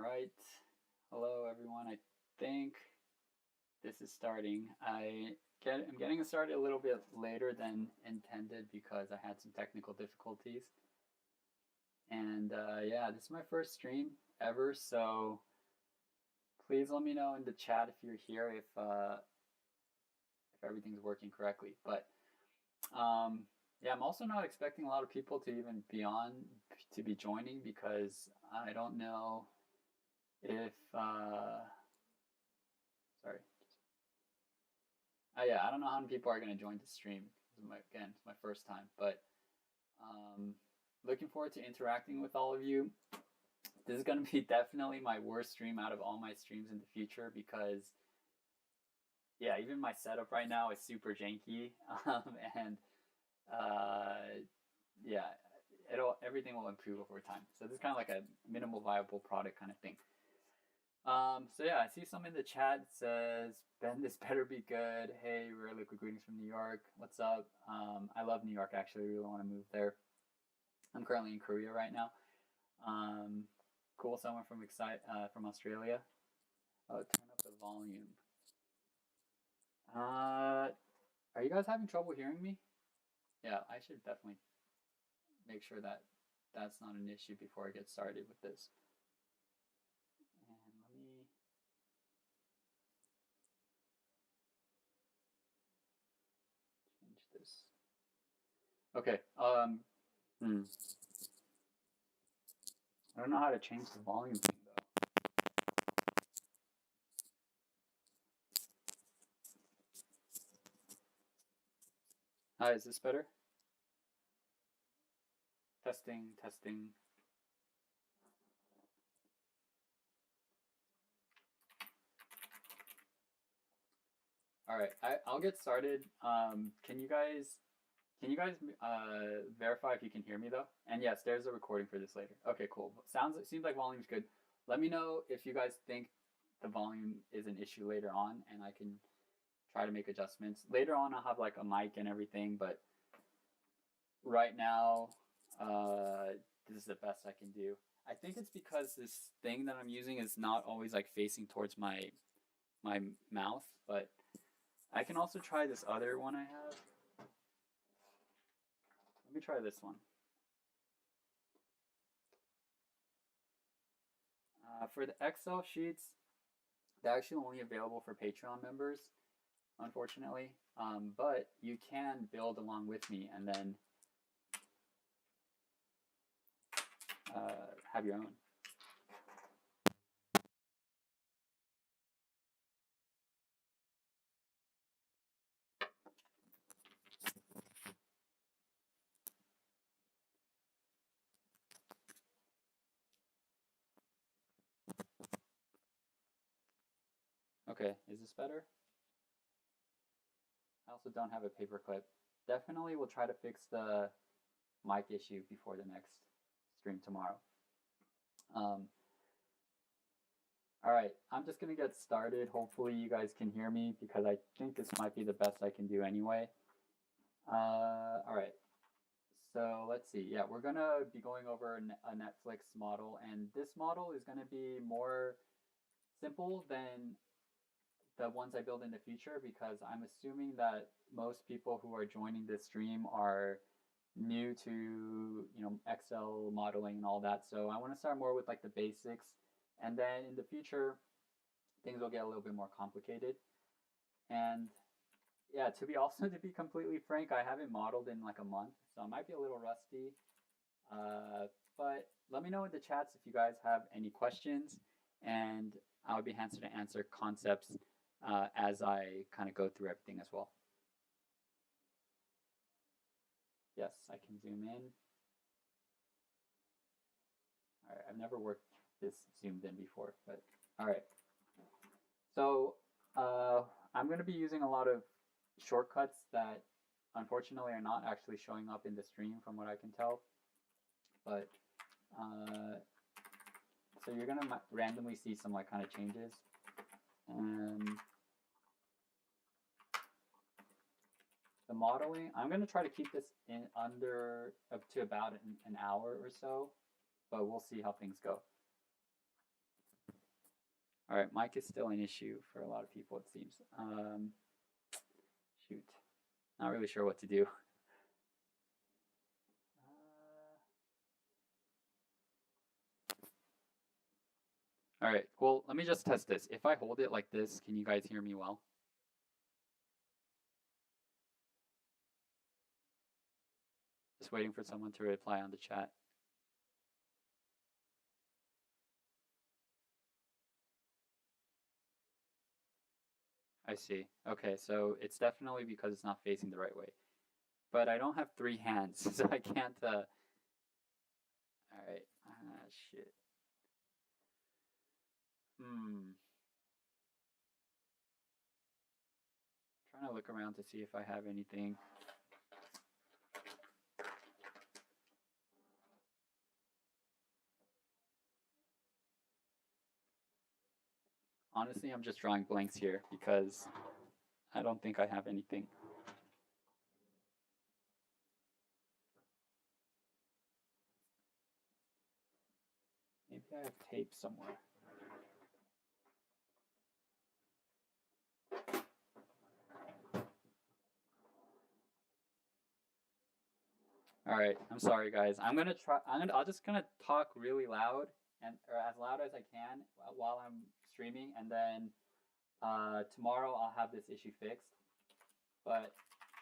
All right. Hello, everyone. I think this is starting. I'm getting started a little bit later than intended because I had some technical difficulties. And yeah, this is my first stream ever, so please let me know in the chat if you're here, if everything's working correctly. But yeah, I'm also not expecting a lot of people to even be joining because I don't know if sorry. Yeah, I don't know how many people are going to join the stream. Again, it's my first time, but looking forward to interacting with all of you. This is going to be definitely my worst stream out of all my streams in the future because, yeah, even my setup right now is super janky, and yeah, everything will improve over time. So this is kind of like a minimal viable product kind of thing. So yeah, I see some in the chat. It says, Ben, this better be good. Hey, rare liquid greetings from New York. What's up? I love New York, actually. I really want to move there. I'm currently in Korea right now. Cool, someone from Australia. Oh, turn up the volume. Are you guys having trouble hearing me? Yeah, I should definitely make sure that that's not an issue before I get started with this. And let me... change this. Okay, I don't know how to change the volume thing though. Hi, is this better? Testing, testing. All right, I'll get started. Can you guys verify if you can hear me though? And yes, there's a recording for this later. Okay, cool. Seems like volume's good. Let me know if you guys think the volume is an issue later on, and I can try to make adjustments. Later on, I'll have like a mic and everything, but right now, this is the best I can do. I think it's because this thing that I'm using is not always like facing towards my mouth, but I can also try this other one I have. Let me try this one. For the Excel sheets, they're actually only available for Patreon members, unfortunately. But you can build along with me and then have your own. Okay, is this better? I also don't have a paper clip. Definitely will try to fix the mic issue before the next stream tomorrow. All right, I'm just gonna get started. Hopefully you guys can hear me because I think this might be the best I can do anyway. All right, so let's see. Yeah, we're gonna be going over a Netflix model, and this model is gonna be more simple than the ones I build in the future because I'm assuming that most people who are joining this stream are new to Excel modeling and all that. So I want to start more with like the basics, and then in the future things will get a little bit more complicated. And yeah, to be completely frank, I haven't modeled in like a month, so I might be a little rusty. But let me know in the chats if you guys have any questions, and I would be happy to answer concepts as I kind of go through everything as well. Yes, I can zoom in. All right, I've never worked this zoomed in before, but all right. So I'm going to be using a lot of shortcuts that unfortunately are not actually showing up in the stream from what I can tell. But so you're going to randomly see some like kind of changes. The modeling, I'm going to try to keep this in under up to about an hour or so, but we'll see how things go. All right, mic is still an issue for a lot of people, it seems. Shoot, not really sure what to do. All right, well, let me just test this. If I hold it like this, can you guys hear me well? Just waiting for someone to reply on the chat. I see. Okay, so it's definitely because it's not facing the right way. But I don't have 3 hands, so I can't, All right, shit. Trying to look around to see if I have anything. Honestly, I'm just drawing blanks here because I don't think I have anything. Maybe I have tape somewhere. All right, I'm sorry guys. I'll just gonna talk really loud or as loud as I can while I'm streaming, and then tomorrow I'll have this issue fixed. But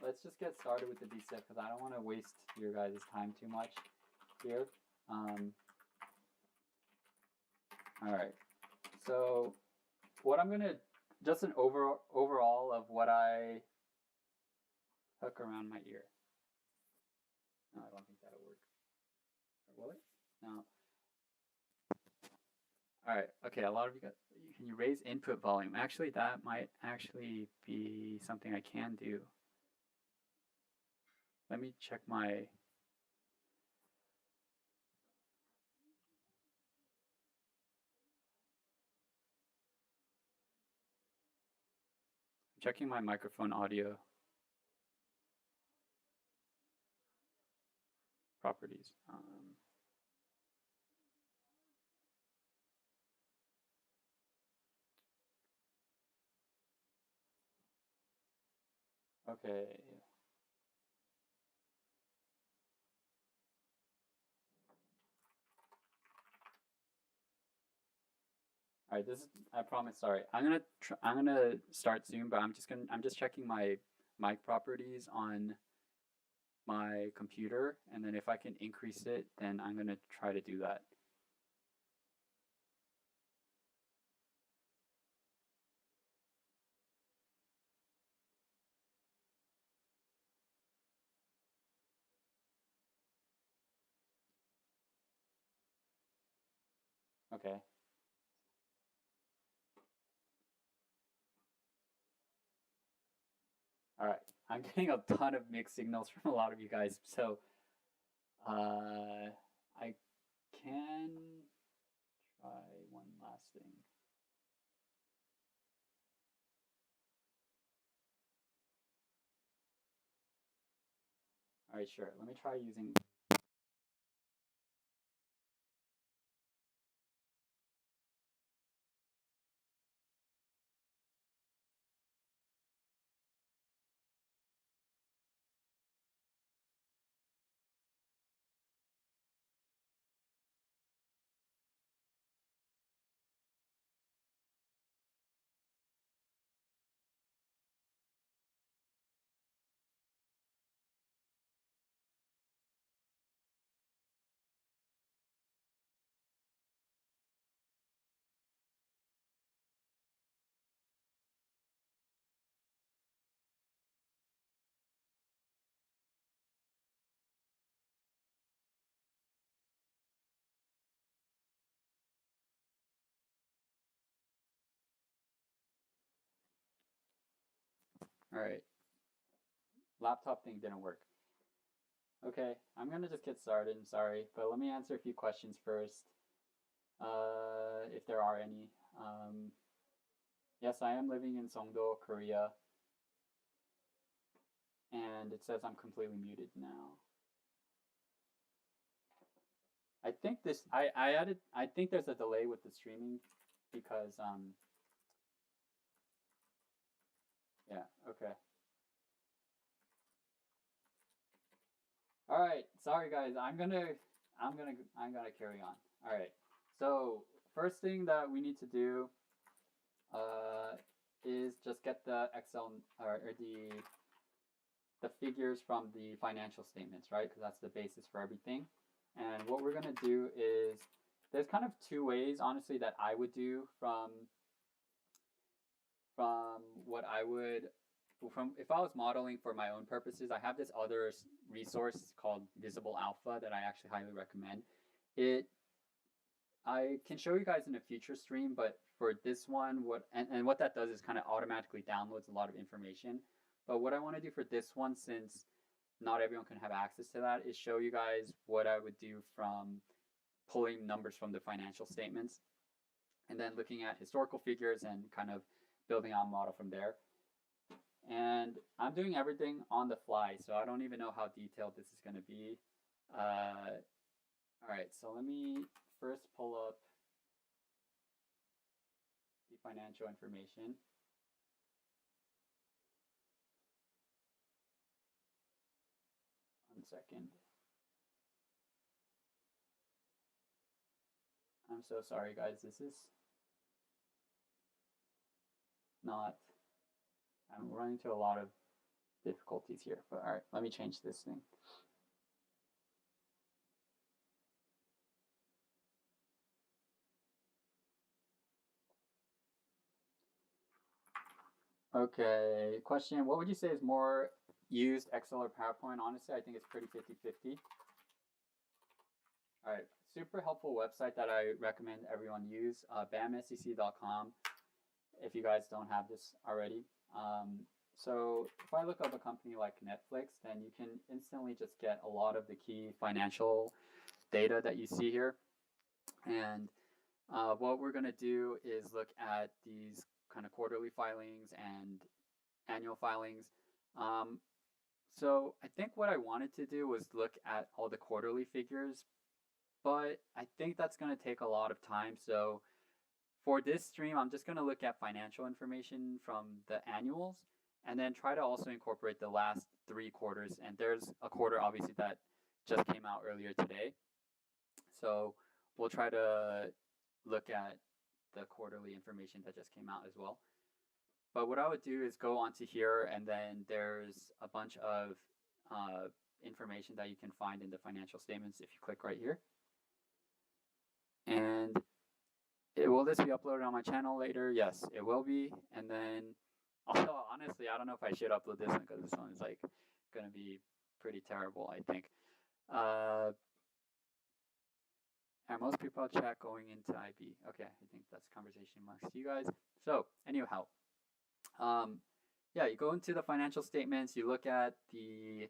let's just get started with the Dcf because I don't want to waste your guys' time too much here. All right, so what I'm gonna just an overall of what I hook around my ear. No, I don't think that'll work. Or will it? No. All right. Okay. A lot of you got. Can you raise input volume? Actually, that might actually be something I can do. Let me check my. Checking my microphone audio properties. Okay. All right. This is. I promise. Sorry. I'm gonna start soon, but I'm just checking my mic properties on my computer, and then if I can increase it, then I'm gonna try to do that. Okay. All right. I'm getting a ton of mixed signals from a lot of you guys, so I can try one last thing. All right, sure. Let me try using. All right. Laptop thing didn't work. Okay, I'm gonna just get started. I'm sorry, but let me answer a few questions first, if there are any. Yes, I am living in Songdo, Korea, and it says I'm completely muted now. I think I think there's a delay with the streaming because yeah, okay. All right, sorry guys, I'm gonna carry on. All right, so first thing that we need to do uh, is just get the Excel or the figures from the financial statements, right? Because that's the basis for everything. And what we're gonna do is there's kind of two ways, honestly, that I would do from what I would from if I was modeling for my own purposes. I have this other resource called Visible Alpha that I actually highly recommend. It I can show you guys in a future stream, but for this one, what that does is kind of automatically downloads a lot of information. But what I want to do for this one, since not everyone can have access to that, is show you guys what I would do from pulling numbers from the financial statements and then looking at historical figures and kind of building out a model from there. And I'm doing everything on the fly, so I don't even know how detailed this is going to be. All right, so let me first pull up the financial information. One second. I'm so sorry, guys. This is not. I'm running into a lot of difficulties here, but all right, let me change this thing. Okay, question. What would you say is more used, Excel or PowerPoint? Honestly, I think it's pretty 50-50. All right, super helpful website that I recommend everyone use, bamsec.com, if you guys don't have this already. So if I look up a company like Netflix, then you can instantly just get a lot of the key financial data that you see here. And what we're going to do is look at these kind of quarterly filings and annual filings. So I think what I wanted to do was look at all the quarterly figures, but I think that's going to take a lot of time. So for this stream, I'm just going to look at financial information from the annuals and then try to also incorporate the last 3 quarters. And there's a quarter, obviously, that just came out earlier today. So we'll try to look at the quarterly information that just came out as well. But what I would do is go onto here, and then there's a bunch of information that you can find in the financial statements if you click right here. And will this be uploaded on my channel later? Yes, it will be. And then, also, honestly, I don't know if I should upload this one because this one is like going to be pretty terrible, I think. And most people chat going into IB. Okay, I think that's a conversation amongst you guys. So, anyhow, yeah, you go into the financial statements, you look at the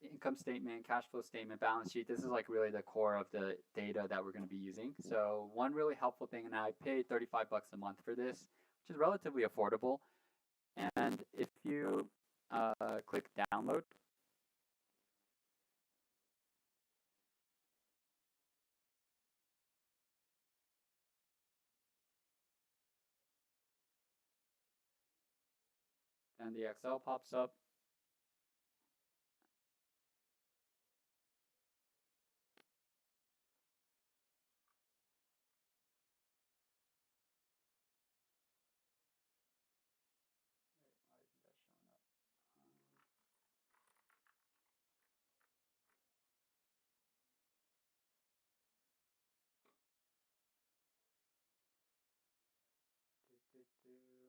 income statement, cash flow statement, balance sheet. This is like really the core of the data that we're going to be using. So one really helpful thing, and I paid $35 a month for this, which is relatively affordable. And if you click download, then the Excel pops up.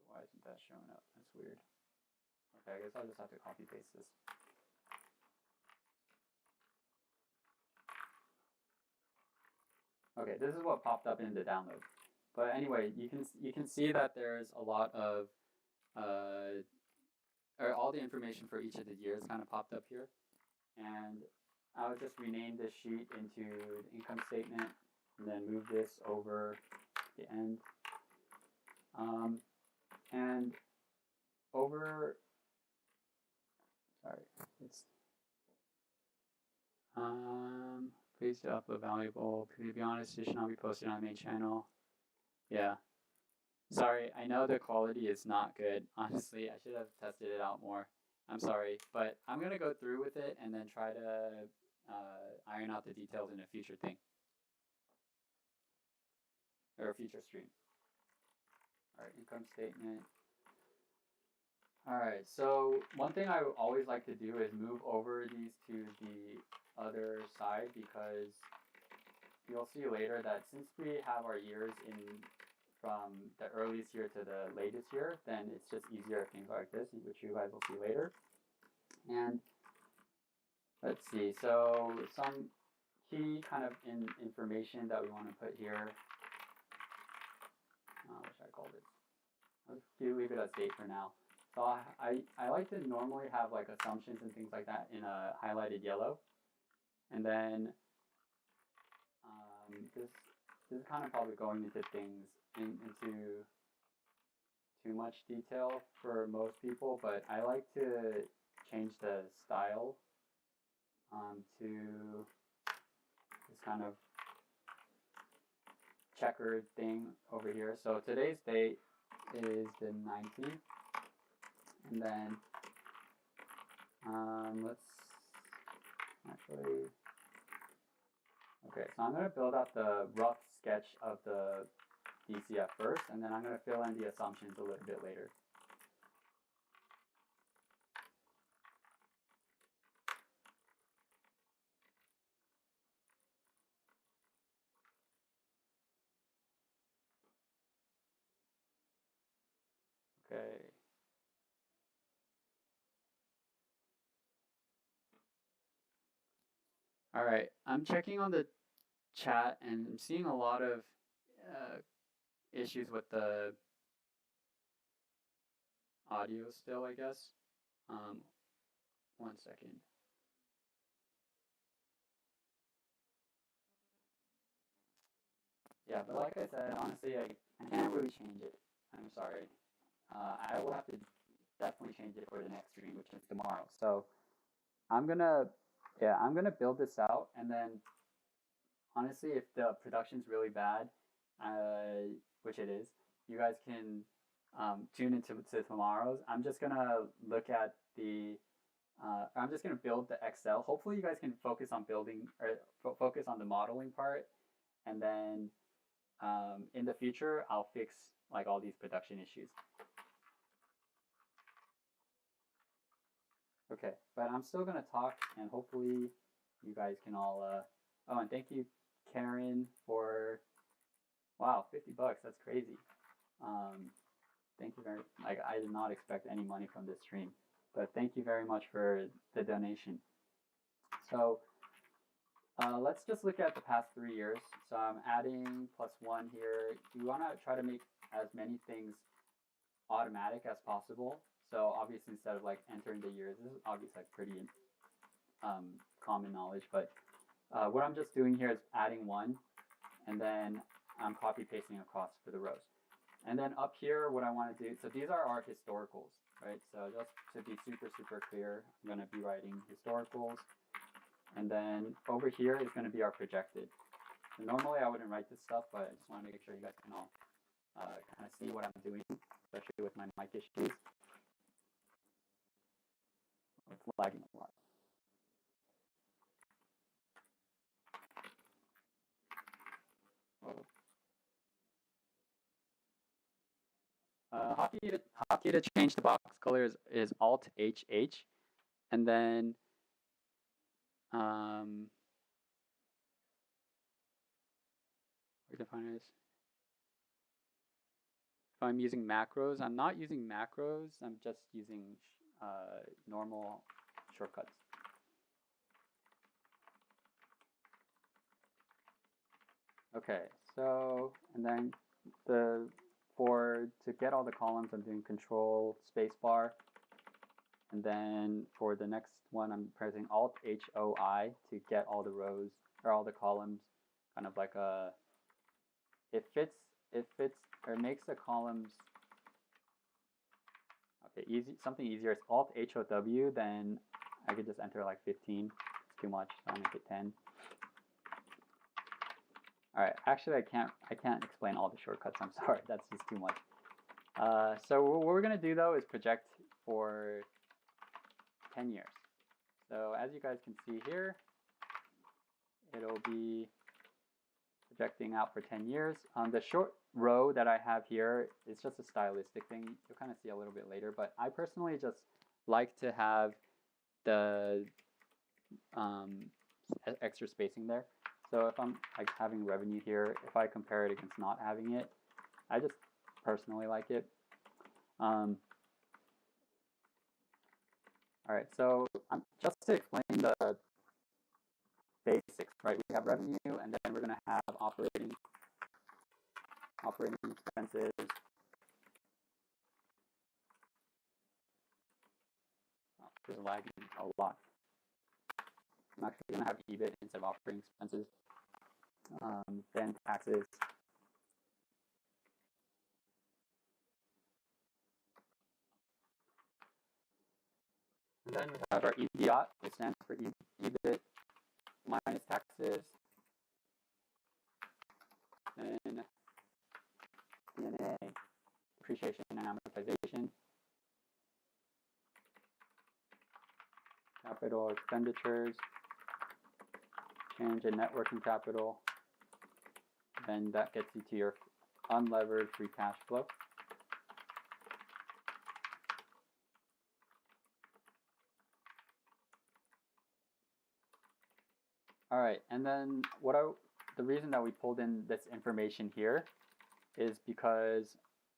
Why isn't that showing up? That's weird. Okay, I guess I'll just have to copy paste this. Okay, this is what popped up in the download. But anyway, you can see that there's a lot of or all the information for each of the years kind of popped up here. And I would just rename this sheet into the income statement and then move this over the end. And over, sorry, it's, please upload valuable. To be honest, it should not be posted on the main channel. Yeah. Sorry, I know the quality is not good. Honestly, I should have tested it out more. I'm sorry, but I'm gonna go through with it and then try to iron out the details in a future thing or a future stream. All right, income statement. All right, so one thing I always like to do is move over these to the other side because you'll see later that since we have our years in from the earliest year to the latest year, then it's just easier things like this, which you guys will see later. And let's see, so some key kind of information that we want to put here. What should I call this? Let's leave it as date for now. So I like to normally have like assumptions and things like that in a highlighted yellow. And then this is kind of probably going into things into too much detail for most people, but I like to change the style to this kind of checkered thing over here. So today's date is the 19th, and then let's actually, okay, so I'm going to build out the rough sketch of the DCF first, and then I'm going to fill in the assumptions a little bit later. Okay. All right, I'm checking on the chat and I'm seeing a lot of issues with the audio still, I guess. 1 second. Yeah, but like I said, honestly, I can't really change it. I'm sorry. I will have to definitely change it for the next stream, which is tomorrow. So I'm gonna, yeah, I'm gonna build this out, and then honestly, if the production's really bad, which it is, you guys can tune into tomorrow's. I'm just gonna look at the. I'm just gonna build the Excel. Hopefully, you guys can focus on building or focus on the modeling part, and then in the future, I'll fix like all these production issues. Okay, but I'm still gonna talk, and hopefully, you guys can all. Oh, and thank you, Karen, for wow, $50. That's crazy. Thank you very. Like, I did not expect any money from this stream, but thank you very much for the donation. So let's just look at the past 3 years. So I'm adding +1 here. You want to try to make as many things automatic as possible. So obviously, instead of like entering the years, this is obviously like pretty common knowledge. But what I'm just doing here is adding 1, and then I'm copy pasting across for the rows. And then up here, what I want to do, so these are our historicals, right? So just to be super clear, I'm going to be writing historicals. And then over here is going to be our projected. And normally I wouldn't write this stuff, but I just want to make sure you guys can all kind of see what I'm doing, especially with my mic issues. It's lagging a lot. Hotkey to change the box color is Alt HH, and then where to find this? If I'm using macros, I'm not using macros. I'm just using normal shortcuts. Okay, so and then to get all the columns, I'm doing Control Spacebar, and then for the next one, I'm pressing Alt HOI to get all the rows or all the columns, kind of like a. It fits or makes the columns. Okay, something easier is Alt HOW. Then I could just enter like 15. It's too much, so I'll make it 10. All right, actually I can't explain all the shortcuts. I'm sorry, that's just too much. So what we're gonna do though is project for 10 years. So as you guys can see here, it'll be projecting out for 10 years. The short row that I have here is just a stylistic thing. You'll kind of see a little bit later, but I personally just like to have the extra spacing there. So if I'm like having revenue here, if I compare it against not having it, I just personally like it. All right, so just to explain the basics, right? We have revenue, and then we're going to have operating expenses. Oh, this is lagging a lot. I'm actually going to have EBIT instead of operating expenses. Then taxes. And then we have our EBIT, which stands for EBIT minus taxes. Then D&A, depreciation and amortization. Capital expenditures. Change in net working capital. Then that gets you to your unlevered free cash flow. All right, and then the reason that we pulled in this information here is because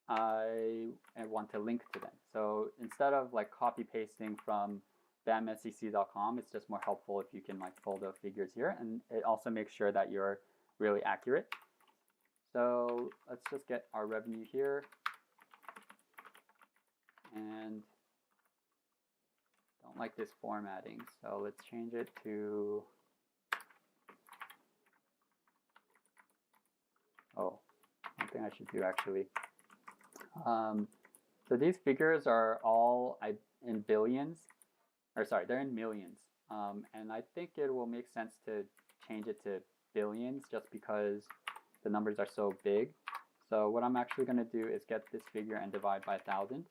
I want to link to them. So instead of like copy pasting from bamsec.com, it's just more helpful if you can like pull the figures here, and it also makes sure that you're really accurate. So let's just get our revenue here, and don't like this formatting, so let's change it to, oh, one thing I should do actually. So these figures are all in billions, or sorry, they're in millions. And I think it will make sense to change it to billions just because the numbers are so big. So what I'm actually going to do is get this figure and divide by 1,000.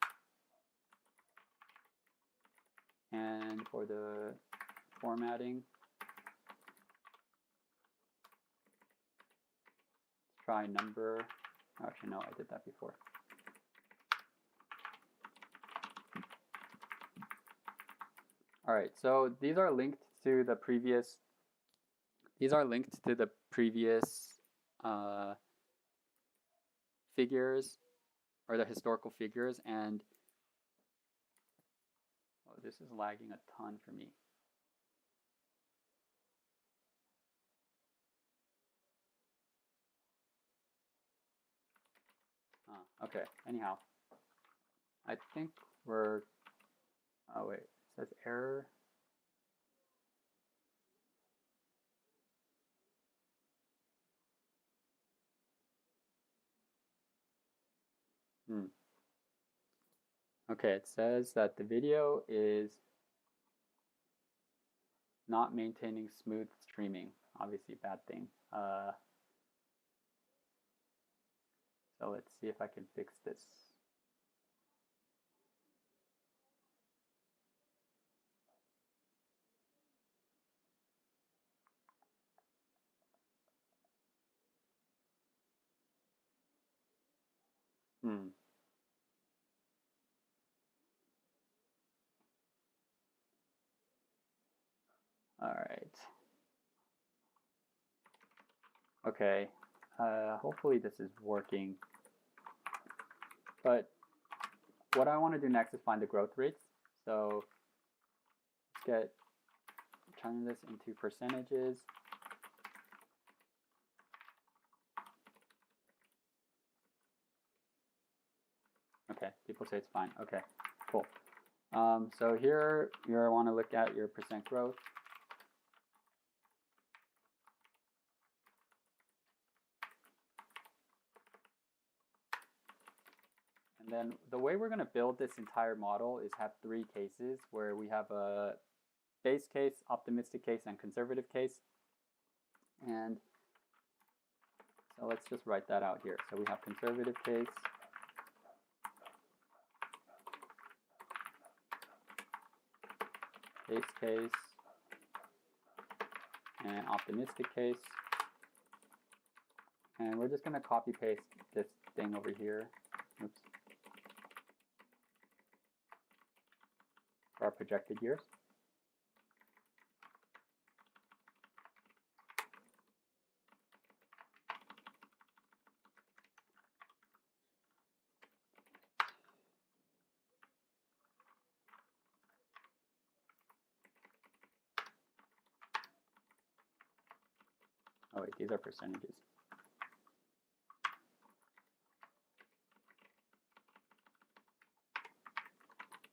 And for the formatting, let's try number. Actually, no, I did that before. All right, so these are linked to the previous. Figures, or the historical figures, and oh, this is lagging a ton for me. Okay, anyhow, I think we're, oh wait, it says error. Okay, it says that the video is not maintaining smooth streaming. Obviously, bad thing. So let's see if I can fix this. All right. Okay. Hopefully this is working. But what I want to do next is find the growth rates. So let's turn this into percentages. Okay, people say it's fine. Okay, cool. So here you want to look at your percent growth. And then the way we're going to build this entire model is have 3 cases where we have a base case, optimistic case, and conservative case. And So let's just write that out here. So we have conservative case, base case, and optimistic case. And we're just going to copy paste this thing over here. Oops. For our projected years. Oh wait, these are percentages.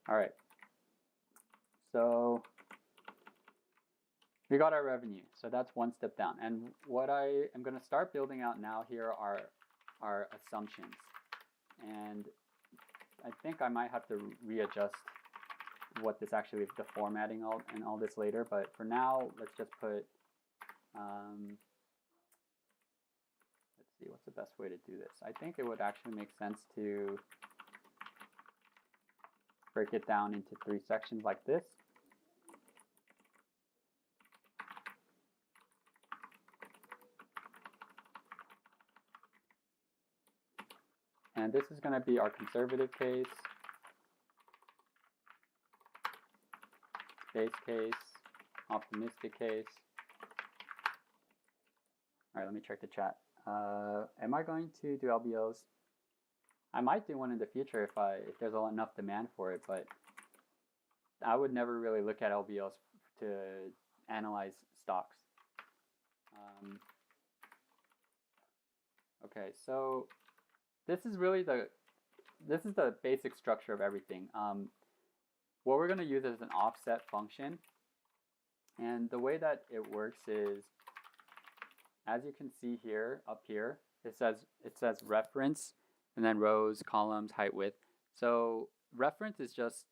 All right. So we got our revenue. So that's one step down. And what I am going to start building out now here are our assumptions. And I think I might have to readjust what this actually is, the formatting and all this later. But for now, let's just put, let's see, what's the best way to do this? I think it would actually make sense to break it down into 3 sections like this. And this is going to be our conservative case, base case, optimistic case. All right, let me check the chat. Am I going to do LBOs? I might do one in the future if there's enough demand for it, but I would never really look at LBOs to analyze stocks. Okay, so this is really the basic structure of everything. What we're going to use is an offset function, and the way that it works is, as you can see here, up here, it says reference, and then rows, columns, height, width. So reference is just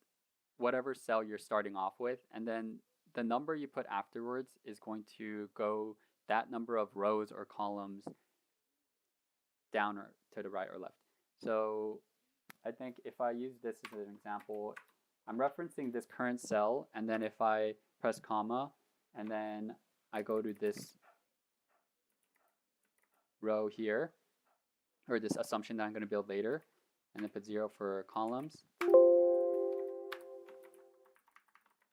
whatever cell you're starting off with, and then the number you put afterwards is going to go that number of rows or columns down or to the right or left. So I think if I use this as an example, I'm referencing this current cell, and then if I press comma, and then I go to this row here, or this assumption that I'm going to build later, and then put 0 for columns.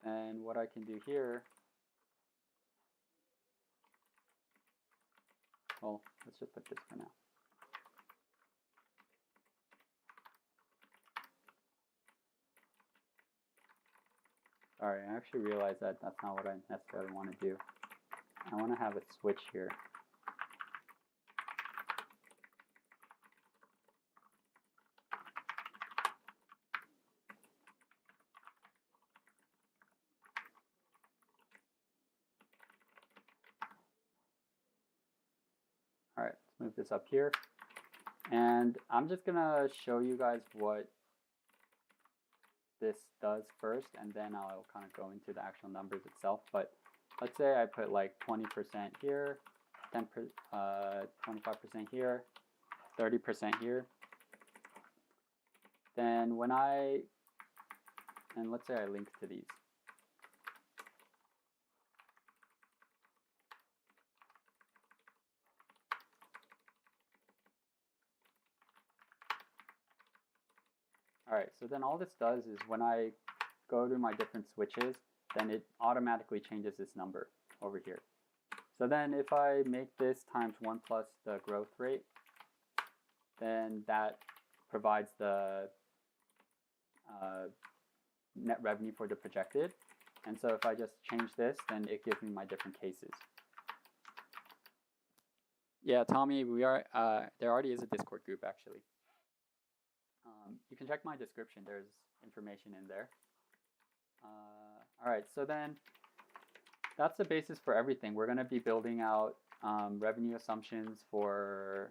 And what I can do here, well, let's just put this for now. Sorry, I actually realized that that's not what I necessarily want to do. I want to have a switch here. All right, let's move this up here. And I'm just going to show you guys what this does first, and then I'll kind of go into the actual numbers itself. But let's say I put like 20% here, 25% here, 30% here. Then when and let's say I link to these. All right, so then all this does is when I go to my different switches, then it automatically changes this number over here. So then if I make this times 1 plus the growth rate, then that provides the net revenue for the projected. And so if I just change this, then it gives me my different cases. Yeah, Tommy, there already is a Discord group actually. You can check my description, there's information in there. All right, so then that's the basis for everything. We're going to be building out revenue assumptions, EBIT,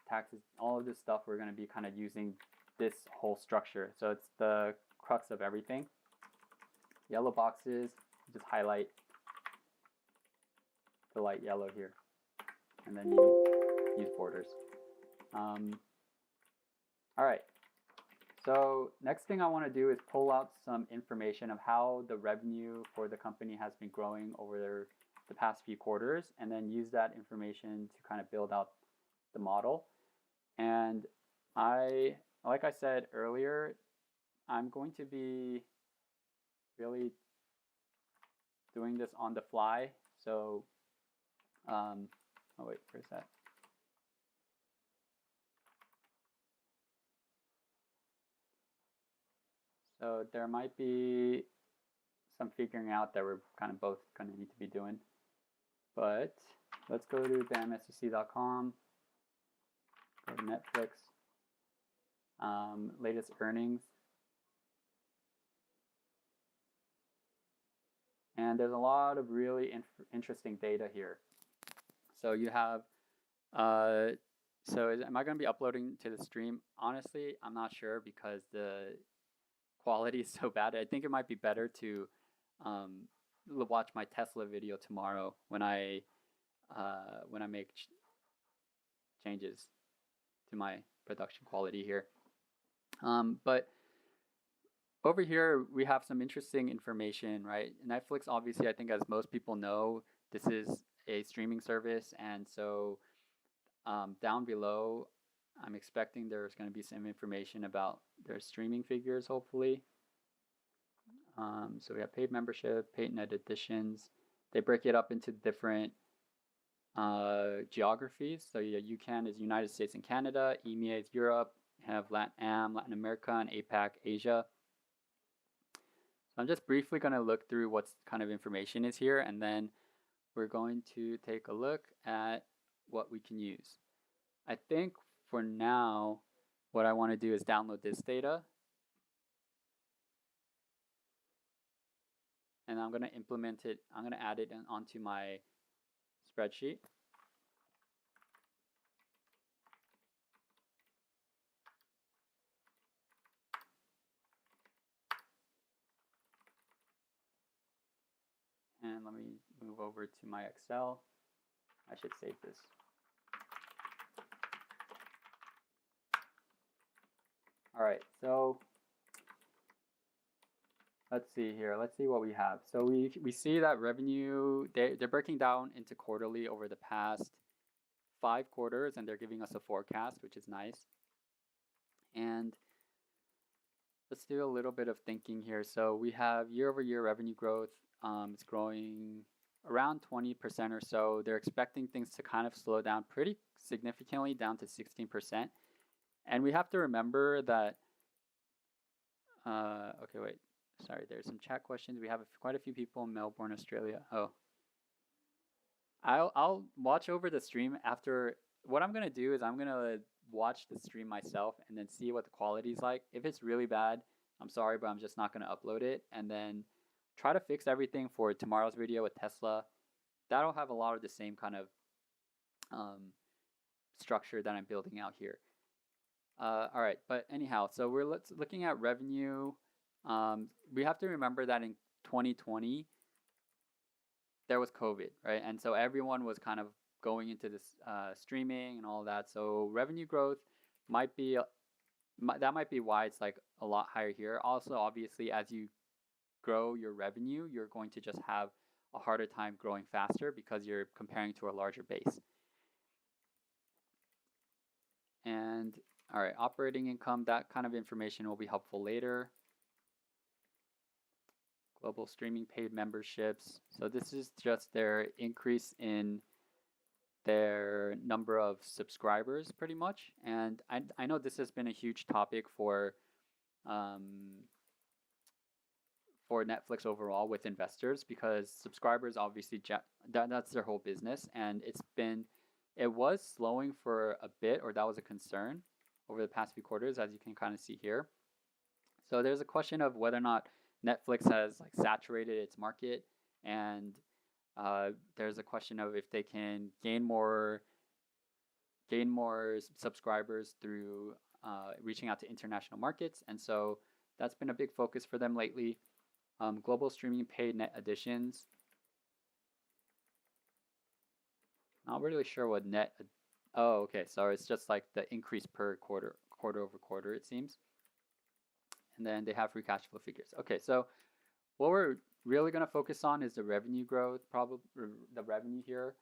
taxes, all of this stuff. We're going to be kind of using this whole structure. So it's the crux of everything. Yellow boxes, just highlight the light yellow here. and then you use borders. All right. So next thing I want to do is pull out some information of how the revenue for the company has been growing over the past few quarters, and then use that information to kind of build out the model. And like I said earlier, I'm going to be really doing this on the fly. So, oh wait, where's that? So there might be some figuring out that we're kind of both going to need to be doing. But let's go to bamsec.com, go to Netflix, latest earnings. And there's a lot of really interesting data here. So you have, am I going to be uploading to the stream? Honestly, I'm not sure because the quality is so bad. I think it might be better to watch my Tesla video tomorrow when I make changes to my production quality here. But over here we have some interesting information, right? Netflix, obviously, I think as most people know, this is a streaming service, and so down below, I'm expecting there's going to be some information about their streaming figures, hopefully. So we have paid membership, paid net additions. They break it up into different geographies. So UCAN is United States and Canada, EMEA is Europe, have LATAM, Latin America, and APAC, Asia. So I'm just briefly going to look through what kind of information is here, and then we're going to take a look at what we can use. I think for now, what I want to do is download this data, and I'm going to implement it. I'm going to add it onto my spreadsheet. And let me move over to my Excel. I should save this. All right, so let's see here. Let's see what we have. So we see that revenue, they're breaking down into quarterly over the past 5 quarters, and they're giving us a forecast, which is nice. And let's do a little bit of thinking here. So we have year-over-year revenue growth. It's growing around 20% or so. They're expecting things to kind of slow down pretty significantly, down to 16%. And we have to remember that, okay, wait, sorry, there's some chat questions. We have quite a few people in Melbourne, Australia. Oh, I'll watch over the stream after. What I'm going to do is I'm going to watch the stream myself and then see what the quality is like. If it's really bad, I'm sorry, but I'm just not going to upload it. And then try to fix everything for tomorrow's video with Tesla. That'll have a lot of the same kind of structure that I'm building out here. All right, but anyhow, so we're looking at revenue. We have to remember that in 2020, there was COVID, right? And so everyone was kind of going into this streaming and all that. So revenue growth might be, that might be why it's like a lot higher here. Also, obviously, as you grow your revenue, you're going to just have a harder time growing faster because you're comparing to a larger base. And all right, operating income, that kind of information will be helpful later. Global streaming paid memberships. So this is just their increase in their number of subscribers pretty much. And I know this has been a huge topic for Netflix overall with investors, because subscribers obviously that's their whole business, and it was slowing for a bit, or that was a concern over the past few quarters, as you can kind of see here. So there's a question of whether or not Netflix has like saturated its market, and there's a question of if they can gain more subscribers through reaching out to international markets, and so that's been a big focus for them lately. Global streaming paid net additions. Not really sure what net. Oh, okay. So it's just like the increase per quarter, quarter over quarter, it seems. And then they have free cash flow figures. Okay, so what we're really going to focus on is the revenue growth, probably the revenue here.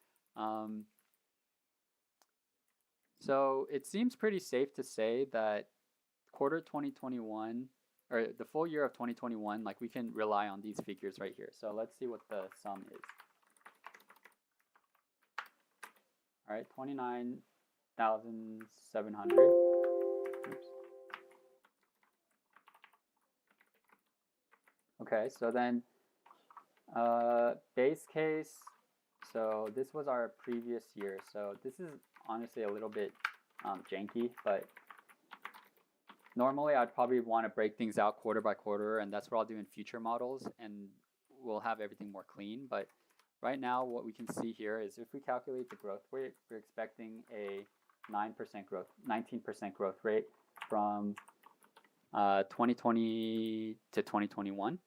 So it seems pretty safe to say that quarter 2021 or the full year of 2021, like we can rely on these figures right here. So let's see what the sum is. All right, 29,700. Oops. Okay, so then base case, so this was our previous year. So this is honestly a little bit janky, but normally I'd probably want to break things out quarter by quarter, and that's what I'll do in future models, and we'll have everything more clean. But right now, what we can see here is if we calculate the growth rate, we're expecting a 19% growth rate from 2020 to 2021.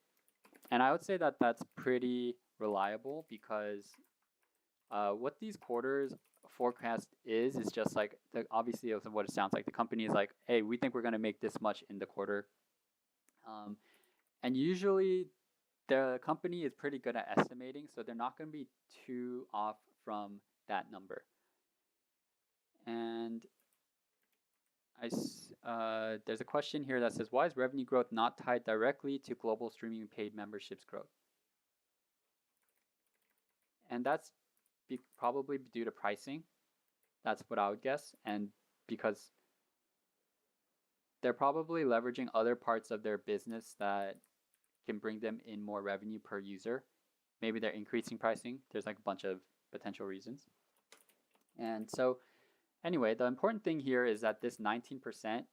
And I would say that that's pretty reliable because what these quarters forecast is just like obviously what it sounds like. The company is like, hey, we think we're going to make this much in the quarter, and usually the company is pretty good at estimating, so they're not going to be too off from that number. And there's a question here that says, why is revenue growth not tied directly to global streaming paid memberships growth? And that's probably due to pricing. That's what I would guess. And because they're probably leveraging other parts of their business that can bring them in more revenue per user. Maybe they're increasing pricing. There's like a bunch of potential reasons. And so anyway, the important thing here is that this 19%,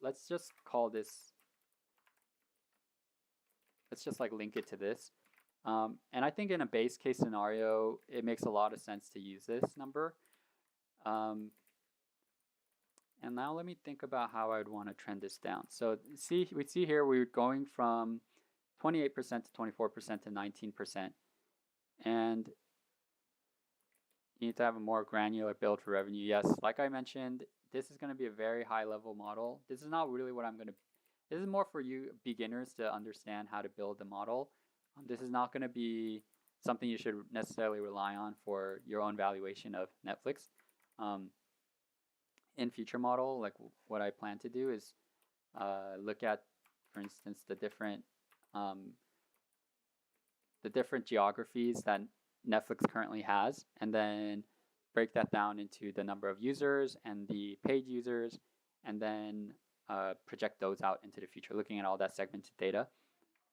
let's just call this, let's just like link it to this. And I think in a base case scenario, it makes a lot of sense to use this number. And now let me think about how I would want to trend this down. So we see here we're going from 28% to 24% to 19%. And you need to have a more granular build for revenue. Yes, like I mentioned, this is going to be a very high level model. This is not really what I'm going to, this is more for you beginners to understand how to build the model. This is not going to be something you should necessarily rely on for your own valuation of Netflix. In future model, like what I plan to do is look at, for instance, the different geographies that Netflix currently has, and then break that down into the number of users and the paid users, and then project those out into the future, looking at all that segmented data.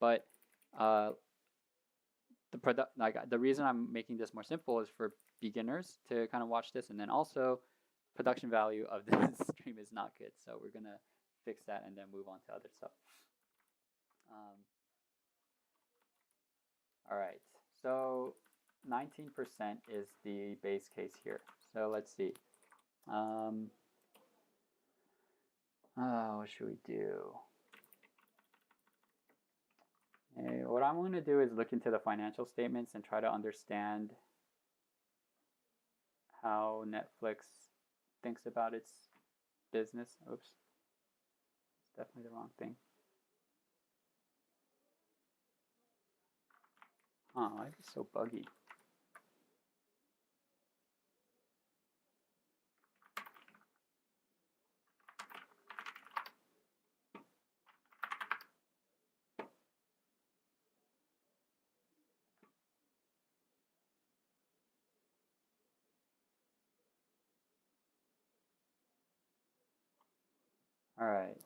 But the reason I'm making this more simple is for beginners to kind of watch this, and then also production value of this stream is not good, so we're gonna fix that and then move on to other stuff. All right, so 19% is the base case here. So let's see. What should we do? What I'm going to do is look into the financial statements and try to understand how Netflix thinks about its business. Oops, it's definitely the wrong thing. Oh, why is it so buggy? All right.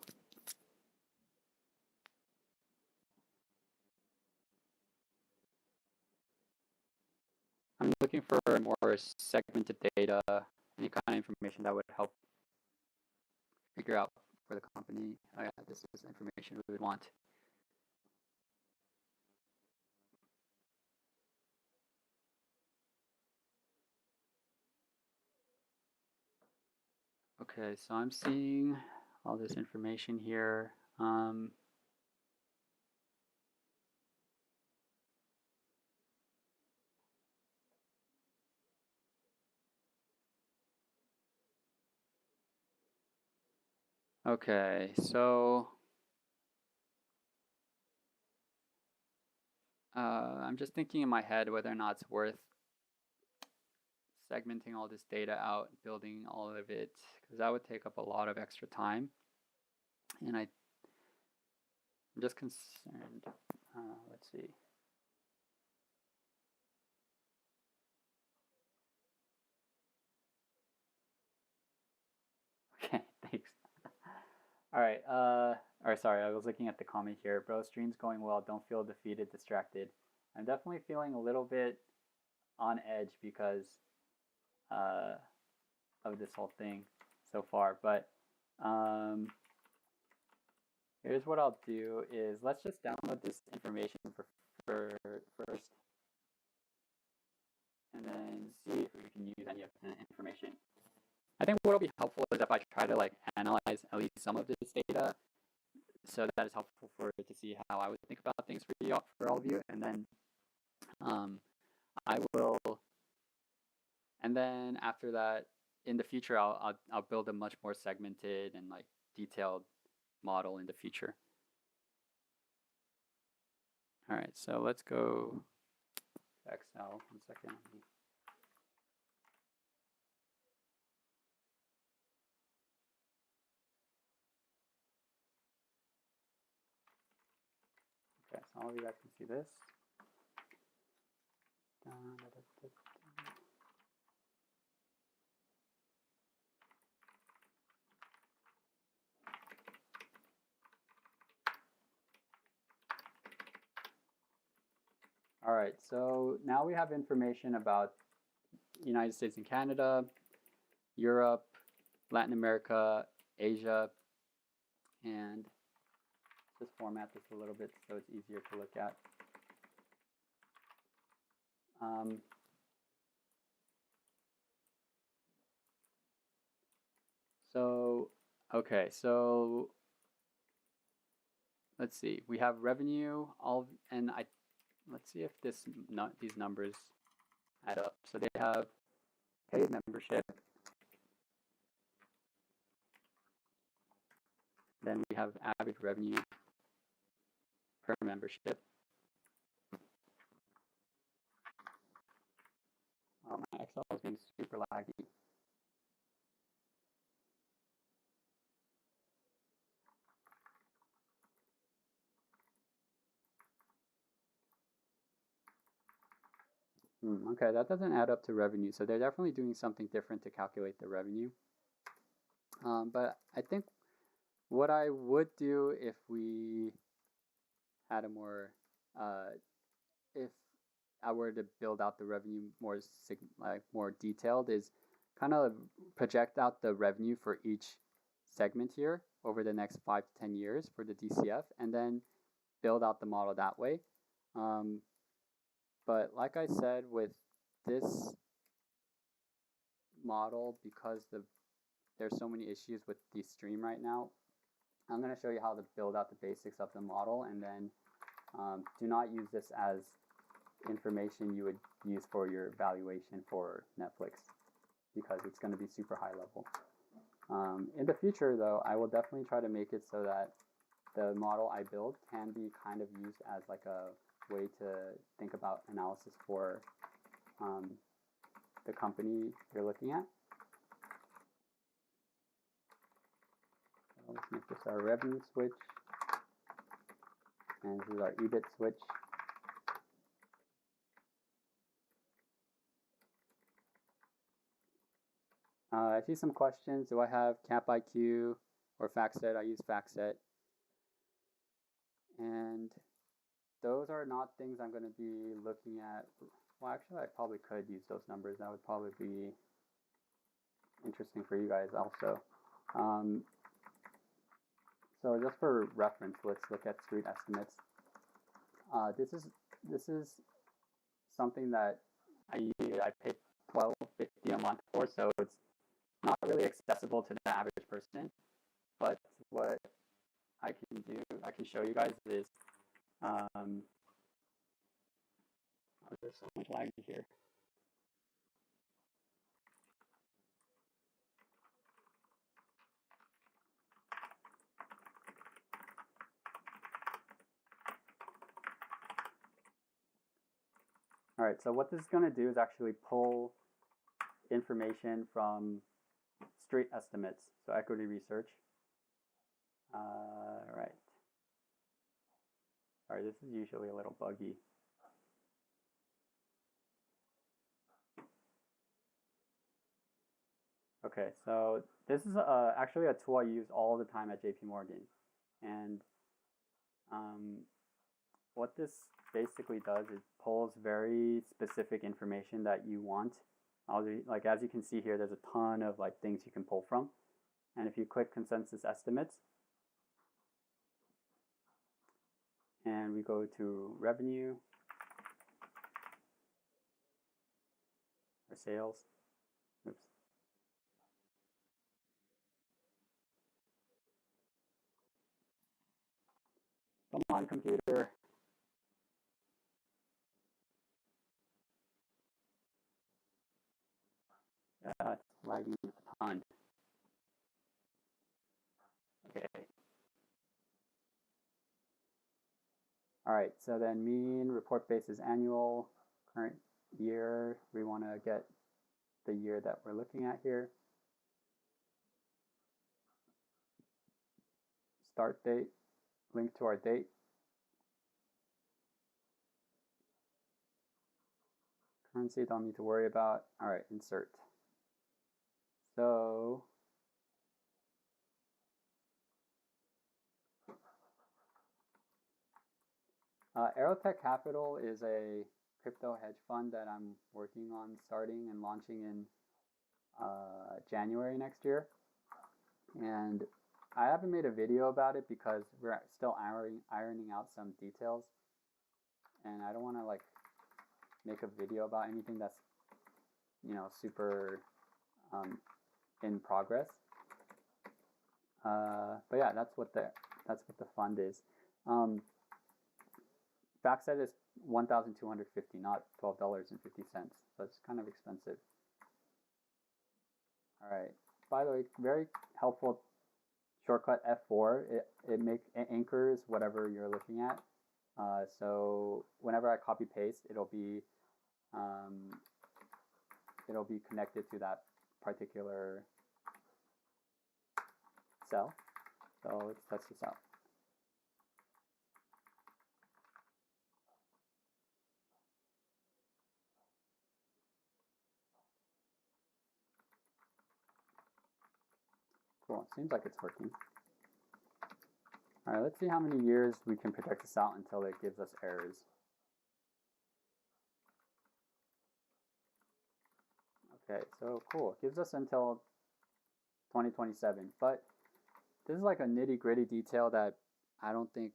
I'm looking for more segmented data, any kind of information that would help figure out for the company. Oh yeah, this is information we would want. Okay, so I'm seeing all this information here. Okay, so I'm just thinking in my head whether or not it's worth segmenting all this data out, building all of it, because that would take up a lot of extra time. And I'm just concerned. Let's see. Okay, thanks. All right. Or sorry, I was looking at the comment here. Bro, stream's going well. Don't feel defeated, distracted. I'm definitely feeling a little bit on edge because of this whole thing so far. But here's what I'll do is let's just download this information for first, and then see if we can use any of the information. I think what will be helpful is if I try to like analyze at least some of this data, so that is helpful to see how I would think about things for all of you, and then I will, and then after that, in the future, I'll build a much more segmented and like detailed model in the future. All right, so let's go to Excel. 1 second. Okay, so all of you guys can see this. All right, so now we have information about United States and Canada, Europe, Latin America, Asia, and just format this a little bit so it's easier to look at. Okay, so let's see. We have revenue, and let's see if these numbers add up. So they have paid membership. Then we have average revenue per membership. Oh, my Excel is being super laggy. Okay, that doesn't add up to revenue. So they're definitely doing something different to calculate the revenue. But I think what I would do if we had a more, if I were to build out the revenue more detailed, is kind of project out the revenue for each segment here over the next 5 to 10 years for the DCF, and then build out the model that way. But like I said, with this model, because there's so many issues with the stream right now, I'm going to show you how to build out the basics of the model, and then do not use this as information you would use for your evaluation for Netflix, because it's going to be super high level. In the future, though, I will definitely try to make it so that the model I build can be kind of used as like a way to think about analysis for the company you're looking at. So let's make this our revenue switch, and this is our EBIT switch. I see some questions. Do I have CapIQ or FactSet? I use FactSet. And those are not things I'm going to be looking at. Well, actually, I probably could use those numbers. That would probably be interesting for you guys also. So just for reference, let's look at street estimates. This is something that I pay $12.50 a month for, so it's not really accessible to the average person. But what I can show you guys is there's so much lag here. right, so what this is going to do is actually pull information from street estimates, so equity research. Right. Sorry, this is usually a little buggy. Okay, so this is actually a tool I use all the time at JP Morgan. And what this basically does is pulls very specific information that you want. Like as you can see here, there's a ton of like things you can pull from. And if you click consensus estimates, and we go to revenue or sales, oops. Come on, computer. It's lagging a ton. Okay. All right, so then mean report base is annual, current year. We want to get the year that we're looking at here. Start date, link to our date. Currency, don't need to worry about. All right, insert. So Aerotech Capital is a crypto hedge fund that I'm working on starting and launching in January next year. And I haven't made a video about it because we're still ironing out some details. And I don't want to like make a video about anything that's, you know, super in progress. But yeah, that's what the fund is. Backset is $1,250, not $12.50. So it's kind of expensive. All right. By the way, very helpful shortcut F4. It anchors whatever you're looking at. So whenever I copy paste, it'll be connected to that particular cell. So let's test this out. Cool, it seems like it's working. All right, let's see how many years we can project this out until it gives us errors. Okay, so cool, it gives us until 2027, but this is like a nitty-gritty detail that I don't think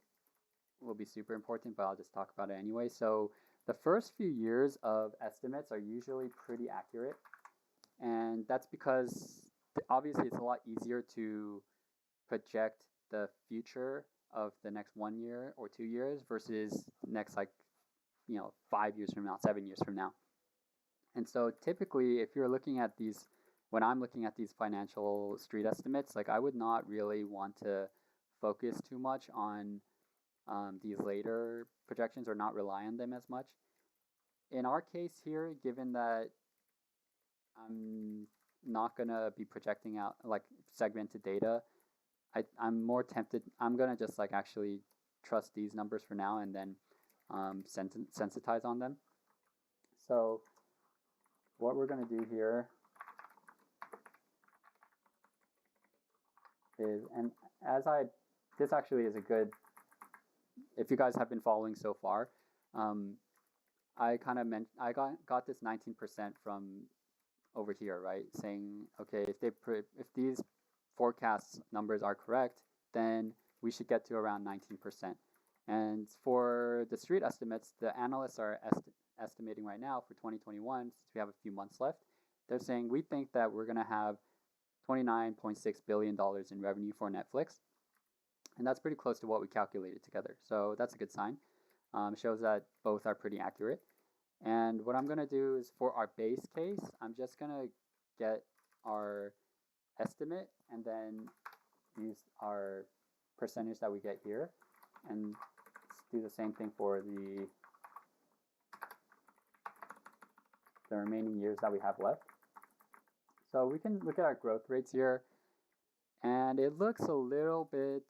will be super important, but I'll just talk about it anyway. So the first few years of estimates are usually pretty accurate, and that's because obviously it's a lot easier to project the future of the next 1 year or 2 years versus next, like, you know, 5 years from now, 7 years from now. And so typically if you're looking at these, when I'm looking at these financial street estimates, like I would not really want to focus too much on these later projections or not rely on them as much. In our case here, given that I'm not going to be projecting out like segmented data, I'm more tempted. I'm going to just like actually trust these numbers for now and then sensitize on them. So what we're going to do here is, and this actually is a good, if you guys have been following so far, I kind of I got this 19% from over here, right? Saying, okay, if these forecast numbers are correct, then we should get to around 19%. And for the street estimates, the analysts are estimating right now for 2021, since we have a few months left, they're saying we think that we're going to have $29.6 billion in revenue for Netflix. And that's pretty close to what we calculated together. So that's a good sign. It shows that both are pretty accurate. And what I'm going to do is for our base case, I'm just going to get our estimate and then use our percentage that we get here and do the same thing for the the remaining years that we have left. So we can look at our growth rates here, and it looks a little bit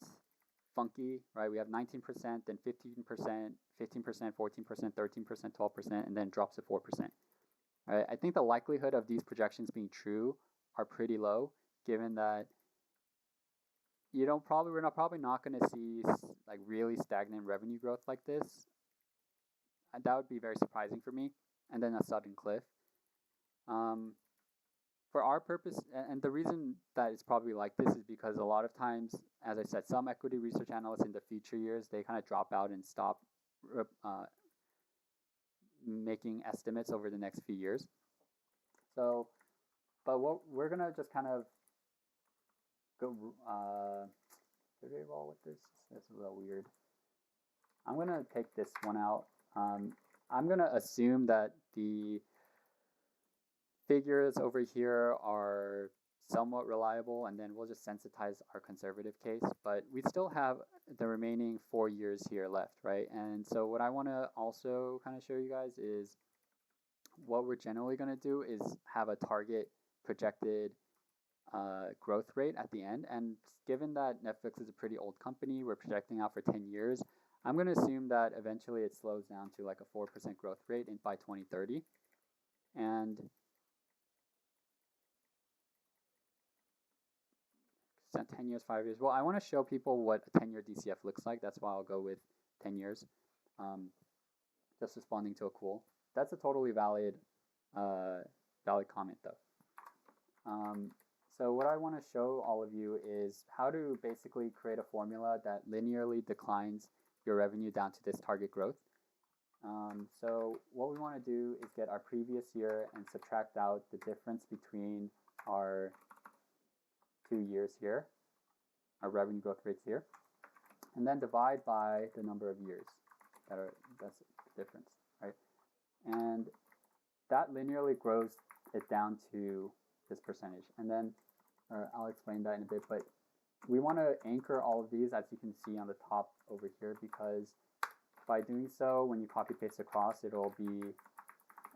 funky, right? We have 19%, then 15%, 15%, 14%, 13%, 12%, and then drops to 4%. Right? I think the likelihood of these projections being true are pretty low, given that we're probably not going to see like really stagnant revenue growth like this. And that would be very surprising for me. And then a sudden cliff. For our purpose, and the reason that it's probably like this is because a lot of times, as I said, some equity research analysts in the future years, they kind of drop out and stop making estimates over the next few years. So, but what we're going to just kind of go, should we roll with this? That's a little weird. I'm going to take this one out. I'm going to assume that the figures over here are somewhat reliable, and then we'll just sensitize our conservative case. But we still have the remaining 4 years here left, right? And so what I want to also kind of show you guys is what we're generally going to do is have a target projected growth rate at the end. And given that Netflix is a pretty old company, we're projecting out for 10 years, I'm going to assume that eventually it slows down to like a 4% growth rate by 2030. And 10 years, 5 years. Well, I want to show people what a 10-year DCF looks like. That's why I'll go with 10 years. Just responding to a cool. That's a totally valid comment, though. So what I want to show all of you is how to basically create a formula that linearly declines your revenue down to this target growth. So what we want to do is get our previous year and subtract out the difference between our 2 years here, our revenue growth rates here, and then divide by the number of years that's the difference, right? And that linearly grows it down to this percentage. And then I'll explain that in a bit, but we want to anchor all of these, as you can see on the top over here, because by doing so, when you copy paste across, it'll be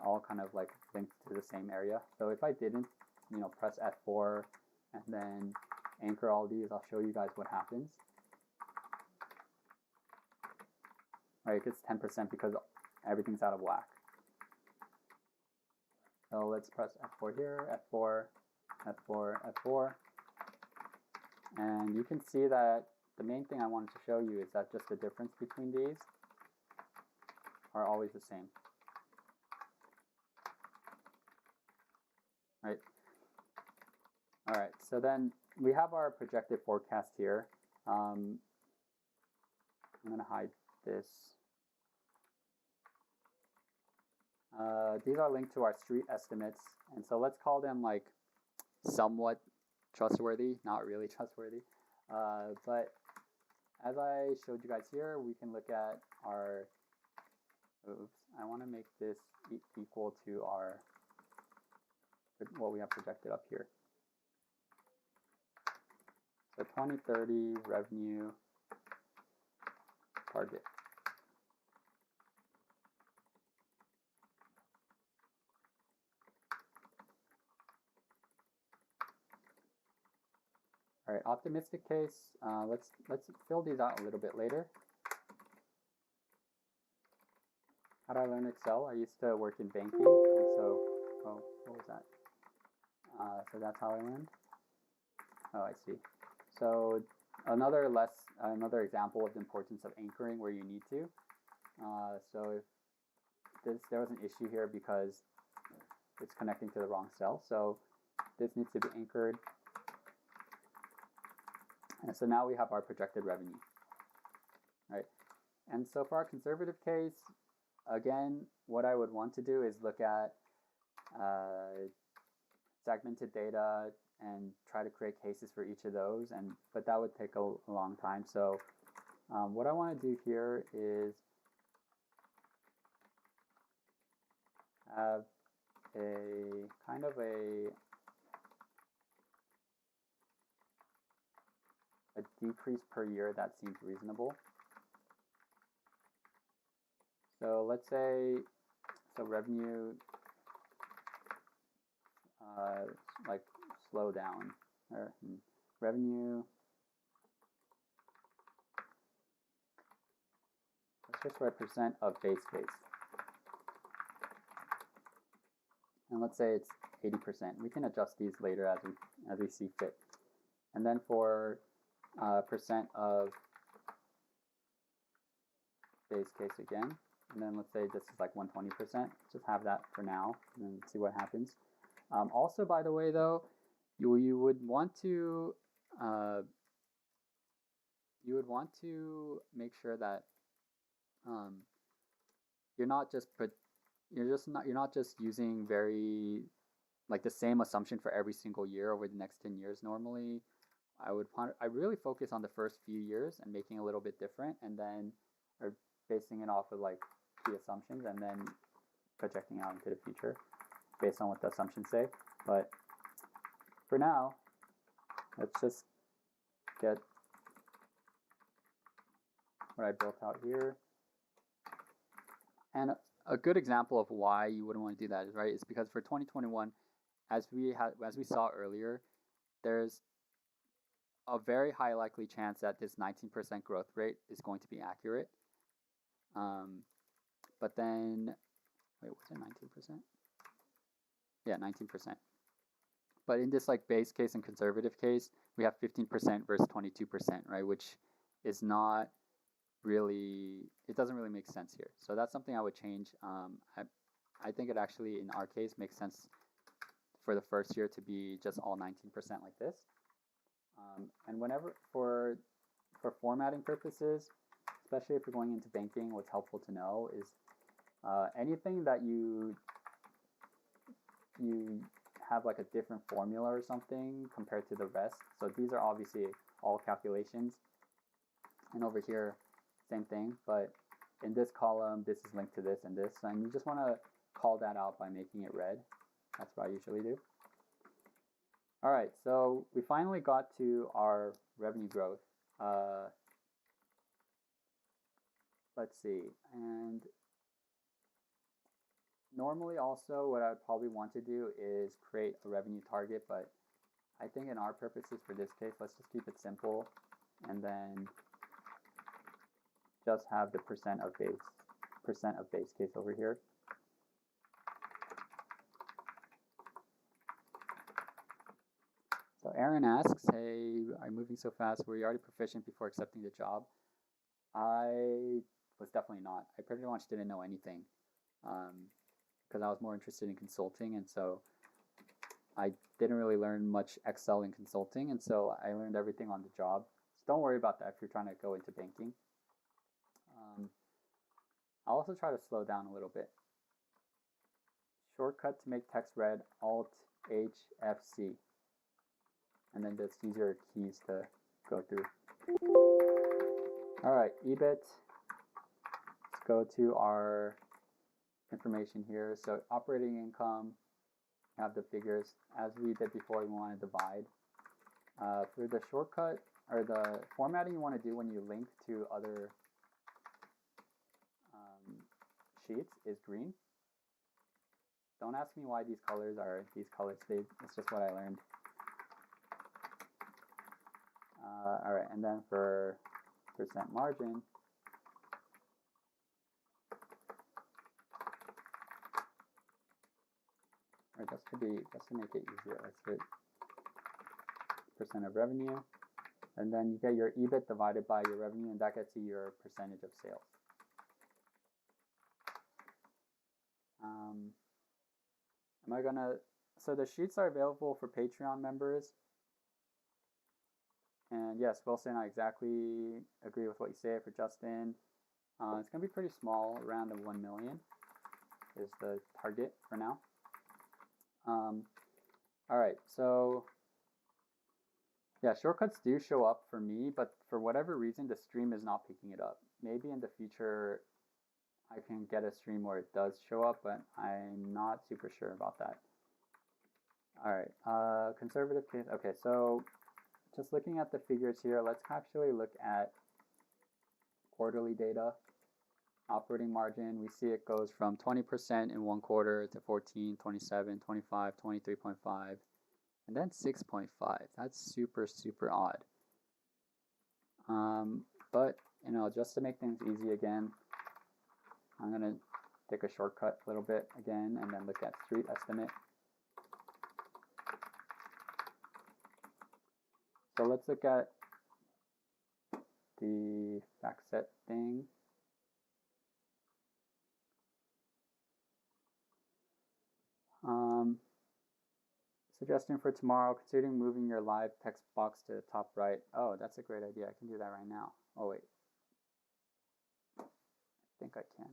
all kind of like linked to the same area. So if I didn't, press F4 and then anchor all these, I'll show you guys what happens. Right, it gets 10% because everything's out of whack. So let's press F4 here, F4, F4, F4. And you can see that the main thing I wanted to show you is that just the difference between these are always the same. Right? All right, so then we have our projected forecast here. I'm going to hide this. These are linked to our street estimates, and so let's call them like somewhat trustworthy, not really trustworthy. But as I showed you guys here, we can look at our, I want to make this equal to our, what we have projected up here. So 2030 revenue target. All right, optimistic case. Let's fill these out a little bit later. How did I learn Excel? I used to work in banking, and so what was that? So that's how I learned. Oh, I see. So another example of the importance of anchoring where you need to. So if there was an issue here because it's connecting to the wrong cell, so this needs to be anchored. And so now we have our projected revenue, right? And so for our conservative case, again, what I would want to do is look at segmented data and try to create cases for each of those, but that would take a long time. So what I want to do here is have a kind of a decrease per year that seems reasonable. So let's say, so revenue like slow down, or revenue. Let's just write percent of base case. And let's say it's 80%. We can adjust these later as we see fit. And then for percent of base case again, and then let's say this is like 120%. Just have that for now, and then see what happens. Also, by the way, though, you would want to make sure that you're not just using very like the same assumption for every single year over the next 10 years. Normally, I really focus on the first few years and making a little bit different, and then or basing it off of like key assumptions, and then projecting out into the future based on what the assumptions say. But for now, let's just get what I built out here. And a good example of why you wouldn't want to do that is right is because for 2021, as we saw earlier, there's a very high likely chance that this 19% growth rate is going to be accurate. But then, wait, was it 19%? Yeah, 19%. But in this like base case and conservative case, we have 15% versus 22%, right? Which is not really, it doesn't really make sense here. So that's something I would change. I think it actually, in our case, makes sense for the first year to be just all 19% like this. And whenever, for formatting purposes, especially if you're going into banking, what's helpful to know is anything that you have like a different formula or something compared to the rest. So these are obviously all calculations. And over here, same thing, but in this column, this is linked to this and this, and you just want to call that out by making it red. That's what I usually do. All right, so we finally got to our revenue growth. Let's see, and normally also what I would probably want to do is create a revenue target, but I think in our purposes for this case, let's just keep it simple, and then just have the percent of base case over here. So Aaron asks, hey, I'm moving so fast. Were you already proficient before accepting the job? I was definitely not. I pretty much didn't know anything because I was more interested in consulting, and so I didn't really learn much Excel in consulting, and so I learned everything on the job. So don't worry about that if you're trying to go into banking. I'll also try to slow down a little bit. Shortcut to make text red, Alt-H-F-C. And then just use your keys to go through. All right, Ebit. Let's go to our information here. So operating income, have the figures. As we did before, we want to divide. For the shortcut, or the formatting you want to do when you link to other sheets is green. Don't ask me why these colors are these colors. It's just what I learned. All right, and then for percent margin, or just to make it easier, let's hit percent of revenue, and then you get your EBIT divided by your revenue, and that gets you your percentage of sales. So the sheets are available for Patreon members. And yes, Wilson, I exactly agree with what you say for Justin. It's going to be pretty small, around 1 million is the target for now. All right, so yeah, shortcuts do show up for me, but for whatever reason, the stream is not picking it up. Maybe in the future, I can get a stream where it does show up, but I'm not super sure about that. All right, conservative case. Okay, so just looking at the figures here, let's actually look at quarterly data. operating margin, we see it goes from 20% in one quarter to 14, 27, 25, 23.5, and then 6.5. That's super, super odd. But, you know, just to make things easy again, I'm going to take a shortcut a little bit again and then look at street estimate. So let's look at the FactSet thing. Suggestion for tomorrow, considering moving your live text box to the top right. Oh, that's a great idea. I can do that right now. Oh, wait. I think I can.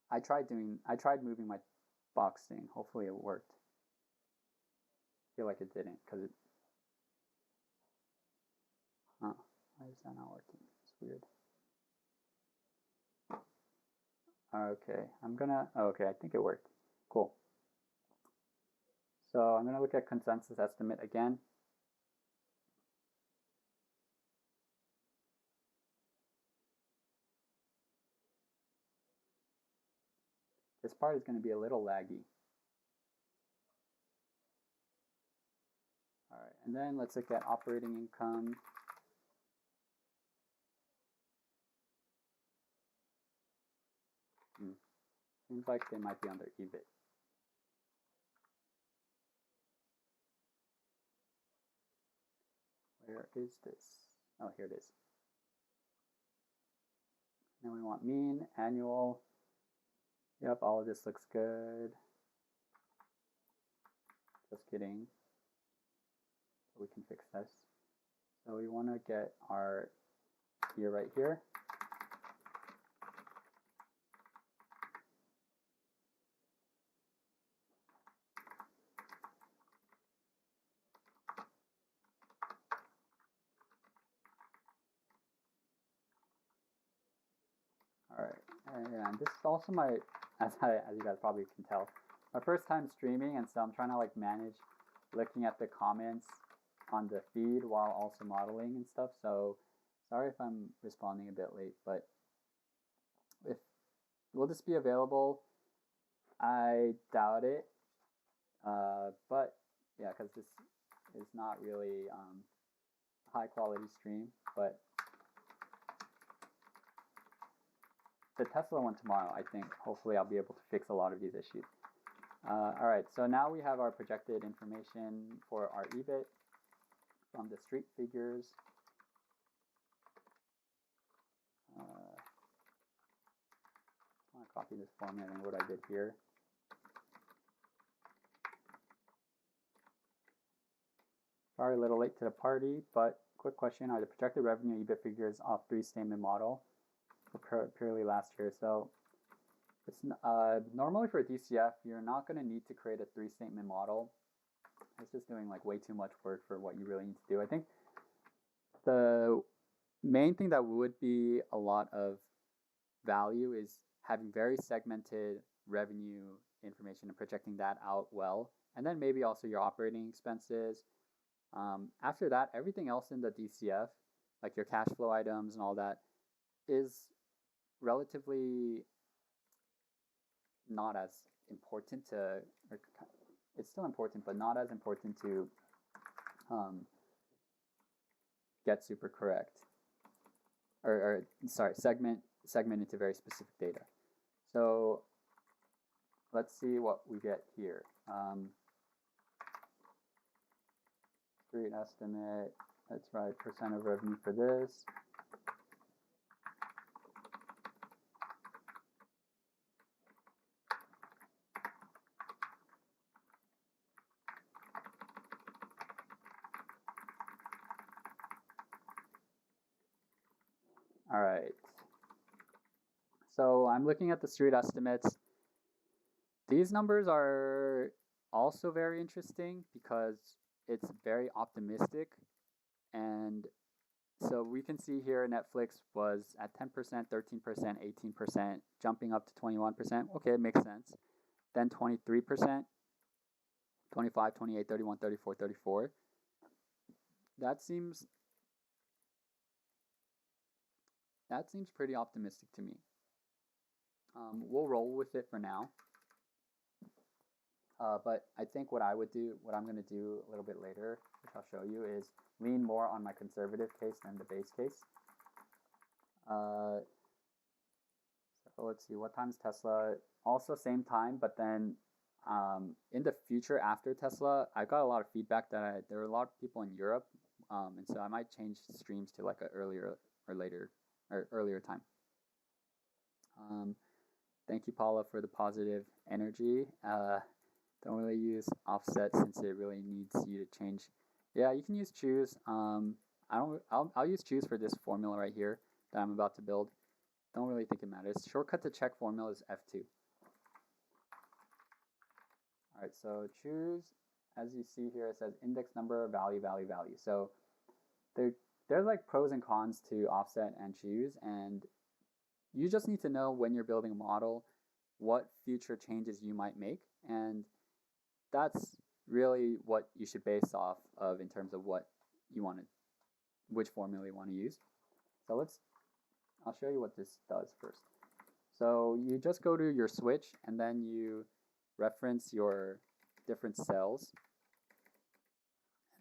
I tried moving my box thing. Hopefully it worked. I feel like it didn't because it. Huh. Why is that not working? It's weird. Okay, okay, I think it worked. Cool. So I'm gonna look at consensus estimate again. This part is gonna be a little laggy. All right, and then let's look at operating income. Seems like they might be under Ebit. Where is this? Oh, here it is. Then we want mean, annual. Yep, all of this looks good. Just kidding. So we can fix this. So we want to get our year right here. All right, and this is also my, as you guys probably can tell, my first time streaming, and so I'm trying to like manage looking at the comments on the feed while also modeling and stuff. So sorry if I'm responding a bit late, but will this be available? I doubt it. But yeah, because this is not really a high quality stream, but the Tesla one tomorrow, I think. Hopefully I'll be able to fix a lot of these issues. All right, so now we have our projected information for our EBIT from the street figures. I want to copy this format and what I did here. Sorry, a little late to the party, but quick question. Are the projected revenue EBIT figures off three-statement model for purely last year? So it's normally for DCF, you're not going to need to create a three-statement model. It's just doing like way too much work for what you really need to do. I think the main thing that would be a lot of value is having very segmented revenue information and projecting that out well. And then maybe also your operating expenses. After that, everything else in the DCF, like your cash flow items and all that, is relatively not as important to, or it's still important, but not as important to get super correct. Or sorry, segment into very specific data. So let's see what we get here. Street estimate, let's write percent of revenue for this. All right. So I'm looking at the street estimates. These numbers are also very interesting because it's very optimistic. And so we can see here Netflix was at 10%, 13%, 18%, jumping up to 21%. Okay, it makes sense. Then 23%. 25, 28, 31, 34, 34. That seems pretty optimistic to me. We'll roll with it for now. But I think what I'm going to do a little bit later, which I'll show you, is lean more on my conservative case than the base case. So let's see, what time is Tesla? Also same time, but then in the future after Tesla, I got a lot of feedback that there were a lot of people in Europe, and so I might change streams to like a earlier time. Thank you, Paula, for the positive energy. Don't really use offset since it really needs you to change. Yeah, you can use choose. I'll use choose for this formula right here that I'm about to build. Don't really think it matters. Shortcut to check formula is F2. All right, so choose, as you see here, it says index number, value, value, value. So there's like pros and cons to offset and choose, and you just need to know when you're building a model what future changes you might make, and that's really what you should base off of in terms of what you want to, which formula you want to use. So I'll show you what this does first. So you just go to your switch and then you reference your different cells.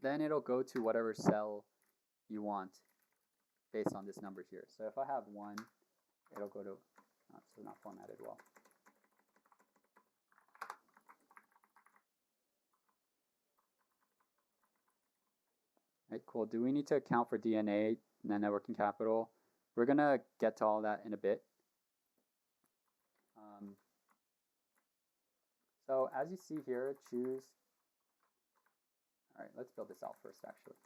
Then it'll go to whatever cell you want based on this number here. So if I have 1, it'll go to, oh, this is not formatted well. Right, cool. Do we need to account for DNA, net working capital? We're going to get to all that in a bit. So as you see here, choose. All right, let's build this out first, actually.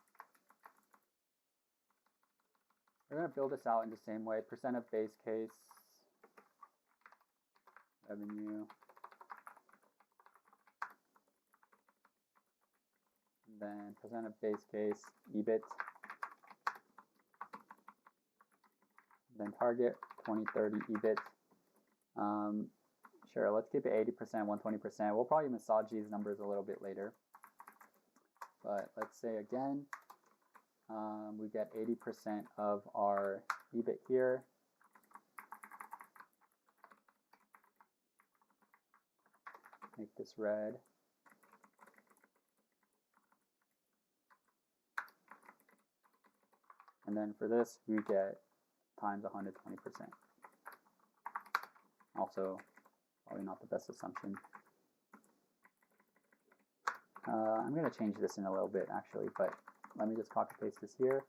We're going to build this out in the same way. Percent of base case, revenue. And then percent of base case, EBIT. Then target 2030 EBIT. Sure, let's keep it 80%, 120%. We'll probably massage these numbers a little bit later. But let's say again, we get 80% of our EBIT here. Make this red. And then for this, we get times 120%. Also, probably not the best assumption. I'm going to change this in a little bit, actually, but let me just copy paste this here.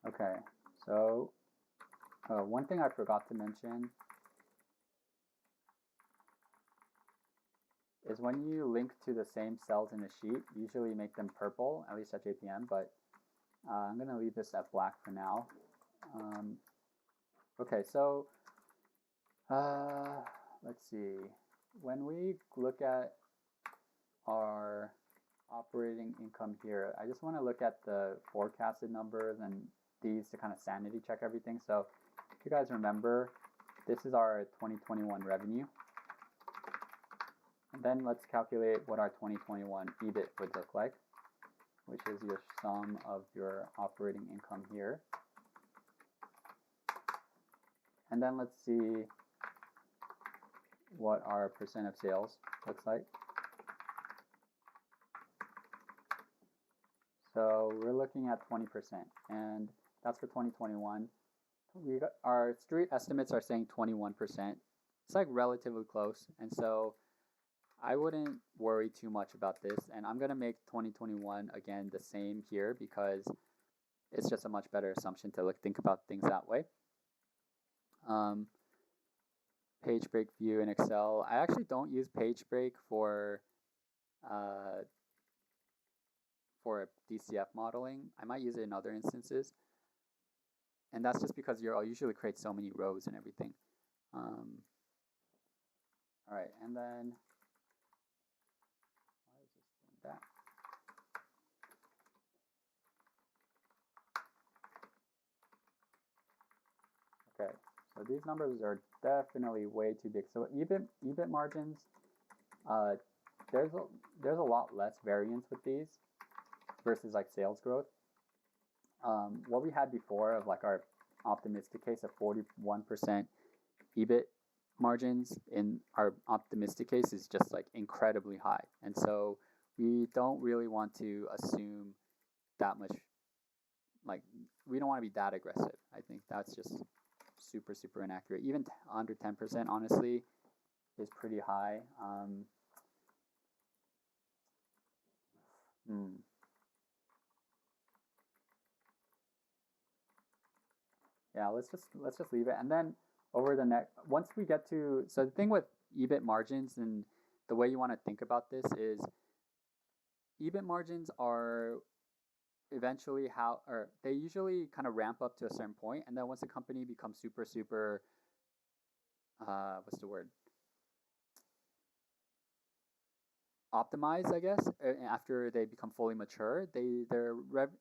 Okay, so one thing I forgot to mention is when you link to the same cells in the sheet, usually make them purple, at least at JPM, but I'm going to leave this at black for now. Okay, so let's see. When we look at our operating income here, I just want to look at the forecasted numbers and these to kind of sanity check everything. So if you guys remember, this is our 2021 revenue. And then let's calculate what our 2021 EBIT would look like, which is your sum of your operating income here. And then let's see what our percent of sales looks like. So we're looking at 20%, and that's for 2021. Our street estimates are saying 21%. It's like relatively close, and so I wouldn't worry too much about this, and I'm going to make 2021 again the same here because it's just a much better assumption to think about things that way. Page break view in Excel. I actually don't use page break for DCF modeling. I might use it in other instances, and that's just because I'll usually create so many rows and everything. All right, and then why is this doing that? So these numbers are definitely way too big. So EBIT margins, there's a lot less variance with these versus like sales growth. What we had before of like our optimistic case of 41% EBIT margins in our optimistic case is just like incredibly high, and so we don't really want to assume that much. Like, we don't want to be that aggressive. I think that's just super inaccurate. Even under 10%, honestly, is pretty high. Yeah, let's just leave it, and then over the next, once we get to, so the thing with EBIT margins and the way you want to think about this is EBIT margins are eventually or they usually kind of ramp up to a certain point, and then once the company becomes super what's the word, optimized, I guess, after they become fully mature, their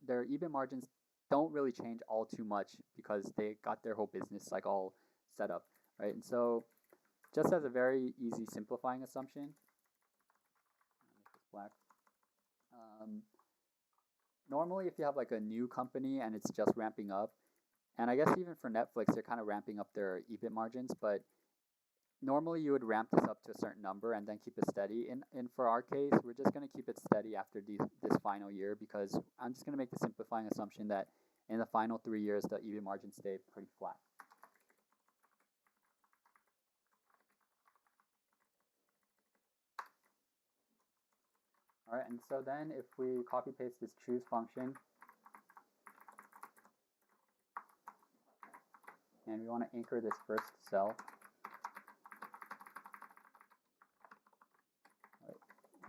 EBIT margins don't really change all too much because they got their whole business like all set up, right? And so just as a very easy simplifying assumption, black. Normally, if you have like a new company and it's just ramping up, and I guess even for Netflix, they're kind of ramping up their EBIT margins, but normally you would ramp this up to a certain number and then keep it steady. And for our case, we're just going to keep it steady after this final year, because I'm just going to make the simplifying assumption that in the final 3 years, the EBIT margins stay pretty flat. All right, and so then if we copy paste this choose function, and we want to anchor this first cell.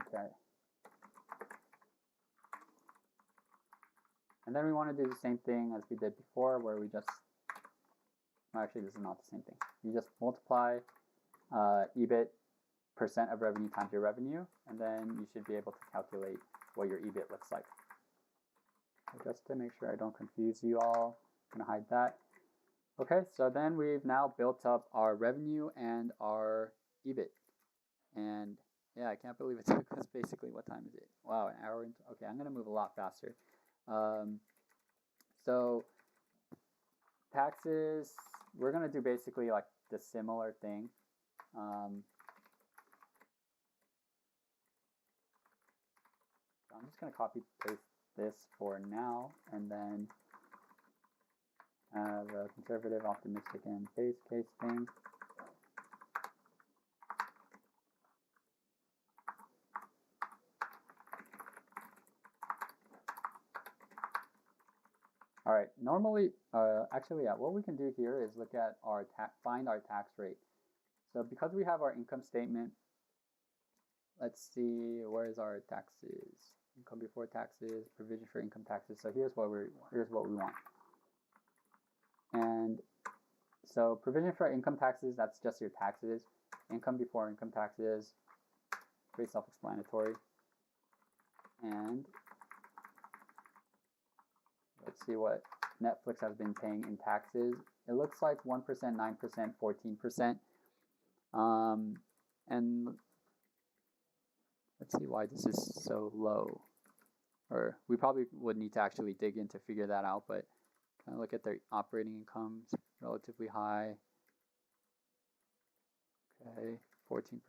Okay. And then we want to do the same thing as we did before, where we just, actually this is not the same thing. You just multiply EBIT percent of revenue times your revenue, and then you should be able to calculate what your EBIT looks like. So just to make sure I don't confuse you all, I'm going to hide that. Okay, so then we've now built up our revenue and our EBIT. And yeah, I can't believe it took us basically, what time is it? Wow, an hour. Okay, I'm going to move a lot faster. So taxes, we're going to do basically like the similar thing. So I'm just going to copy paste this for now, and then have a conservative, optimistic, and base case thing. All right, normally, actually, yeah, what we can do here is look at our find our tax rate. So because we have our income statement, let's see, where is our taxes? Income before taxes, provision for income taxes. So here's what we want. And so provision for income taxes, that's just your taxes. Income before income taxes, pretty self-explanatory. And let's see what Netflix has been paying in taxes. It looks like 1%, 9%, 14%. And let's see why this is so low. Or we probably would need to actually dig in to figure that out, but kind of look at their operating incomes, relatively high. Okay, 14%.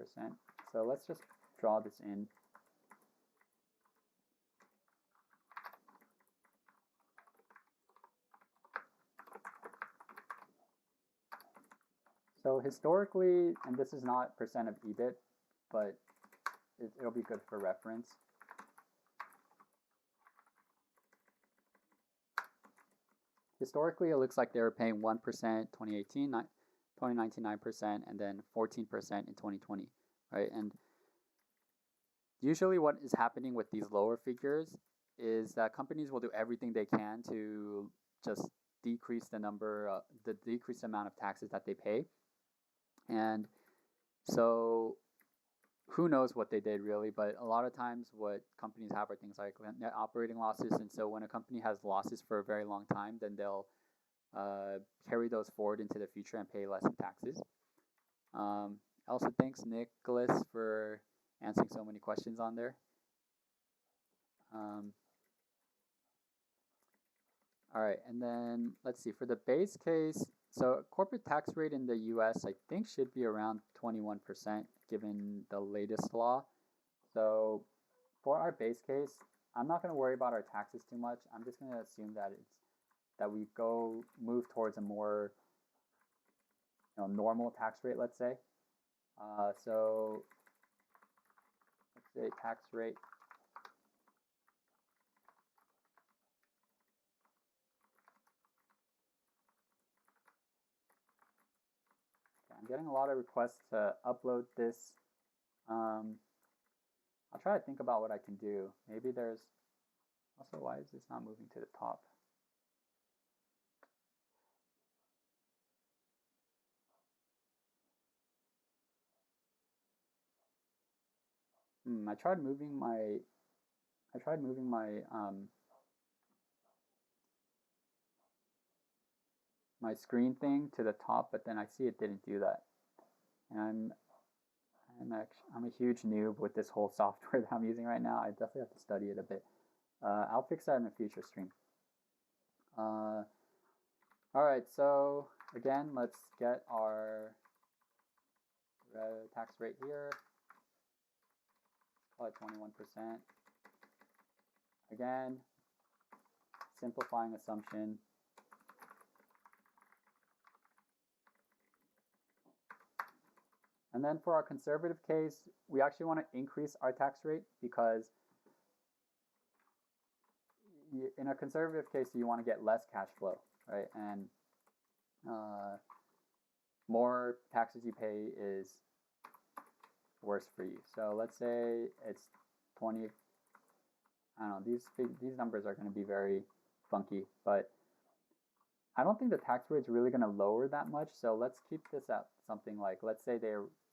So let's just draw this in. So historically, and this is not percent of EBIT, but it'll be good for reference. Historically, it looks like they were paying 1% 2018, 2019 9%, and then 14% in 2020, right? And usually what is happening with these lower figures is that companies will do everything they can to just decrease the amount of taxes that they pay. And so who knows what they did really, but a lot of times what companies have are things like net operating losses. And so when a company has losses for a very long time, then they'll carry those forward into the future and pay less in taxes. Also, thanks Nicholas for answering so many questions on there. All right, and then let's see, for the base case, so corporate tax rate in the US, I think should be around 21% given the latest law. So for our base case, I'm not going to worry about our taxes too much. I'm just going to assume that we move towards a more normal tax rate, let's say. So let's say tax rate. I'm getting a lot of requests to upload this. I'll try to think about what I can do. Maybe there's also, why is this not moving to the top? I tried moving my my screen thing to the top, but then I see it didn't do that. And I'm a huge noob with this whole software that I'm using right now. I definitely have to study it a bit. I'll fix that in a future stream. All right, so again, let's get our tax rate here. Call it 21%. Again, simplifying assumption. And then for our conservative case, we actually want to increase our tax rate because in a conservative case, you want to get less cash flow, right? And more taxes you pay is worse for you. So let's say it's 20. I don't know, these numbers are going to be very funky, but I don't think the tax rate is really going to lower that much. So let's keep this at something like, let's say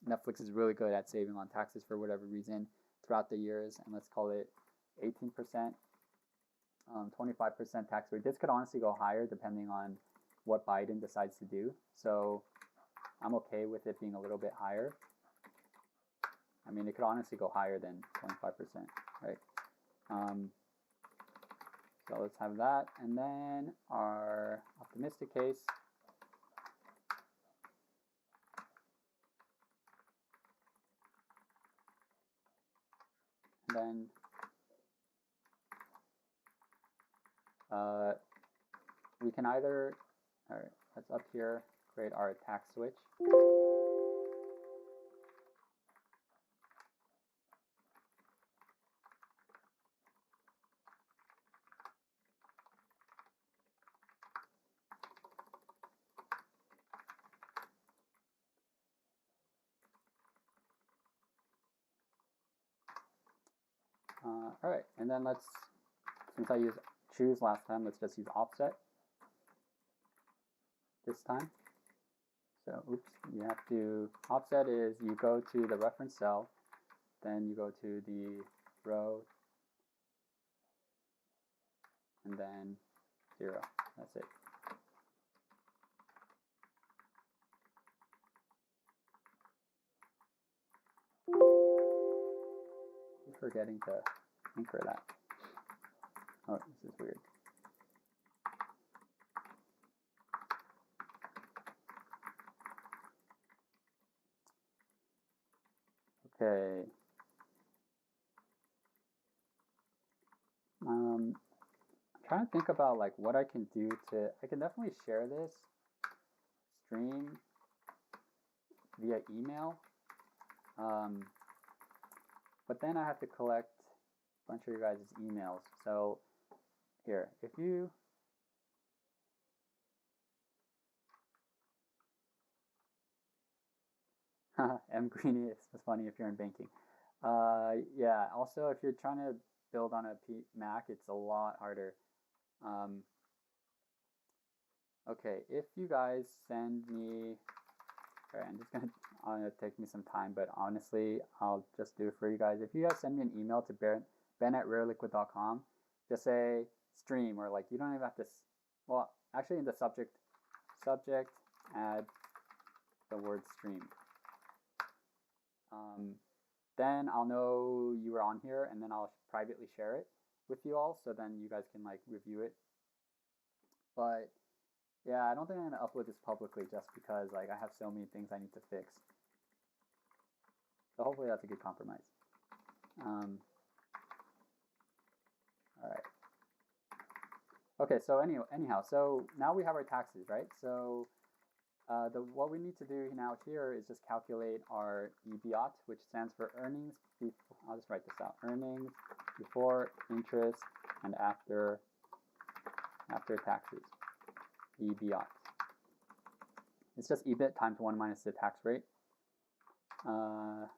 Netflix is really good at saving on taxes for whatever reason throughout the years, and let's call it 18%, 25% tax rate. This could honestly go higher depending on what Biden decides to do. So I'm okay with it being a little bit higher. I mean, it could honestly go higher than 25%, right? So let's have that. And then our optimistic case. And then we can either, all right, let's up here, create our tax switch. All right, and then since I used choose last time, let's just use offset this time. So, oops, you have to, offset is you go to the reference cell, then you go to the row, and then 0. That's it. I'm forgetting to anchor that. Oh, this is weird. Okay. I'm trying to think about like what I can do I can definitely share this stream via email. But then I have to collect a bunch of your guys' emails. So here, if you M Greeny, it's funny if you're in banking. Yeah, also if you're trying to build on a Mac, it's a lot harder. Okay, if you guys send me, alright, I'm just gonna take me some time, but honestly, I'll just do it for you guys. If you guys send me an email to ben@rareliquid.com, just say stream, or like you don't even have to, well, actually in the subject, subject, add the word stream. Then I'll know you were on here, and then I'll privately share it with you all, so then you guys can like review it. But yeah, I don't think I'm gonna upload this publicly just because like I have so many things I need to fix. So hopefully that's a good compromise. All right. Okay, so anyhow, so now we have our taxes, right? So what we need to do now here is just calculate our EBIT, which stands for earnings. I'll just write this out: earnings before interest and after taxes. EBIT. It's just EBIT times 1 minus the tax rate. All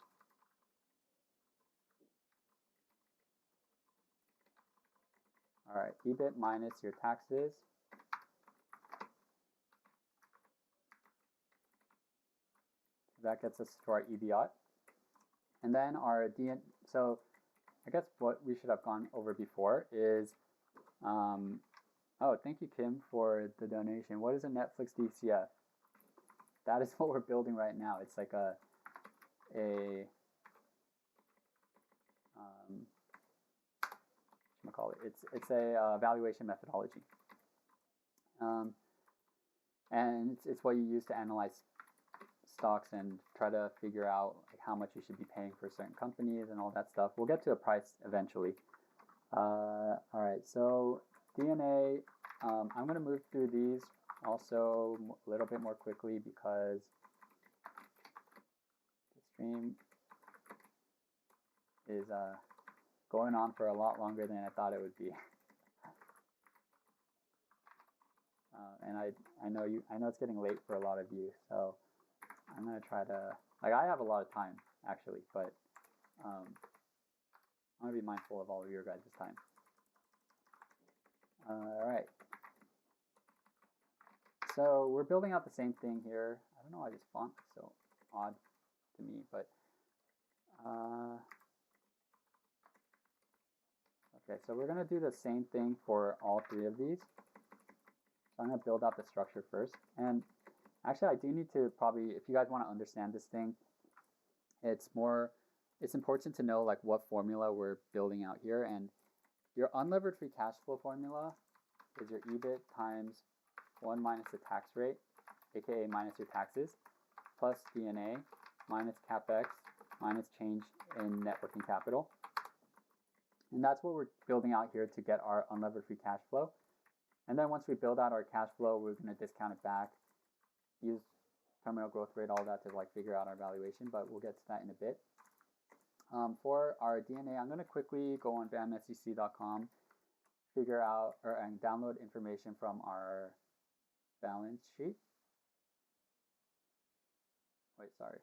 right, EBIT minus your taxes. That gets us to our EBIT. And then our so I guess what we should have gone over before is, oh, thank you, Kim, for the donation. What is a Netflix Dcf? That is what we're building right now. It's like it's a valuation methodology. And it's what you use to analyze stocks and try to figure out like how much you should be paying for certain companies and all that stuff. We'll get to a price eventually. All right, so DNA, I'm going to move through these also a little bit more quickly because the stream is going on for a lot longer than I thought it would be. And I know it's getting late for a lot of you, so I'm gonna try to, like, I have a lot of time actually, but I'm gonna be mindful of all of your guys' time. All right. So we're building out the same thing here. I don't know why this font is so odd to me, but okay, so we're gonna do the same thing for all three of these. So I'm gonna build out the structure first. And actually I do need to probably, if you guys want to understand this thing, it's important to know like what formula we're building out here. And your unlevered free cash flow formula is your EBIT times 1 minus the tax rate, aka minus your taxes, plus D&A, minus CapEx, minus change in net working capital. And that's what we're building out here to get our unlevered free cash flow. And then once we build out our cash flow, we're going to discount it back, use terminal growth rate, all that to like figure out our valuation, but we'll get to that in a bit. For our DNA, I'm going to quickly go on bamsec.com, figure out and download information from our balance sheet. Wait, sorry.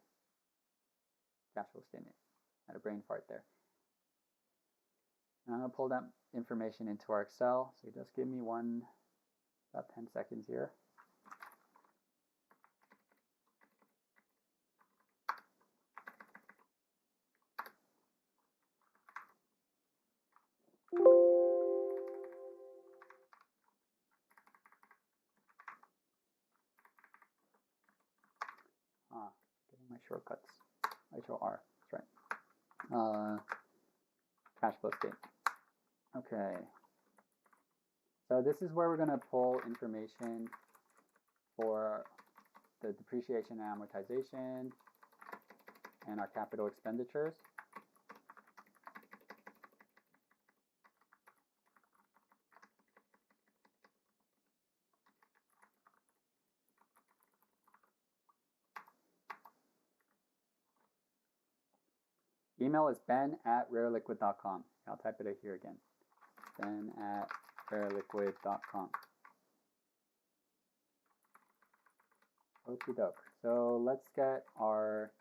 Cash flow statement. I had a brain fart there. And I'm going to pull that information into our Excel. So just give me about 10 seconds here. Getting my shortcuts. HOR, that's right. Cash flow statement. Okay. So this is where we're going to pull information for the depreciation and amortization and our capital expenditures. Email is ben@rareliquid.com. I'll type it here again. ben@rareliquid.com. Okie doke. So let's get our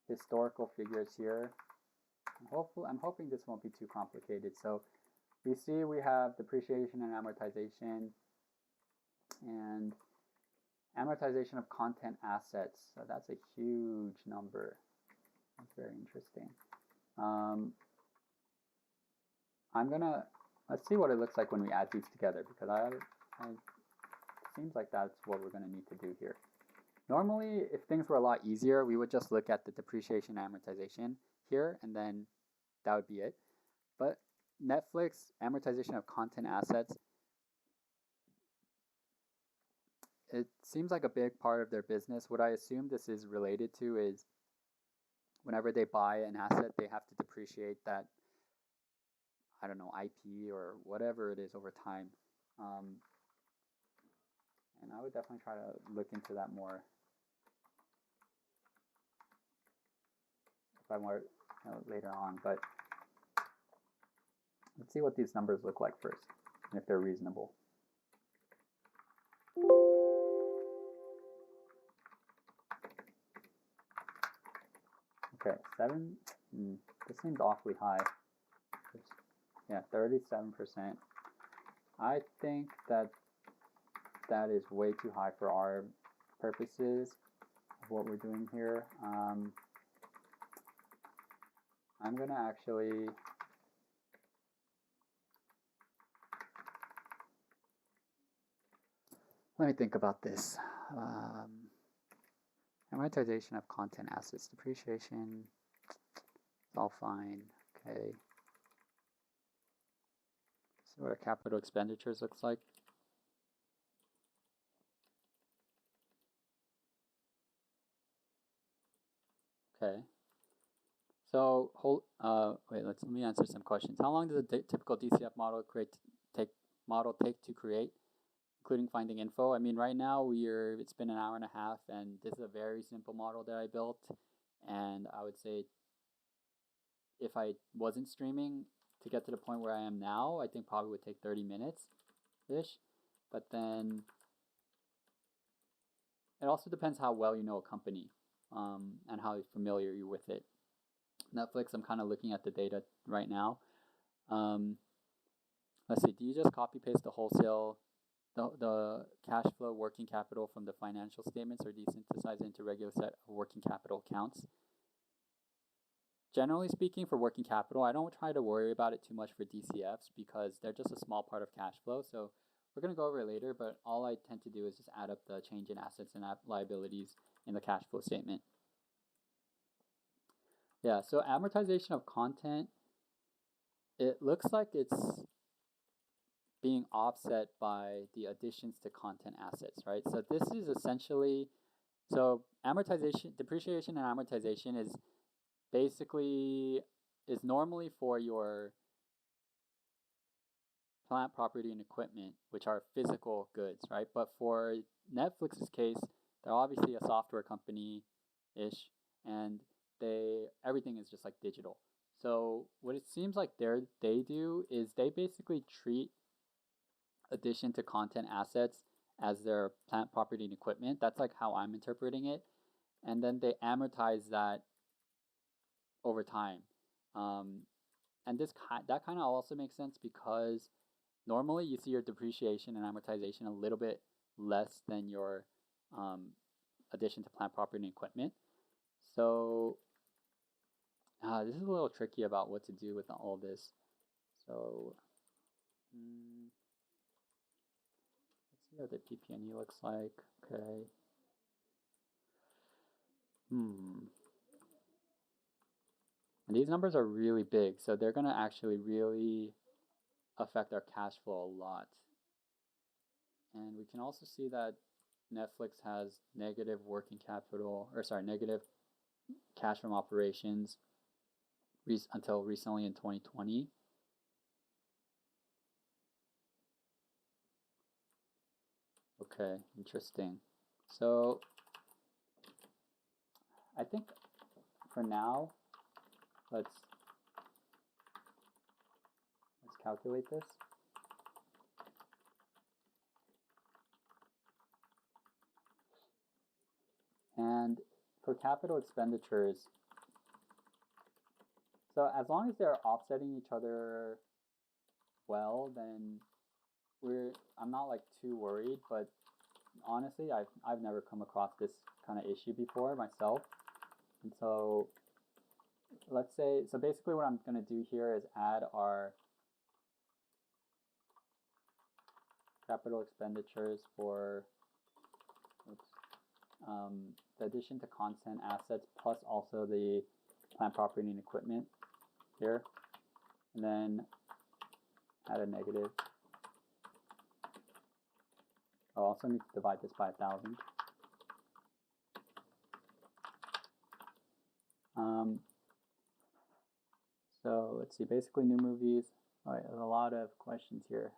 historical figures here. I'm hoping this won't be too complicated. So we see we have depreciation and amortization and amortization of content assets. So that's a huge number. That's very interesting. Let's see what it looks like when we add these together, because seems like that's what we're going to need to do here. Normally, if things were a lot easier, we would just look at the depreciation amortization here, and then that would be it. But Netflix amortization of content assets, it seems like a big part of their business. What I assume this is related to is whenever they buy an asset, they have to depreciate that, I don't know, IP or whatever it is over time. And I would definitely try to look into that more if I more later on. But let's see what these numbers look like first, and if they're reasonable. Okay, 7. This seems awfully high. Yeah, 37%. I think that is way too high for our purposes of what we're doing here. I'm gonna actually let me think about this. Amortization of content assets, depreciation, it's all fine. Okay. See what our capital expenditures looks like. Okay. So let me answer some questions. How long does a typical DCF model take to create, including finding info? I mean, right now it's been an hour and a half, and this is a very simple model that I built. And I would say if I wasn't streaming to get to the point where I am now, I think probably would take 30 minutes-ish. But then it also depends how well you know a company and how familiar you're with it. Netflix, I'm kind of looking at the data right now. Let's see, do you just copy paste the wholesale, the cash flow working capital from the financial statements, or do you synthesize it into regular set of working capital accounts? Generally speaking, for working capital, I don't try to worry about it too much for DCFs because they're just a small part of cash flow. So we're going to go over it later, but all I tend to do is just add up the change in assets and liabilities in the cash flow statement. Yeah, so amortization of content, it looks like it's being offset by the additions to content assets, right? So this is essentially, so depreciation and amortization is normally for your plant, property, and equipment, which are physical goods, right? But for Netflix's case, they're obviously a software company-ish, and everything is just like digital. So what it seems like they do is they basically treat addition to content assets as their plant, property, and equipment. That's like how I'm interpreting it. And then they amortize that over time. And that kind of also makes sense because normally you see your depreciation and amortization a little bit less than your addition to plant, property, and equipment. So this is a little tricky about what to do with all this. So let's see what the PP&E looks like. Okay. And these numbers are really big, so they're going to actually really affect our cash flow a lot. And we can also see that Netflix has negative negative cash from operations until recently in 2020. Okay, interesting. So I think for now, let's calculate this. And for capital expenditures, so as long as they're offsetting each other well, then I'm not like too worried, but honestly, I've never come across this kind of issue before myself. And so let's say, so basically what I'm going to do here is add our capital expenditures for the addition to content assets plus also the plant, property, and equipment here, and then add a negative. I'll also need to divide this by 1,000. So let's see, basically new movies. All right, there's a lot of questions here.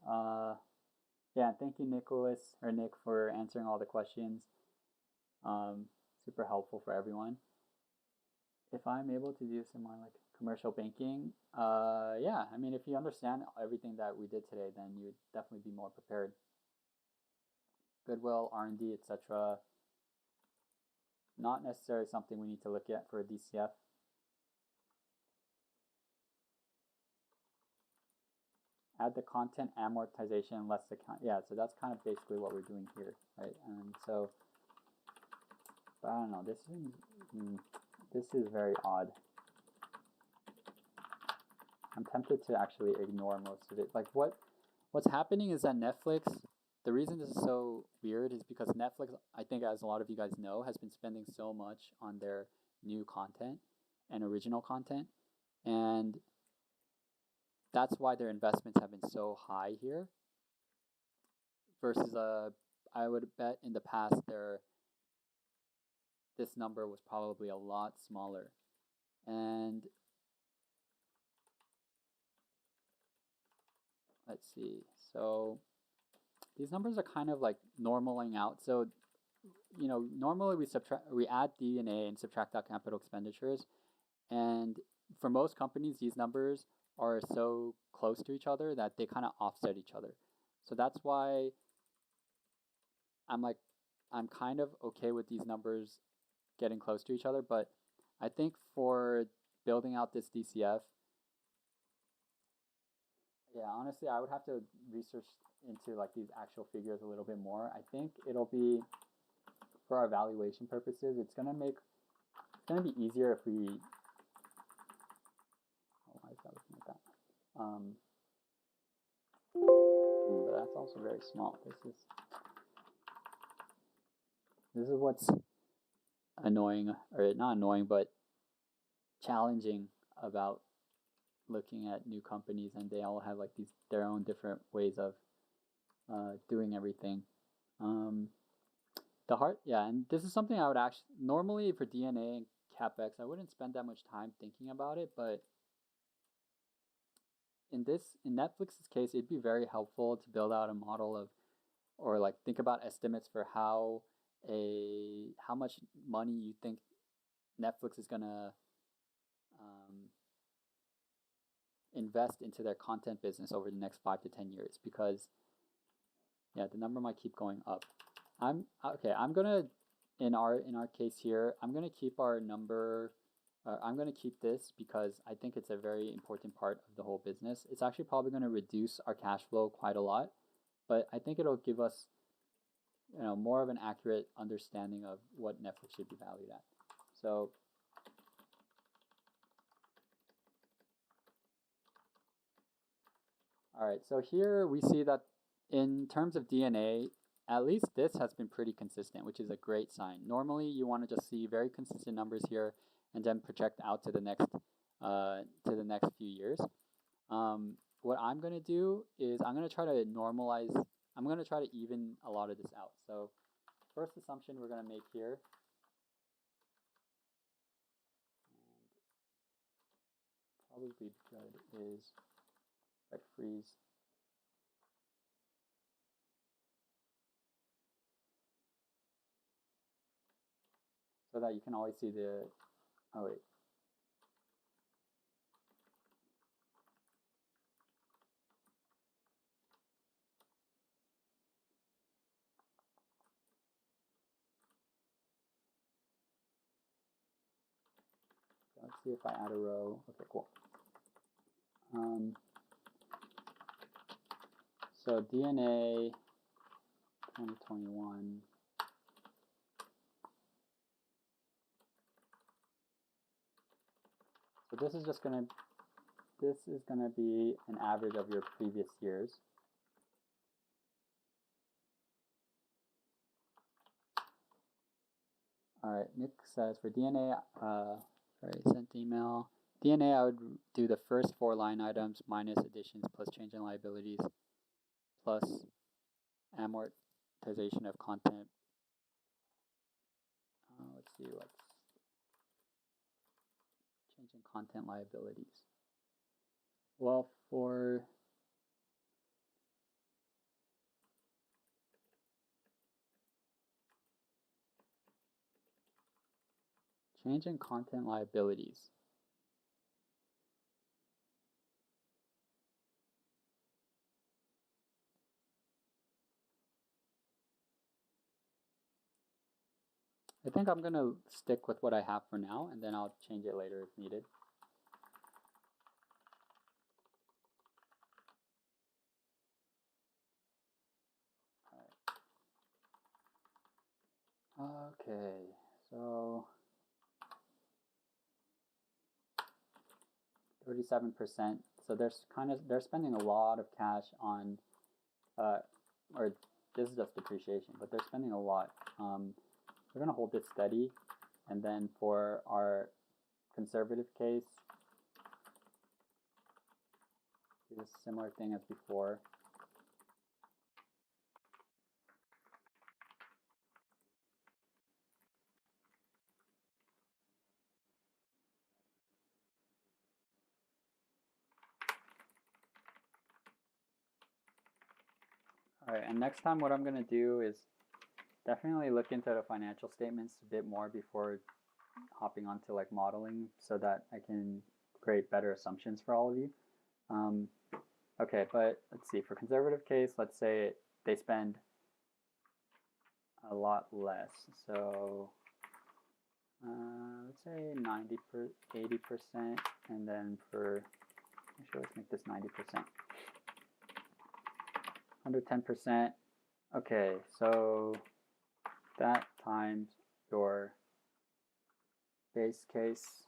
Yeah, thank you, Nicholas, or Nick, for answering all the questions. Super helpful for everyone. If I'm able to do some more like commercial banking, yeah, I mean, if you understand everything that we did today, then you would definitely be more prepared. Goodwill, R&D, etc. Not necessarily something we need to look at for a DCF. Add the content amortization less the yeah, so that's kind of basically what we're doing here, right? And so, but I don't know, this is very odd. I'm tempted to actually ignore most of it. Like what's happening is that Netflix, the reason this is so weird is because Netflix, I think as a lot of you guys know, has been spending so much on their new content and original content, and that's why their investments have been so high here versus I would bet in the past this number was probably a lot smaller. And let's see, so these numbers are kind of like normaling out. So, you know, normally we add D&A and subtract out capital expenditures, and for most companies these numbers are so close to each other that they kind of offset each other. So that's why I'm kind of okay with these numbers getting close to each other, but I think for building out this DCF, yeah, honestly, I would have to research into like these actual figures a little bit more. I think it'll be, for our valuation purposes, it's gonna be easier if we, oh, why is that looking like that? But that's also very small. This is what's annoying, or not annoying, but challenging about looking at new companies, and they all have like their own different ways of doing everything. And this is something I would actually normally for D&A and CapEx, I wouldn't spend that much time thinking about it, but in Netflix's case, it'd be very helpful to build out a model of, or like think about estimates for how much money you think Netflix is gonna invest into their content business over the next 5 to 10 years, because yeah, the number might keep going up. I'm gonna, in our case here, I'm gonna keep our number. I'm gonna keep this because I think it's a very important part of the whole business. It's actually probably gonna reduce our cash flow quite a lot, but I think it'll give us, you know, more of an accurate understanding of what Netflix should be valued at. So all right, so here we see that in terms of D&A, at least this has been pretty consistent, which is a great sign. Normally, you want to just see very consistent numbers here and then project out to the next few years. What I'm going to do is I'm going to try to normalize. I'm going to try to even a lot of this out. So first assumption we're going to make here, and probably good, is rec freeze. So that you can always see the, oh wait. Let's see if I add a row. Okay, cool. So D&A 2021. So this is gonna be an average of your previous years. right, Nick says for DNA, sent email. DNA, I would do the first 4 line items minus additions plus change in liabilities plus amortization of content. Let's see what's change in content liabilities. Well, for change in content liabilities, I think I'm going to stick with what I have for now, and then I'll change it later if needed. Okay, so 37%. So they're spending a lot of cash on, or this is just depreciation, but they're spending a lot. We're going to hold it steady, and then for our conservative case, do a similar thing as before. All right, and next time what I'm going to do is definitely look into the financial statements a bit more before hopping onto like modeling so that I can create better assumptions for all of you. Okay, but let's see, for conservative case, let's say they spend a lot less. So let's say 80%, and then for, actually let's make this 90%. 110%. Okay, so that times your base case.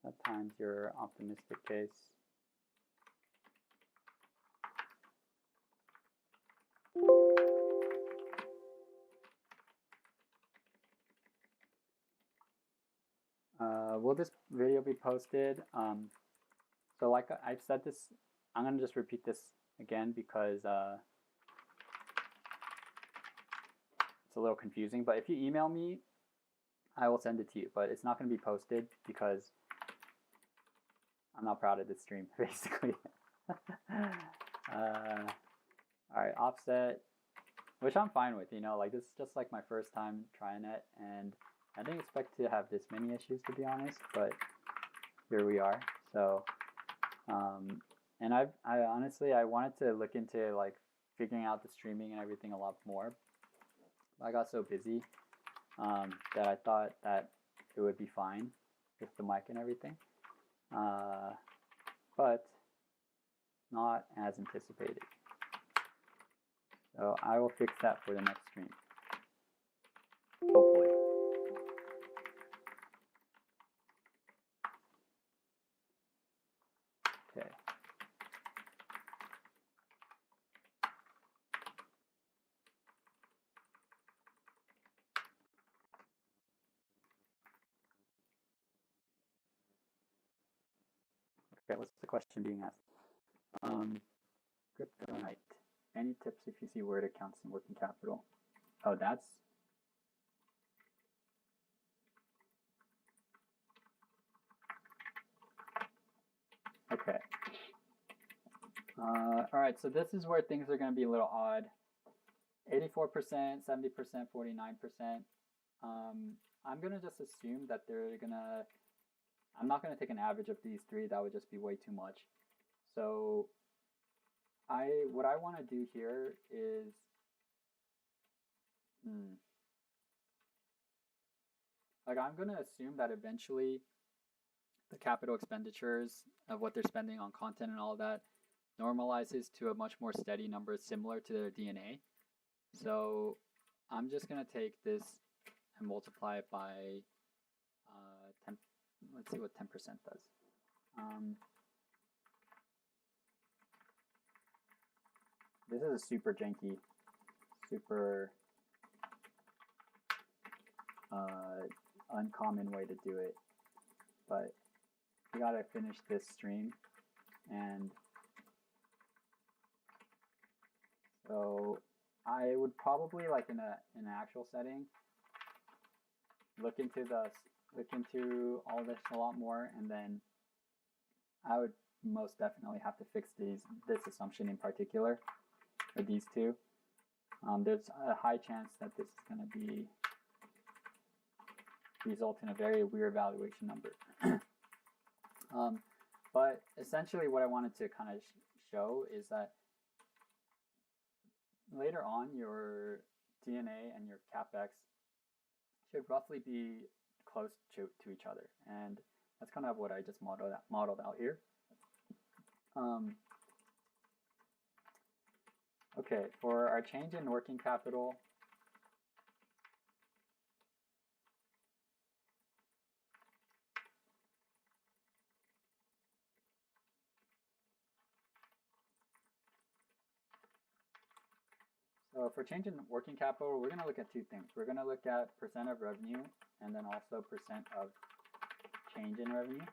That times your optimistic case. Will this video be posted? So like I've said this, I'm going to just repeat this again because it's a little confusing. But if you email me, I will send it to you. But it's not going to be posted because I'm not proud of this stream, basically. All right, offset, which I'm fine with, you know, like this is just like my first time trying it, and I didn't expect to have this many issues, to be honest, but here we are. So, and I honestly, I wanted to look into like figuring out the streaming and everything a lot more. I got so busy that I thought that it would be fine with the mic and everything, but not as anticipated. So I will fix that for the next stream, hopefully. Okay. Okay, what's the question being asked? Kryptonite. Any tips if you see word accounts in working capital? Oh, that's... Okay. All right, so this is where things are going to be a little odd. 84%, 70%, 49%. I'm going to just assume that they're going to... I'm not going to take an average of these three. That would just be way too much. So what I want to do here is... Like, I'm going to assume that eventually the capital expenditures of what they're spending on content and all that normalizes to a much more steady number similar to their DNA. So I'm just going to take this and multiply it by 10. Let's see what 10% does. this is a super janky, super uncommon way to do it, but we gotta finish this stream, and so I would probably, like, in an actual setting, look into all this a lot more, and then I would most definitely have to fix this assumption in particular, or these two. There's a high chance that this is going to be result in a very weird valuation number. But essentially what I wanted to kind of show is that later on your D&A and your CapEx should roughly be close to each other, and that's kind of what I just modeled out here. Okay, for our change in working capital, so for change in working capital, we're going to look at two things. We're going to look at percent of revenue, and then also percent of change in revenue.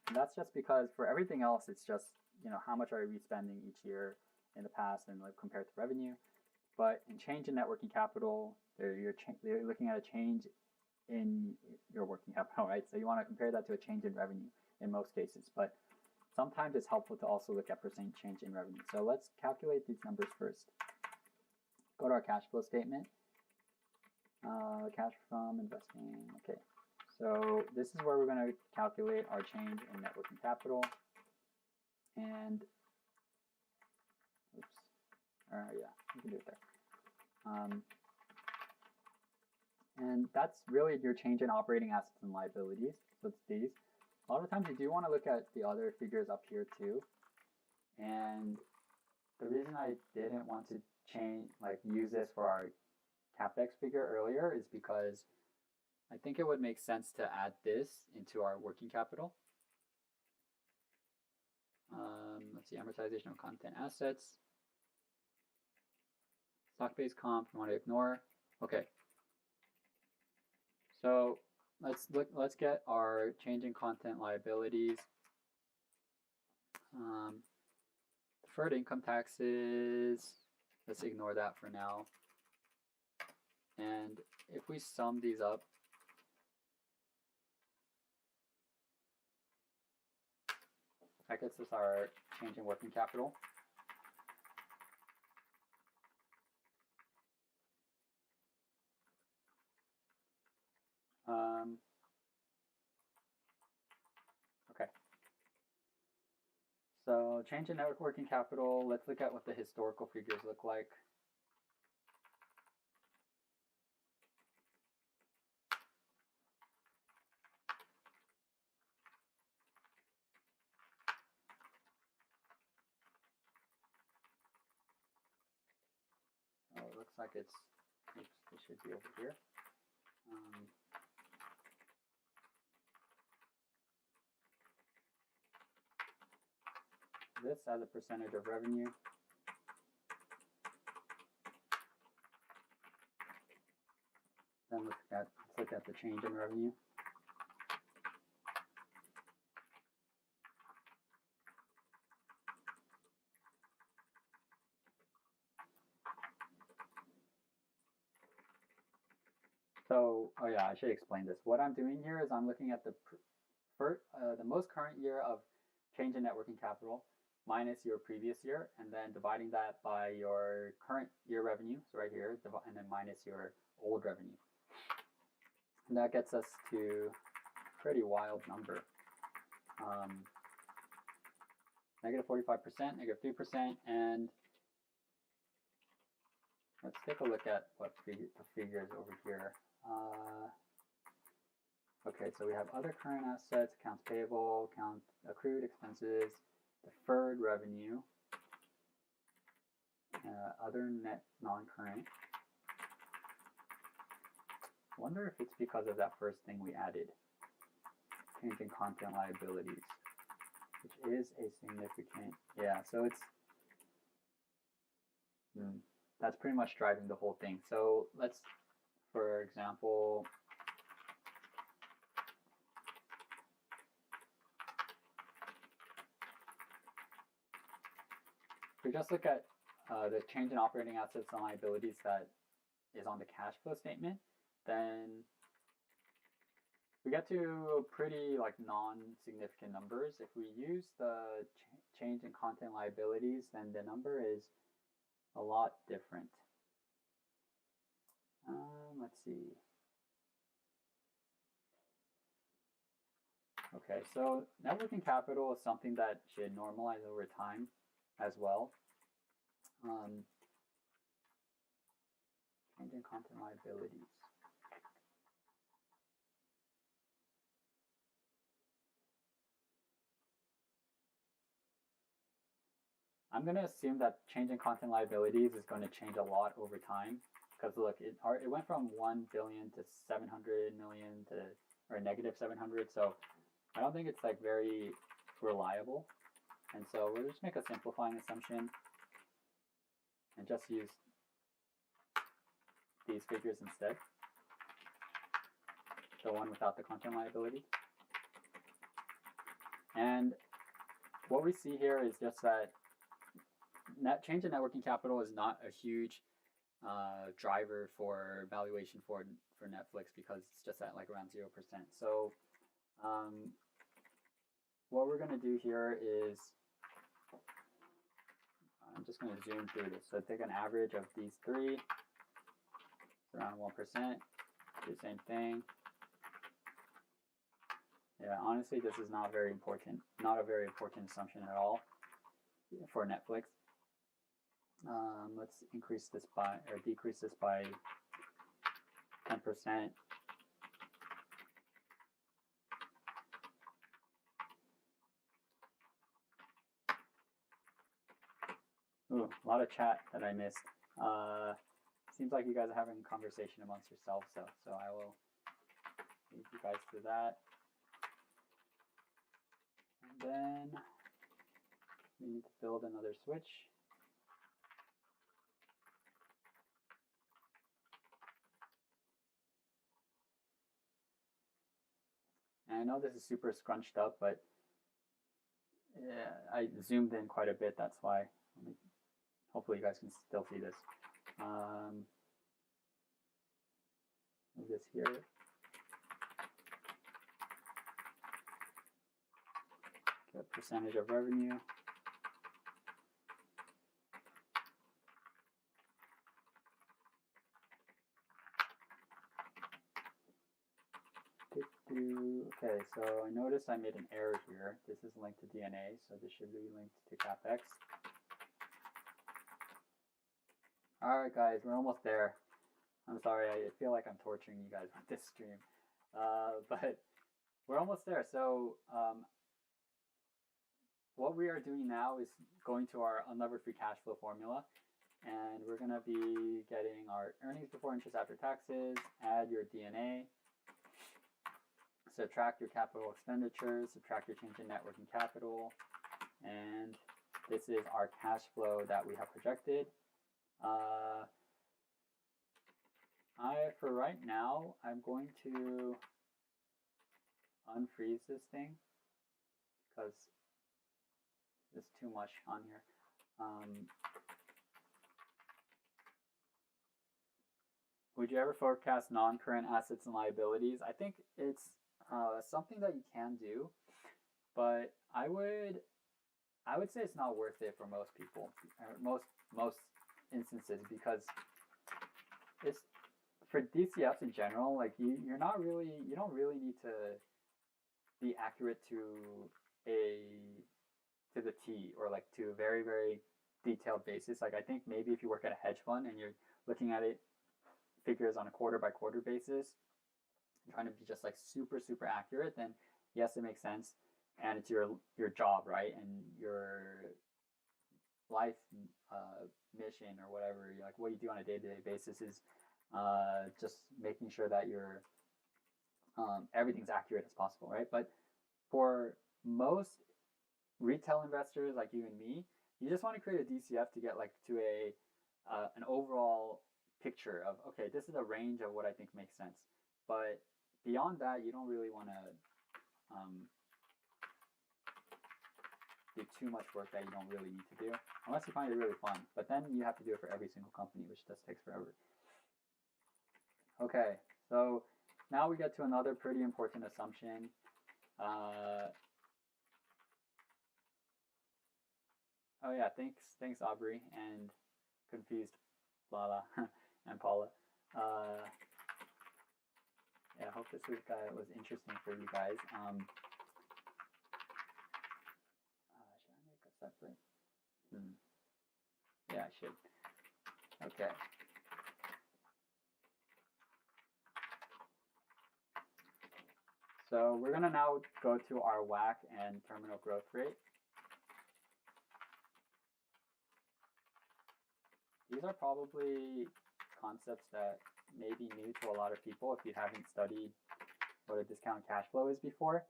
And that's just because for everything else, it's just, you know, how much are we spending each year in the past and like compared to revenue. But in change in net working capital, you're looking at a change in your working capital, right? So you want to compare that to a change in revenue in most cases, but sometimes it's helpful to also look at percent change in revenue. So let's calculate these numbers first. Go to our cash flow statement. Cash from investing. Okay, so this is where we're going to calculate our change in net working capital. And oops, yeah, we can do it there. And that's really your change in operating assets and liabilities. So it's these. A lot of times you do want to look at the other figures up here too. And the reason I didn't want to use this for our CapEx figure earlier is because I think it would make sense to add this into our working capital. Let's see, amortization of content assets. Stock-based comp, you want to ignore. Okay. So let's get our change in content liabilities. Deferred income taxes, let's ignore that for now. And if we sum these up, that gets us our change in working capital. Okay. So change in net working capital, let's look at what the historical figures look like. Oh, it looks like it should be over here. This as a percentage of revenue. Then let's look at the change in revenue. So, oh yeah, I should explain this. What I'm doing here is I'm looking at the most current year of change in net working capital minus your previous year, and then dividing that by your current year revenue, so right here, and then minus your old revenue. And that gets us to a pretty wild number. Negative 45%, negative 3%, and let's take a look at what the figures over here. Okay, so we have other current assets, accounts payable, accrued expenses, deferred revenue, other net non-current. I wonder if it's because of that first thing we added, change in content liabilities, which is a significant, yeah, so That's pretty much driving the whole thing. So let's, for example, if we just look at the change in operating assets and liabilities that is on the cash flow statement, then we get to pretty like non-significant numbers. If we use the change in content liabilities, then the number is a lot different. Let's see. Okay, so net working capital is something that should normalize over time as well. Change in content liabilities. I'm going to assume that change in content liabilities is going to change a lot over time, because look, it went from 1 billion to 700 million to, or negative 700, so I don't think it's like very reliable. And so we'll just make a simplifying assumption and just use these figures instead, the one without the content liability. And what we see here is just that change in net working capital is not a huge driver for valuation for Netflix, because it's just at like around 0%. So what we're going to do here is, I'm just going to zoom through this. So take an average of these three, it's around 1%, do the same thing. Yeah, honestly, this is not very important, not a very important assumption at all for Netflix. Let's increase this by, or decrease this by 10%. Ooh, a lot of chat that I missed. Seems like you guys are having a conversation amongst yourselves, so I will leave you guys to that. And then we need to build another switch. And I know this is super scrunched up, but yeah, I zoomed in quite a bit, that's why. Hopefully you guys can still see this. Move this here. Get percentage of revenue. Okay, so I noticed I made an error here. This is linked to DNA, so this should be linked to CapEx. Alright guys, we're almost there. I'm sorry, I feel like I'm torturing you guys with this stream. But we're almost there. So what we are doing now is going to our unlevered free cash flow formula. And we're going to be getting our earnings before interest after taxes, add your DNA, subtract your capital expenditures, subtract your change in net working capital, and this is our cash flow that we have projected. For right now, I'm going to unfreeze this thing because there's too much on here. Would you ever forecast non-current assets and liabilities? I think it's something that you can do, but I would say it's not worth it for most people, most instances, because it's for DCFs in general. Like you don't really need to be accurate to the T, or like to a very, very detailed basis. Like I think maybe if you work at a hedge fund and you're looking at it figures on a quarter by quarter basis, trying to be just like super accurate, then yes, it makes sense, and it's your job, right? And your life mission or whatever, like what you do on a day-to-day basis is just making sure that your everything's accurate as possible, right? But for most retail investors like you and me, you just want to create a DCF to get like to a an overall picture of, okay, this is a range of what I think makes sense. But beyond that, you don't really want to do too much work that you don't really need to do, unless you find it really fun. But then you have to do it for every single company, which just takes forever. Okay, so now we get to another pretty important assumption. Oh yeah, thanks Aubrey and confused Lala and Paula. Yeah, I hope this week was interesting for you guys. Should I make a separate? Yeah, I should. Okay. So we're gonna now go to our WACC and terminal growth rate. These are probably concepts that may be new to a lot of people if you haven't studied what a discounted cash flow is before.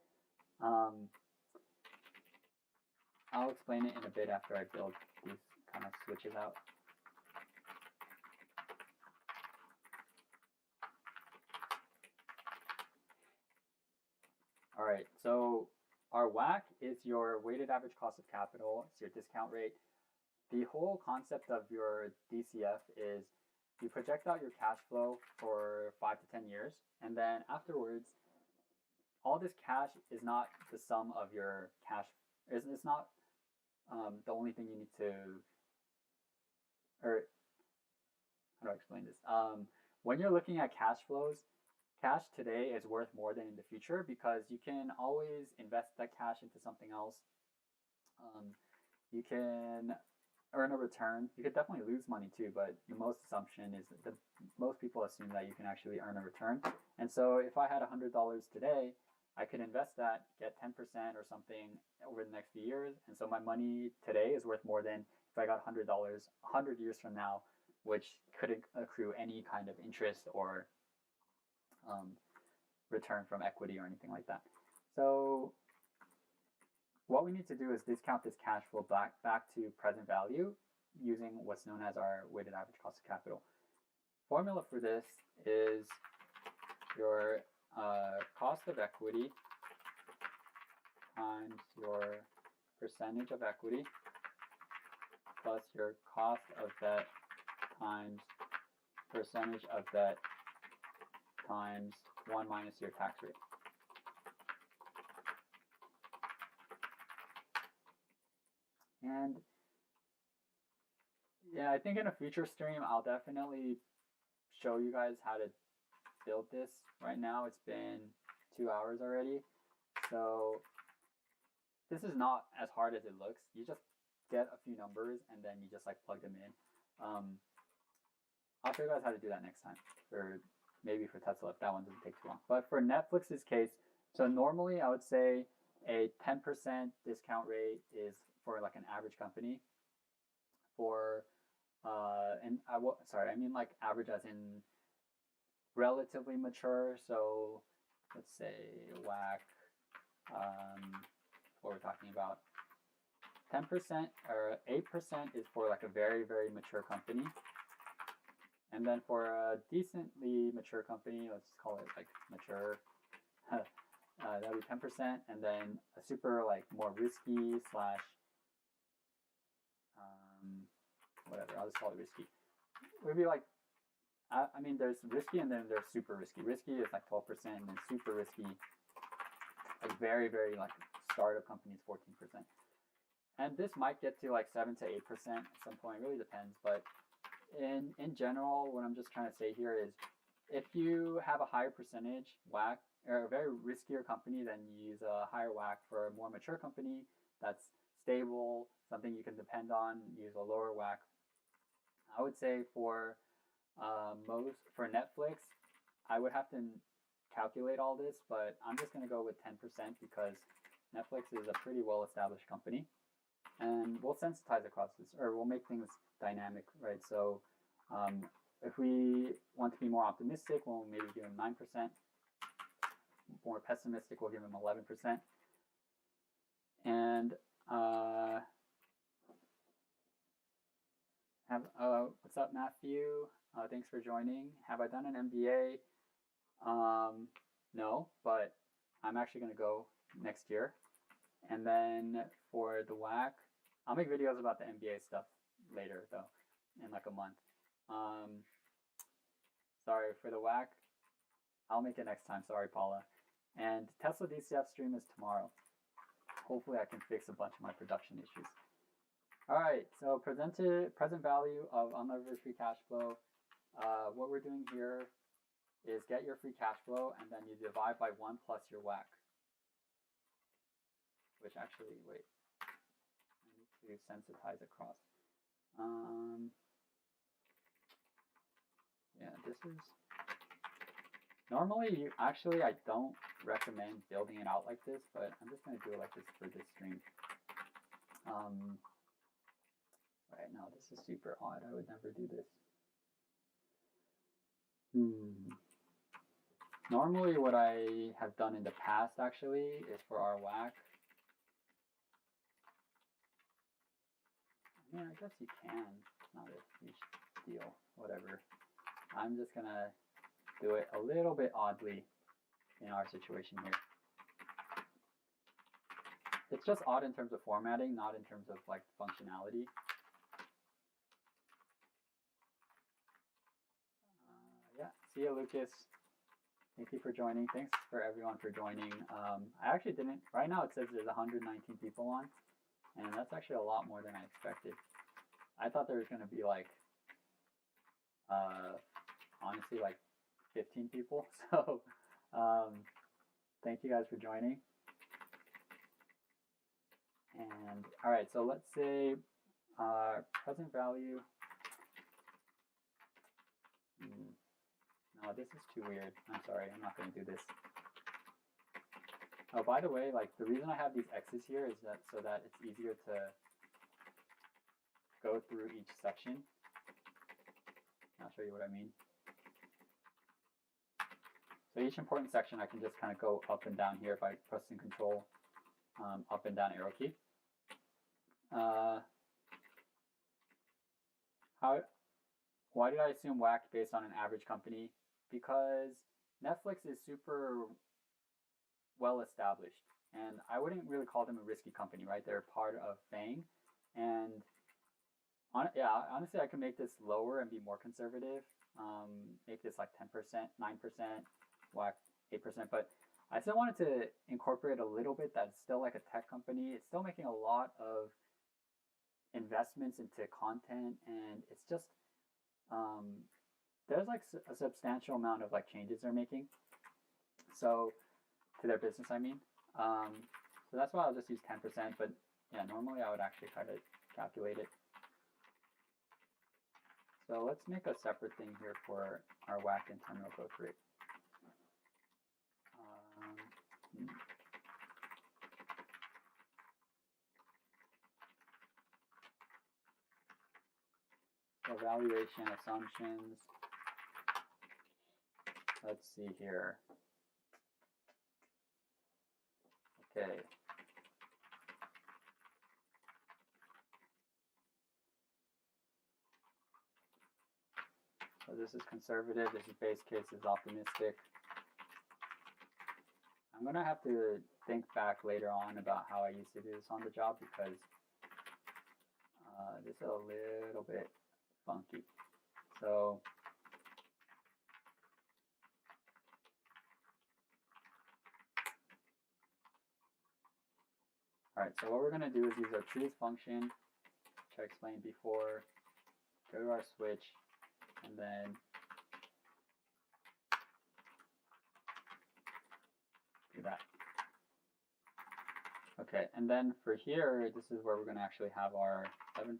I'll explain it in a bit after I build these kind of switches out. All right, so our WACC is your weighted average cost of capital. It's your discount rate. The whole concept of your DCF is you project out your cash flow for 5 to 10 years, and then afterwards, all this cash is not the sum of your cash. It's not the only thing you need to, or how do I explain this? When you're looking at cash flows, cash today is worth more than in the future because you can always invest that cash into something else. You can earn a return. You could definitely lose money too, but the most assumption is that most people assume that you can actually earn a return. And so if I had $100 today, I could invest that, get 10% or something over the next few years. And so my money today is worth more than if I got $100 100 years from now, which couldn't accrue any kind of interest or return from equity or anything like that. So what we need to do is discount this cash flow back to present value using what's known as our weighted average cost of capital. Formula for this is your cost of equity times your percentage of equity plus your cost of debt times percentage of debt times 1 minus your tax rate. And yeah, I think in a future stream, I'll definitely show you guys how to build this. Right now, it's been 2 hours already. So this is not as hard as it looks. You just get a few numbers and then you just like plug them in. I'll show you guys how to do that next time, or maybe for Tesla if that one doesn't take too long. But for Netflix's case, so normally I would say a 10% discount rate is for like an average company. For I mean like average as in relatively mature. So let's say WACC, what we're talking about, 10% or 8% is for like a very, very mature company. And then for a decently mature company, let's call it like mature, that would be 10%. And then a super like more risky slash, whatever, I'll just call it risky. It would be like, I mean, there's risky and then there's super risky. Risky is like 12%, and then super risky, like very, very like startup companies, 14%. And this might get to like 7 to 8% at some point. It really depends. But in general, what I'm just trying to say here is, if you have a higher percentage WACC or a very riskier company, then you use a higher WACC. For a more mature company that's stable, something you can depend on, use a lower WACC. I would say for Netflix, I would have to calculate all this, but I'm just going to go with 10% because Netflix is a pretty well-established company, and we'll sensitize across this, or we'll make things dynamic, right? So if we want to be more optimistic, we'll maybe give them 9%. More pessimistic, we'll give them 11%. And What's up, Matthew? Thanks for joining. Have I done an MBA? No, but I'm actually going to go next year. And then for the WAC, I'll make videos about the MBA stuff later, though, in like a month. Sorry, for the WAC, I'll make it next time. Sorry, Paula. And Tesla DCF stream is tomorrow. Hopefully I can fix a bunch of my production issues. All right, so present value of unlevered free cash flow. What we're doing here is get your free cash flow, and then you divide by 1 plus your WAC. Which actually, wait, I need to sensitize across. Yeah, this is... Normally, I don't recommend building it out like this, but I'm just going to do it like this for this stream. Right, no, this is super odd. I would never do this. Normally, what I have done in the past, actually, is for our WAC. I mean, I guess you can. It's not a huge deal. Whatever. I'm just going to do it a little bit oddly in our situation here. It's just odd in terms of formatting, not in terms of like functionality. Yeah, see you, Lucas. Thank you for joining. Thanks for everyone for joining. I actually didn't, right now it says there's 119 people on, and that's actually a lot more than I expected. I thought there was going to be like, honestly, like 15 people. So thank you guys for joining. And all right, so let's say present value. No, this is too weird. I'm sorry, I'm not going to do this. Oh, by the way, like the reason I have these X's here is that so that it's easier to go through each section. I'll show you what I mean. So each important section I can just kind of go up and down here by pressing Control up and down arrow key. Why did I assume WAC based on an average company? Because Netflix is super well established, and I wouldn't really call them a risky company, right? They're part of FANG, and yeah, honestly, I can make this lower and be more conservative. Make this like 10%, 9%, WAC 8%, but I still wanted to incorporate a little bit that's still like a tech company. It's still making a lot of investments into content, and it's just there's like a substantial amount of like changes they're making, so to their business, I mean. So that's why I'll just use 10%, but yeah, normally I would actually try to calculate it. So let's make a separate thing here for our WAC and terminal growth rate. Evaluation assumptions. Let's see here. Okay. So this is conservative, this is base case, this is optimistic. I'm going to have to think back later on about how I used to do this on the job, because this is a little bit funky. So all right, so what we're going to do is use our truth function, which I explained before, go to our switch, and then do that. Okay, and then for here, this is where we're going to actually have our 7%,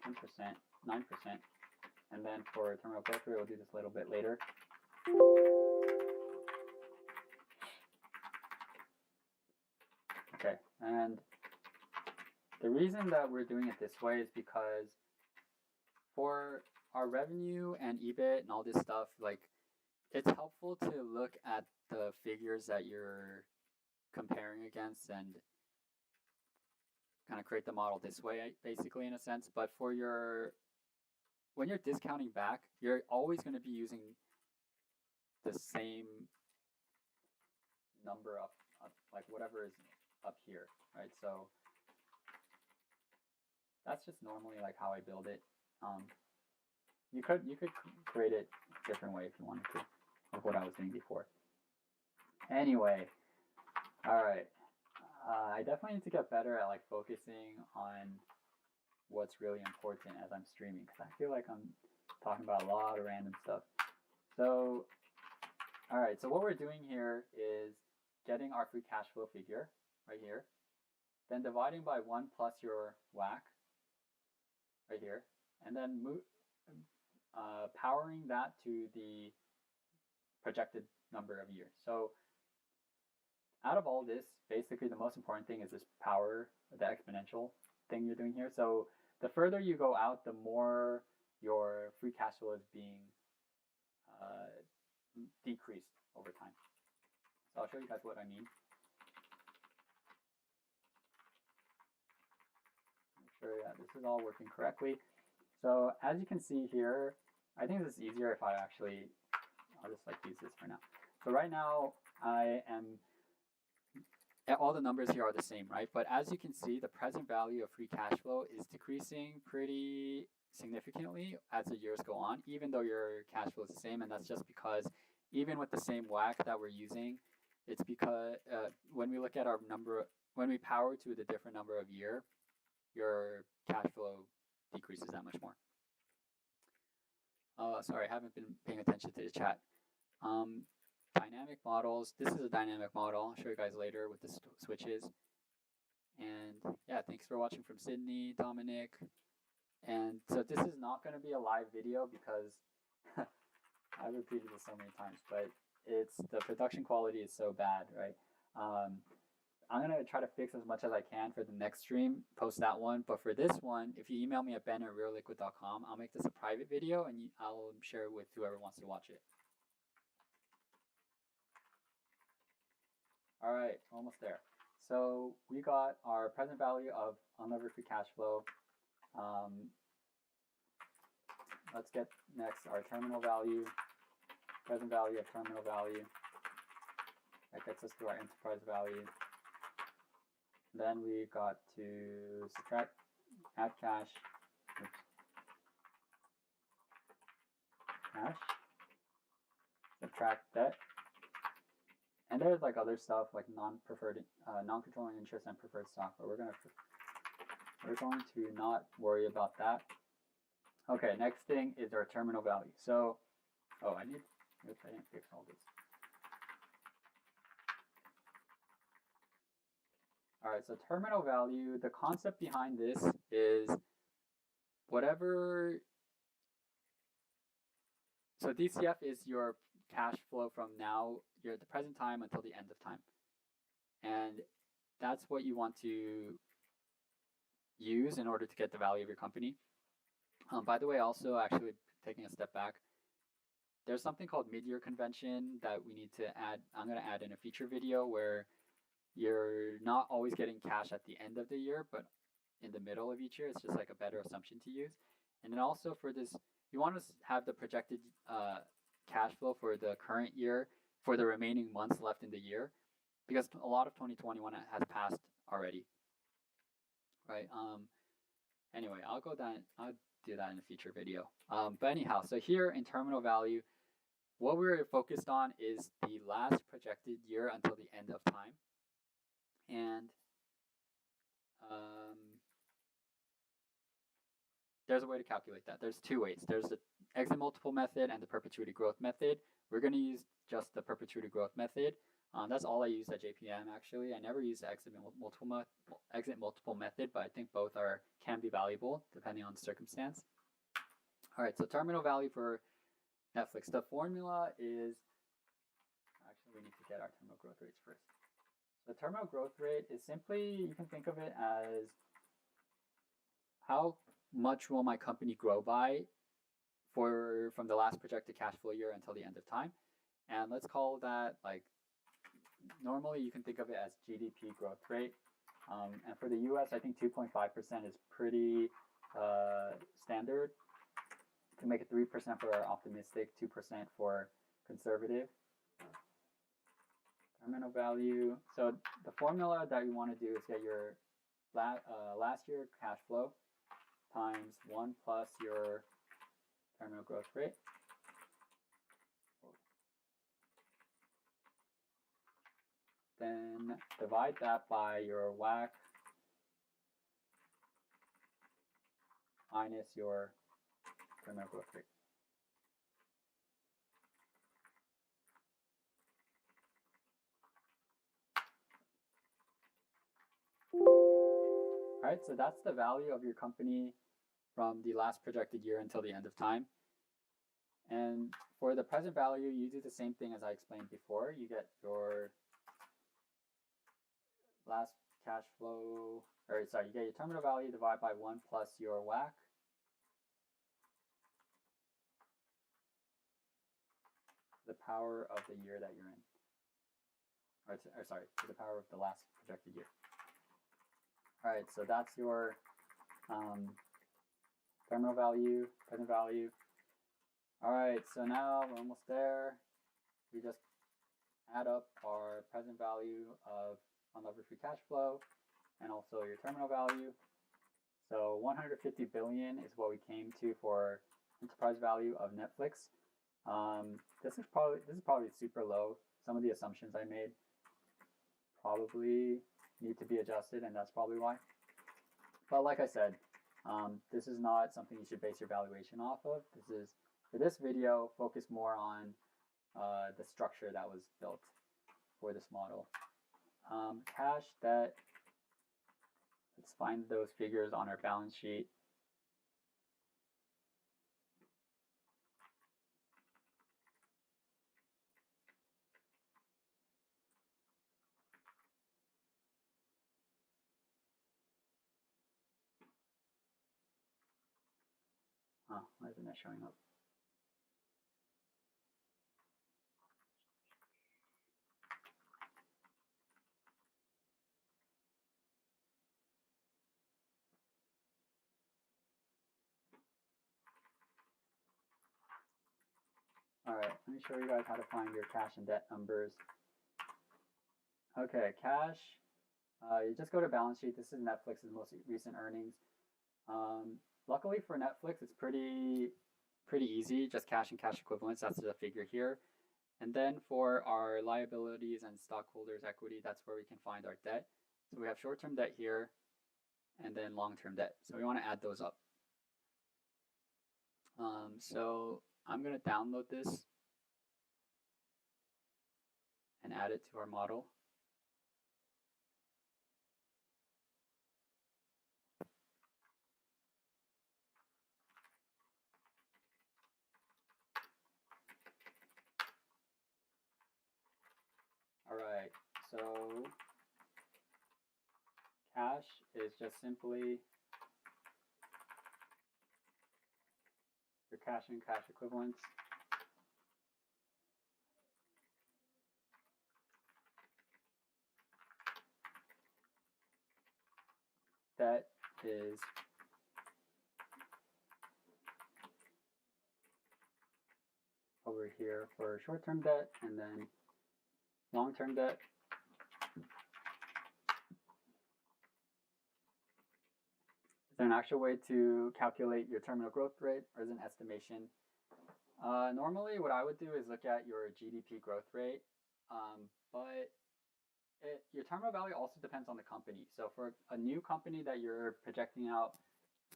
10%, 9%, and then for terminal growth rate, we'll do this a little bit later. Okay, and the reason that we're doing it this way is because for our revenue and EBIT and all this stuff, like, it's helpful to look at the figures that you're comparing against, and kind of create the model this way, basically, in a sense. But for when you're discounting back, you're always going to be using the same number of like whatever is up here, right? So that's just normally like how I build it. You could create it a different way if you wanted to, of what I was doing before. Anyway, all right. I definitely need to get better at like focusing on what's really important as I'm streaming, because I feel like I'm talking about a lot of random stuff. So, all right. So what we're doing here is getting our free cash flow figure right here, then dividing by 1 plus your WACC right here, and then powering that to the projected number of years. So out of all this, basically the most important thing is this power, the exponential thing you're doing here. So the further you go out, the more your free cash flow is being decreased over time. So I'll show you guys what I mean. Make sure this is all working correctly. So as you can see here, I think this is easier if I'll just like use this for now. So right now all the numbers here are the same, right? But as you can see, the present value of free cash flow is decreasing pretty significantly as the years go on, even though your cash flow is the same. And that's just because even with the same WACC that we're using, it's because when we look at our number, when we power to the different number of year, your cash flow decreases that much more. Sorry, I haven't been paying attention to the chat. Dynamic models. This is a dynamic model. I'll show you guys later with the switches. And yeah, thanks for watching from Sydney, Dominic. And so this is not going to be a live video because I've repeated this so many times, but the production quality is so bad, right? I'm going to try to fix as much as I can for the next stream, post that one. But for this one, if you email me at ben@rareliquid.com, I'll make this a private video and I'll share it with whoever wants to watch it. All right, almost there. So we got our present value of unlevered free cash flow. Let's get next our terminal value, present value of terminal value. That gets us to our enterprise value. Then we got to subtract, add cash, subtract debt. And there's like other stuff like non-controlling interest and preferred stock, but we're going to not worry about that. Okay, next thing is our terminal value. So, I didn't fix all this. All right, so terminal value, the concept behind this is whatever. So DCF is your cash flow from now, the present time until the end of time. And that's what you want to use in order to get the value of your company. By the way, also actually taking a step back, there's something called mid-year convention that we need to add. I'm going to add in a feature video where you're not always getting cash at the end of the year, but in the middle of each year. It's just like a better assumption to use. And then also for this, you want to have the projected cash flow for the current year for the remaining months left in the year, because a lot of 2021 has passed already, right? Anyway, I'll do that in a future video. But anyhow, so here in terminal value, what we're focused on is the last projected year until the end of time. And there's a way to calculate that. There's two ways. There's the exit multiple method and the perpetuity growth method. We're going to use just the perpetuity growth method. That's all I used at JPM, actually. I never used the exit multiple method, but I think both can be valuable depending on the circumstance. All right, so terminal value for Netflix. The formula is, actually we need to get our terminal growth rates first. The terminal growth rate is simply, you can think of it as how much will my company grow by from the last projected cash flow year until the end of time. And let's call that, like, normally you can think of it as GDP growth rate. And for the US, I think 2.5% is pretty standard. You can make it 3% for optimistic, 2% for conservative. Terminal value. So the formula that you want to do is get your last year cash flow times 1 plus your terminal growth rate. Then divide that by your WACC minus your terminal growth rate. All right, so that's the value of your company from the last projected year until the end of time. And for the present value, you do the same thing as I explained before. You get your last cash flow, or sorry, you get your terminal value divided by 1 plus your WACC. The power of the year that you're in. Or sorry, to the power of the last projected year. All right, so that's your terminal value, present value. All right, so now we're almost there. We just add up our present value of unlevered free cash flow and also your terminal value. So 150 billion is what we came to for enterprise value of Netflix. This is probably super low. Some of the assumptions I made probably need to be adjusted, and that's probably why. But like I said, this is not something you should base your valuation off of. This is, for this video, focus more on the structure that was built for this model. Cash, debt, let's find those figures on our balance sheet. Why isn't that showing up? All right, let me show you guys how to find your cash and debt numbers. Okay, cash, you just go to balance sheet. This is Netflix's most recent earnings. Luckily for Netflix, it's pretty easy, just cash and cash equivalents. That's the figure here. And then for our liabilities and stockholders' equity, that's where we can find our debt. So we have short-term debt here and then long-term debt. So we want to add those up. So I'm going to download this and add it to our model. All right, so cash is just simply your cash and cash equivalents. Debt is over here for short-term debt, and then long-term debt. Is there an actual way to calculate your terminal growth rate, or is it an estimation? Normally, what I would do is look at your GDP growth rate, but your terminal value also depends on the company. So for a new company that you're projecting out,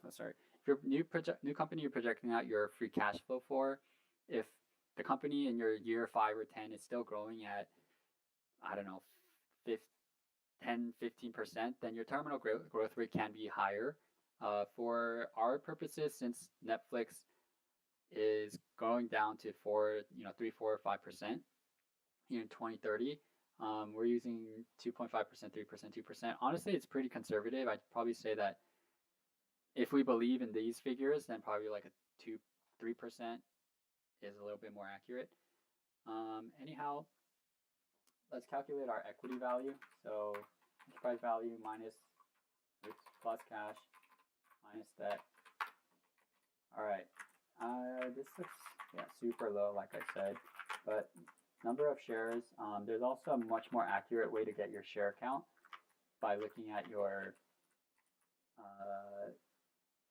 if your new company you're projecting out your free cash flow for, if the company in your year 5 or 10 is still growing at, I don't know, 10, 15%, then your terminal growth rate can be higher. For our purposes, since Netflix is going down to 3, 4, 5% in 2030, we're using 2.5%, 3%, 2%. Honestly, it's pretty conservative. I'd probably say that if we believe in these figures, then probably like a 2, 3% is a little bit more accurate. Anyhow, let's calculate our equity value. So enterprise value minus plus cash minus debt. All right, this looks super low, like I said, but number of shares. There's also a much more accurate way to get your share count by looking at your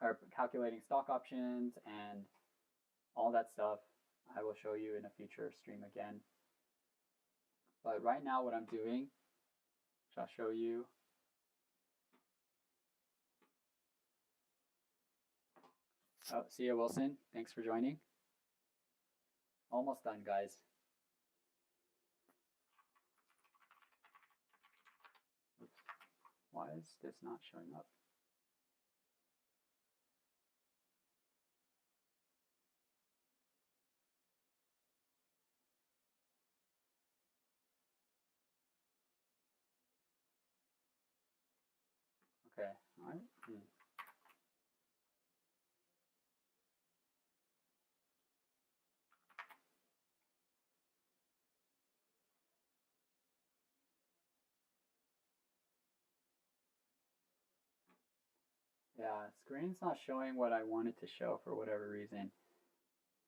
or calculating stock options and all that stuff. I will show you in a future stream again. But right now what I'm doing, which I'll show you. Oh, see ya, Wilson. Thanks for joining. Almost done, guys. Oops. Why is this not showing up? Okay, all right. Yeah, screen's not showing what I wanted to show for whatever reason.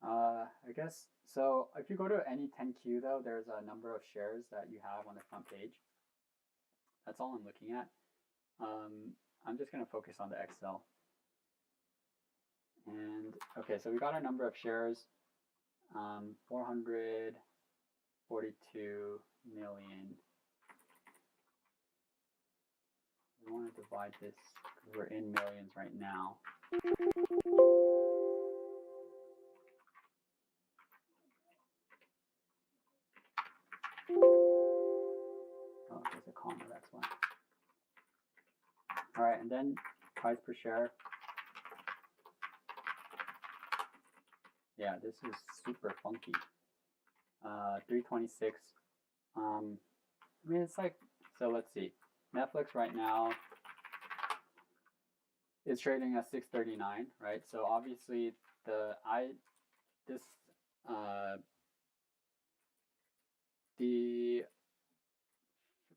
I guess, so if you go to any 10Q though, there's a number of shares that you have on the front page. That's all I'm looking at. I'm just gonna focus on the Excel. And okay, so we got our number of shares, 442 million. We want to divide this because we're in millions right now. Oh, there's a comma, that's why. All right, and then price per share. Yeah, this is super funky. 326. I mean, it's like, so let's see. Netflix right now is trading at 639, right? So obviously the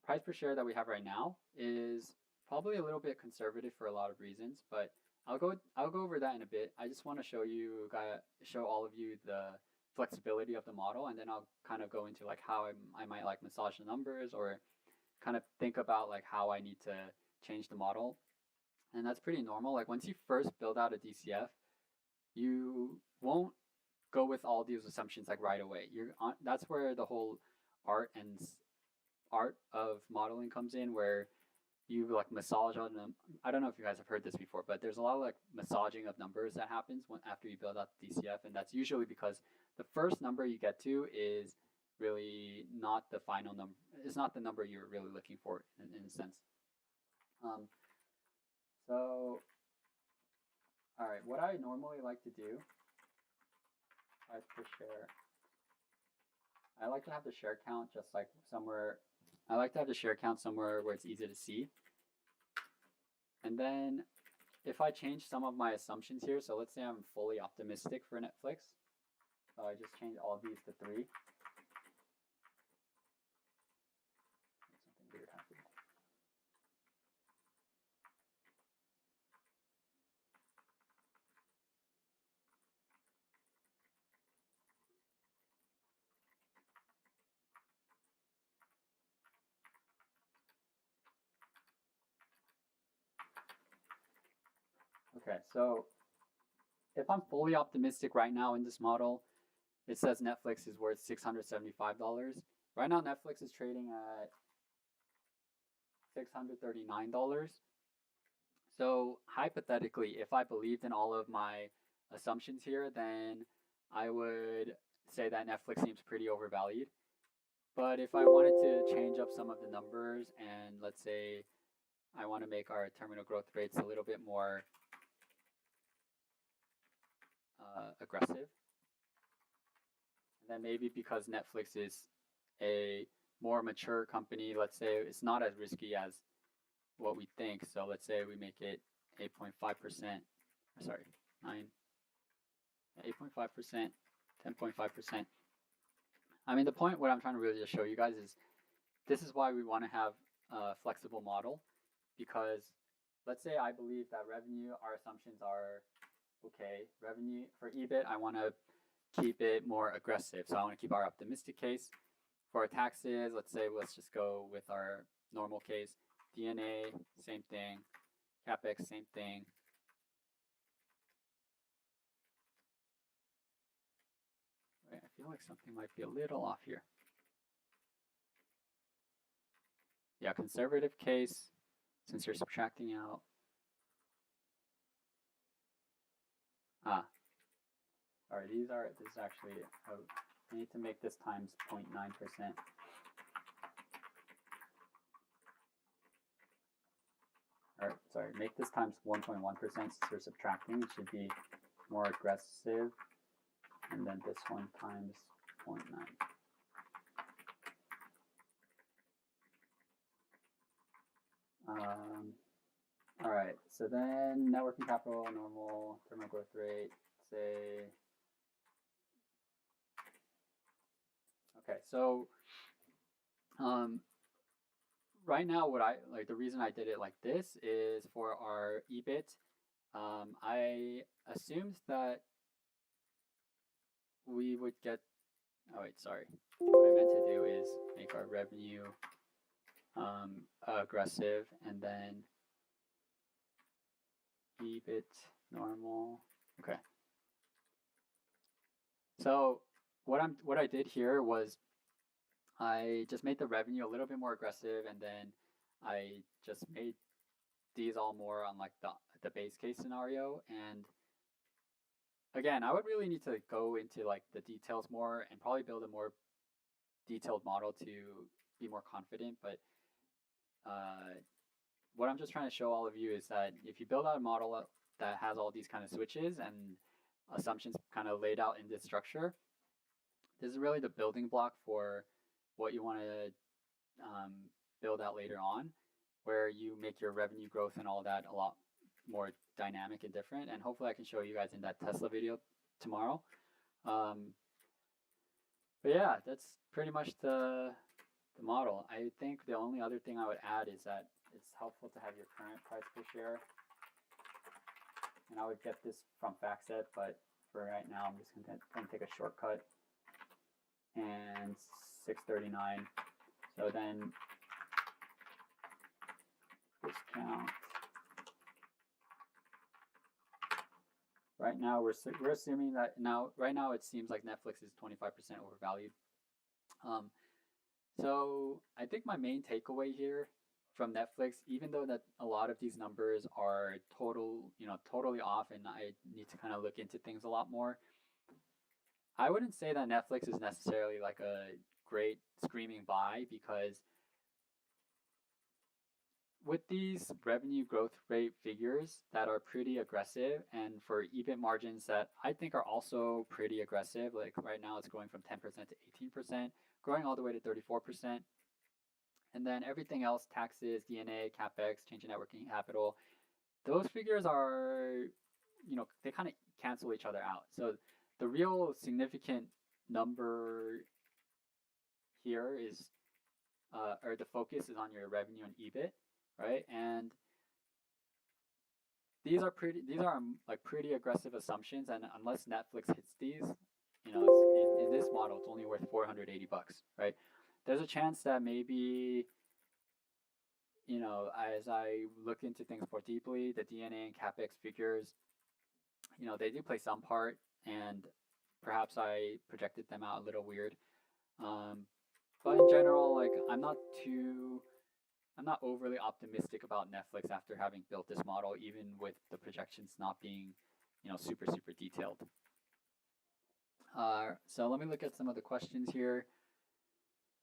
price per share that we have right now is probably a little bit conservative for a lot of reasons, but I'll go over that in a bit. I just want to show all of you the flexibility of the model, and then I'll kind of go into like how I might like massage the numbers or kind of think about like how I need to change the model. And that's pretty normal. Like once you first build out a DCF, you won't go with all these assumptions like right away. That's where the whole art of modeling comes in, where you like massage on them. I don't know if you guys have heard this before, but there's a lot of like massaging of numbers that happens after you build out the DCF, and that's usually because the first number you get to is really not the final number. It's not the number you're really looking for in a sense. So, all right, what I normally like to do, price per share, I like to have the share count just like somewhere. I like to have the share count somewhere where it's easy to see. And then if I change some of my assumptions here, so let's say I'm fully optimistic for Netflix. So I just change all these to 3. Something weird happened. Okay, so if I'm fully optimistic right now in this model, it says Netflix is worth $675. Right now, Netflix is trading at $639. So hypothetically, if I believed in all of my assumptions here, then I would say that Netflix seems pretty overvalued. But if I wanted to change up some of the numbers, and let's say I want to make our terminal growth rates a little bit more aggressive, and then maybe because Netflix is a more mature company, let's say it's not as risky as what we think. So let's say we make it 8.5%, sorry, 8.5%, 10.5%. I mean, the point, what I'm trying to really just show you guys is this is why we want to have flexible model, because let's say I believe that revenue, our assumptions are okay. Revenue for EBIT, I want to keep it more aggressive. So I want to keep our optimistic case. For our taxes, let's just go with our normal case. D&A, same thing. CapEx, same thing. Wait, I feel like something might be a little off here. Yeah, conservative case, since you're subtracting out. Sorry, this is actually, I need to make this times 0.9%. Or, sorry, make this times 1.1% since we're subtracting. It should be more aggressive. And then this one times 0.9. All right, so then net working capital, normal, terminal growth rate, say. Okay, so right now, the reason I did it like this is for our EBIT. I assumed that we would get. Oh wait, sorry. What I meant to do is make our revenue aggressive, and then EBIT normal. Okay. So what I did here was I just made the revenue a little bit more aggressive, and then I just made these all more on like the base case scenario. And again, I would really need to go into like the details more and probably build a more detailed model to be more confident. But what I'm just trying to show all of you is that if you build out a model that has all these kind of switches and assumptions kind of laid out in this structure, this is really the building block for what you want to build out later on, where you make your revenue growth and all that a lot more dynamic and different. And hopefully I can show you guys in that Tesla video tomorrow. But yeah, that's pretty much the model. I think the only other thing I would add is that it's helpful to have your current price per share. And I would get this from FactSet, but for right now, I'm just going to take a shortcut. And 639. So then discount. Right now, we're assuming that right now it seems like Netflix is 25% overvalued. So I think my main takeaway here from Netflix, even though that a lot of these numbers are totally off, and I need to kind of look into things a lot more, I wouldn't say that Netflix is necessarily like a great screaming buy, because with these revenue growth rate figures that are pretty aggressive, and for EBIT margins that I think are also pretty aggressive, like right now it's going from 10% to 18%, growing all the way to 34%. And then everything else, taxes, D&A, CapEx, change in net working capital, those figures are, they kind of cancel each other out. So the real significant number here is, or the focus is on your revenue and EBIT, right? And these are pretty aggressive assumptions, and unless Netflix hits these, it's in this model, it's only worth $480, right? There's a chance that maybe, as I look into things more deeply, the D&A and CapEx figures, they do play some part, and perhaps I projected them out a little weird. But in general, like I'm not overly optimistic about Netflix after having built this model, even with the projections not being, super detailed. So let me look at some of the questions here,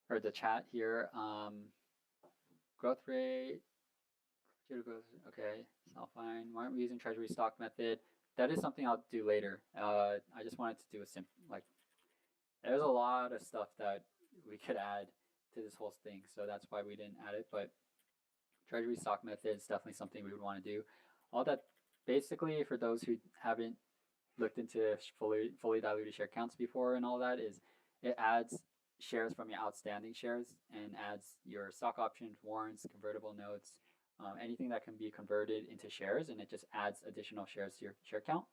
or the chat here. Growth rate, okay, it's not fine. Why aren't we using treasury stock method? That is something I'll do later. I just wanted to do a simple, there's a lot of stuff that we could add to this whole thing, so that's why we didn't add it. But treasury stock method is definitely something we would want to do. All that, basically, for those who haven't looked into fully diluted share counts before and all that, is it adds shares from your outstanding shares and adds your stock options, warrants, convertible notes, anything that can be converted into shares, and it just adds additional shares to your share count.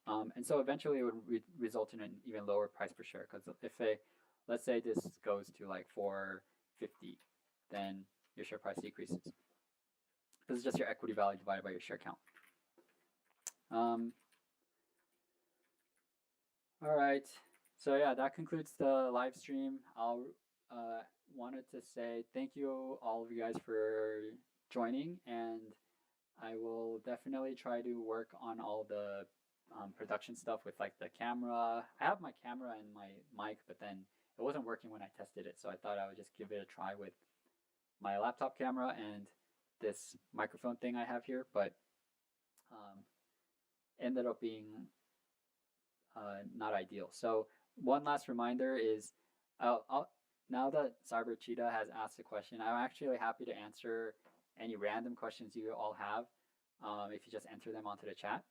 And so eventually it would result in an even lower price per share, because if let's say this goes to like 450, then your share price decreases. This is just your equity value divided by your share count. All right. So yeah, that concludes the live stream. I'll wanted to say thank you all of you guys for joining, and I will definitely try to work on all the production stuff with like the camera. I have my camera and my mic, but then it wasn't working when I tested it, so I thought I would just give it a try with my laptop camera and this microphone thing I have here, but ended up being not ideal. So one last reminder is, now that Cyber Cheetah has asked a question, I'm actually happy to answer any random questions you all have if you just enter them onto the chat.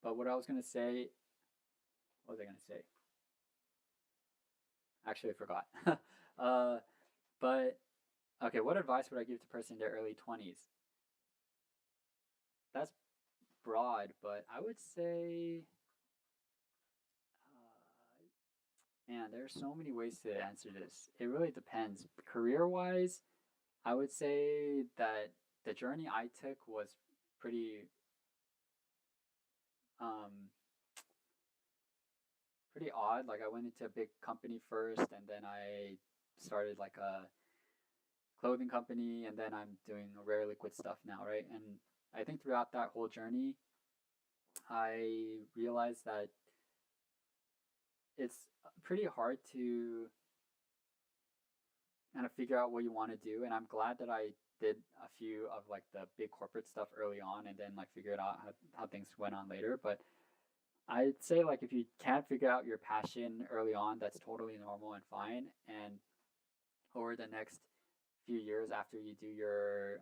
But what I was going to say, what was I going to say? Actually, I forgot. But, okay, what advice would I give to a person in their early 20s? That's broad, but I would say, man, there's so many ways to answer this. It really depends. Career-wise, I would say that the journey I took was pretty pretty odd. Like I went into a big company first, and then I started like a clothing company, and then I'm doing rare liquid stuff now, right? And I think throughout that whole journey, I realized that it's pretty hard to kind of figure out what you want to do. And I'm glad that I did a few of like the big corporate stuff early on, and then like figured out how things went on later. But I'd say like if you can't figure out your passion early on, that's totally normal and fine. And over the next few years after you do your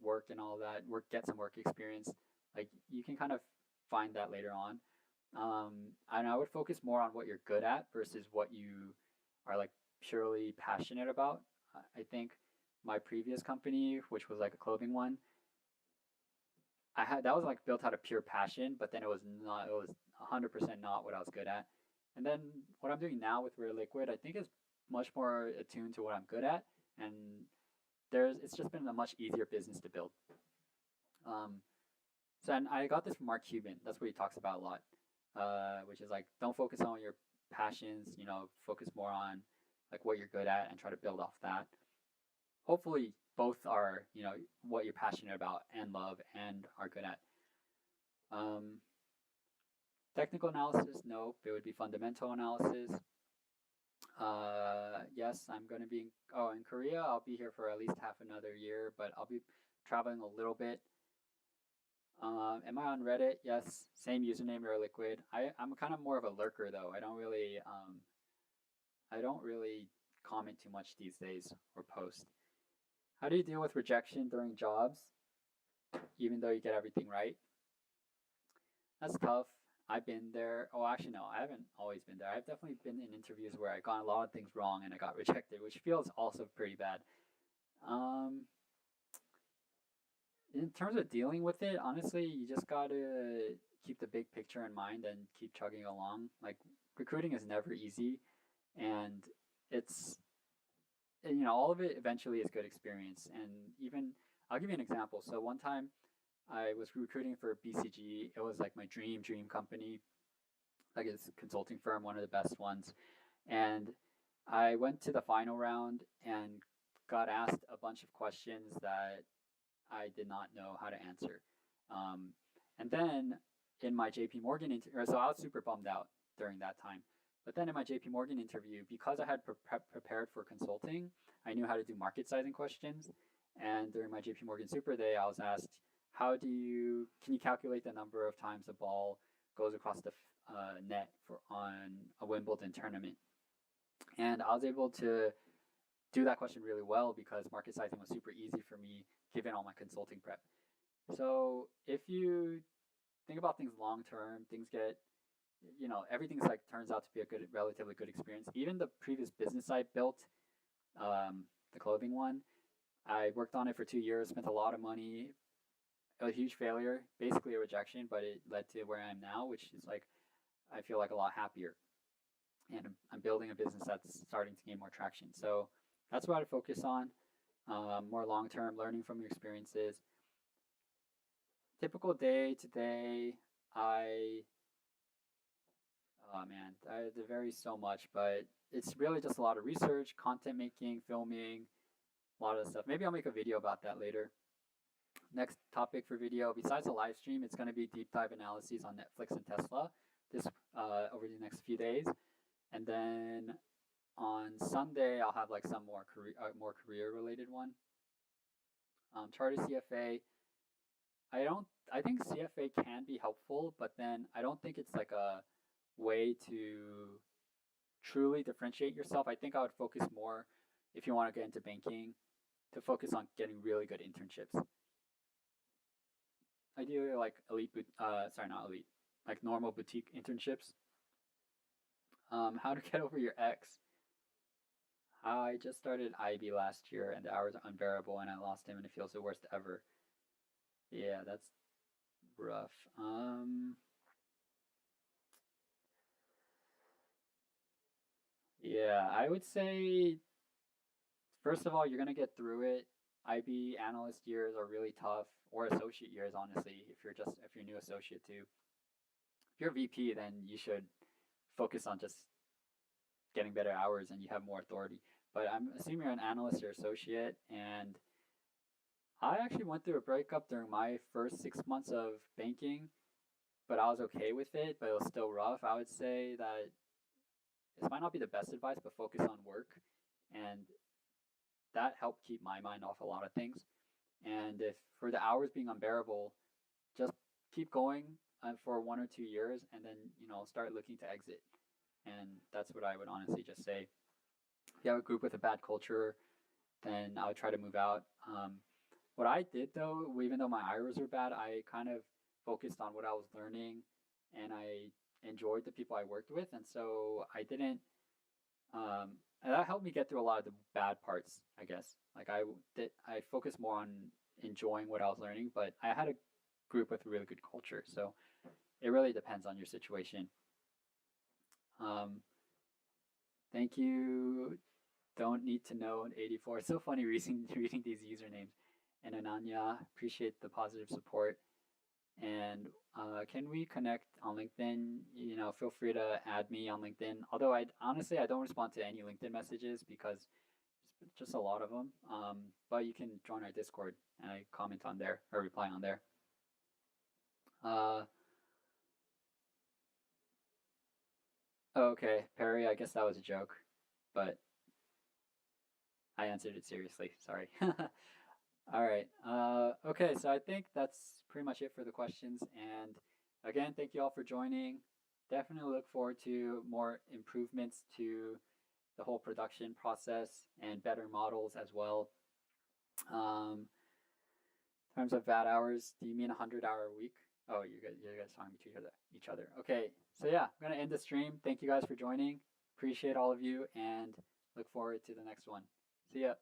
work and all that, get some work experience, like you can kind of find that later on. And I would focus more on what you're good at versus what you are like purely passionate about. I think my previous company, which was like a clothing one, that was like built out of pure passion, but then it was 100% not what I was good at. And then what I'm doing now with Rare Liquid, I think is much more attuned to what I'm good at, and it's just been a much easier business to build. And I got this from Mark Cuban. That's what he talks about a lot, which is like don't focus on your passions, focus more on like what you're good at and try to build off that. Hopefully both are, what you're passionate about and love and are good at. Technical analysis, no, it would be fundamental analysis. Yes, I'm going to be in Korea. I'll be here for at least half another year, but I'll be traveling a little bit. Am I on Reddit? Yes, same username, Rare Liquid. I'm kind of more of a lurker though. I don't really comment too much these days or post. How do you deal with rejection during jobs, even though you get everything right? That's tough. I've been there. Oh, actually, no, I haven't always been there. I've definitely been in interviews where I got a lot of things wrong and I got rejected, which feels also pretty bad. In terms of dealing with it, honestly, you just gotta keep the big picture in mind and keep chugging along. Like, recruiting is never easy, and it's, all of it eventually is good experience. And even, I'll give you an example. So one time I was recruiting for BCG. It was like my dream company, like it's a consulting firm, one of the best ones. And I went to the final round and got asked a bunch of questions that I did not know how to answer. And then in my JP Morgan interview, so I was super bummed out during that time. But then in my JP Morgan interview, because I had prepared for consulting, I knew how to do market sizing questions. And during my JP Morgan Super Day, I was asked, can you calculate the number of times a ball goes across the net on a Wimbledon tournament? And I was able to do that question really well because market sizing was super easy for me given all my consulting prep. So if you think about things long term, things get you know, everything's like turns out to be a good, relatively good experience. Even the previous business I built, the clothing one, I worked on it for 2 years, spent a lot of money, a huge failure, basically a rejection, but it led to where I am now, which is like I feel like a lot happier, and I'm building a business that's starting to gain more traction. So that's what I focus on, more long term, learning from your experiences. Typical day today, I oh man, it varies so much, but it's really just a lot of research, content making, filming, a lot of stuff. Maybe I'll make a video about that later. Next topic for video, besides the live stream, it's going to be deep dive analyses on Netflix and Tesla this over the next few days, and then on Sunday I'll have like some more career related one. Charter CFA. I think CFA can be helpful, but then I don't think it's like a way to truly differentiate yourself. I think I would focus more, if you want to get into banking, to focus on getting really good internships. Ideally, like not elite, like normal boutique internships. How to get over your ex. I just started IB last year, and the hours are unbearable, and I lost him, and it feels the worst ever. Yeah, that's rough. Yeah, I would say first of all, you're gonna get through it. IB analyst years are really tough, or associate years, honestly. If you're new associate too. If you're VP, then you should focus on just getting better hours, and you have more authority. But I'm assuming you're an analyst or associate, and I actually went through a breakup during my first 6 months of banking, but I was okay with it, but it was still rough. I would say that this might not be the best advice, but focus on work. And that helped keep my mind off a lot of things. And if for the hours being unbearable, just keep going for 1 or 2 years, and then start looking to exit. And that's what I would honestly just say. If you have a group with a bad culture, then I would try to move out. What I did though, even though my IRAs were bad, I kind of focused on what I was learning, and I enjoyed the people I worked with, and so I didn't. And that helped me get through a lot of the bad parts, I guess. Like I focused more on enjoying what I was learning, but I had a group with really good culture, so it really depends on your situation. Thank you. Don't need to know 84. It's so funny reading these usernames. And Ananya, appreciate the positive support. And can we connect on LinkedIn? Feel free to add me on LinkedIn. Although I don't respond to any LinkedIn messages because it's just a lot of them. But you can join our Discord, and I comment on there or reply on there. Okay, Perry, I guess that was a joke, but I answered it seriously. Sorry. All right. Okay, so I think that's pretty much it for the questions. And again, thank you all for joining. Definitely look forward to more improvements to the whole production process and better models as well. In terms of VAT hours, do you mean 100-hour a week? Oh, you guys talking to each other. Okay, so yeah, I'm gonna end the stream. Thank you guys for joining. Appreciate all of you, and look forward to the next one. See ya.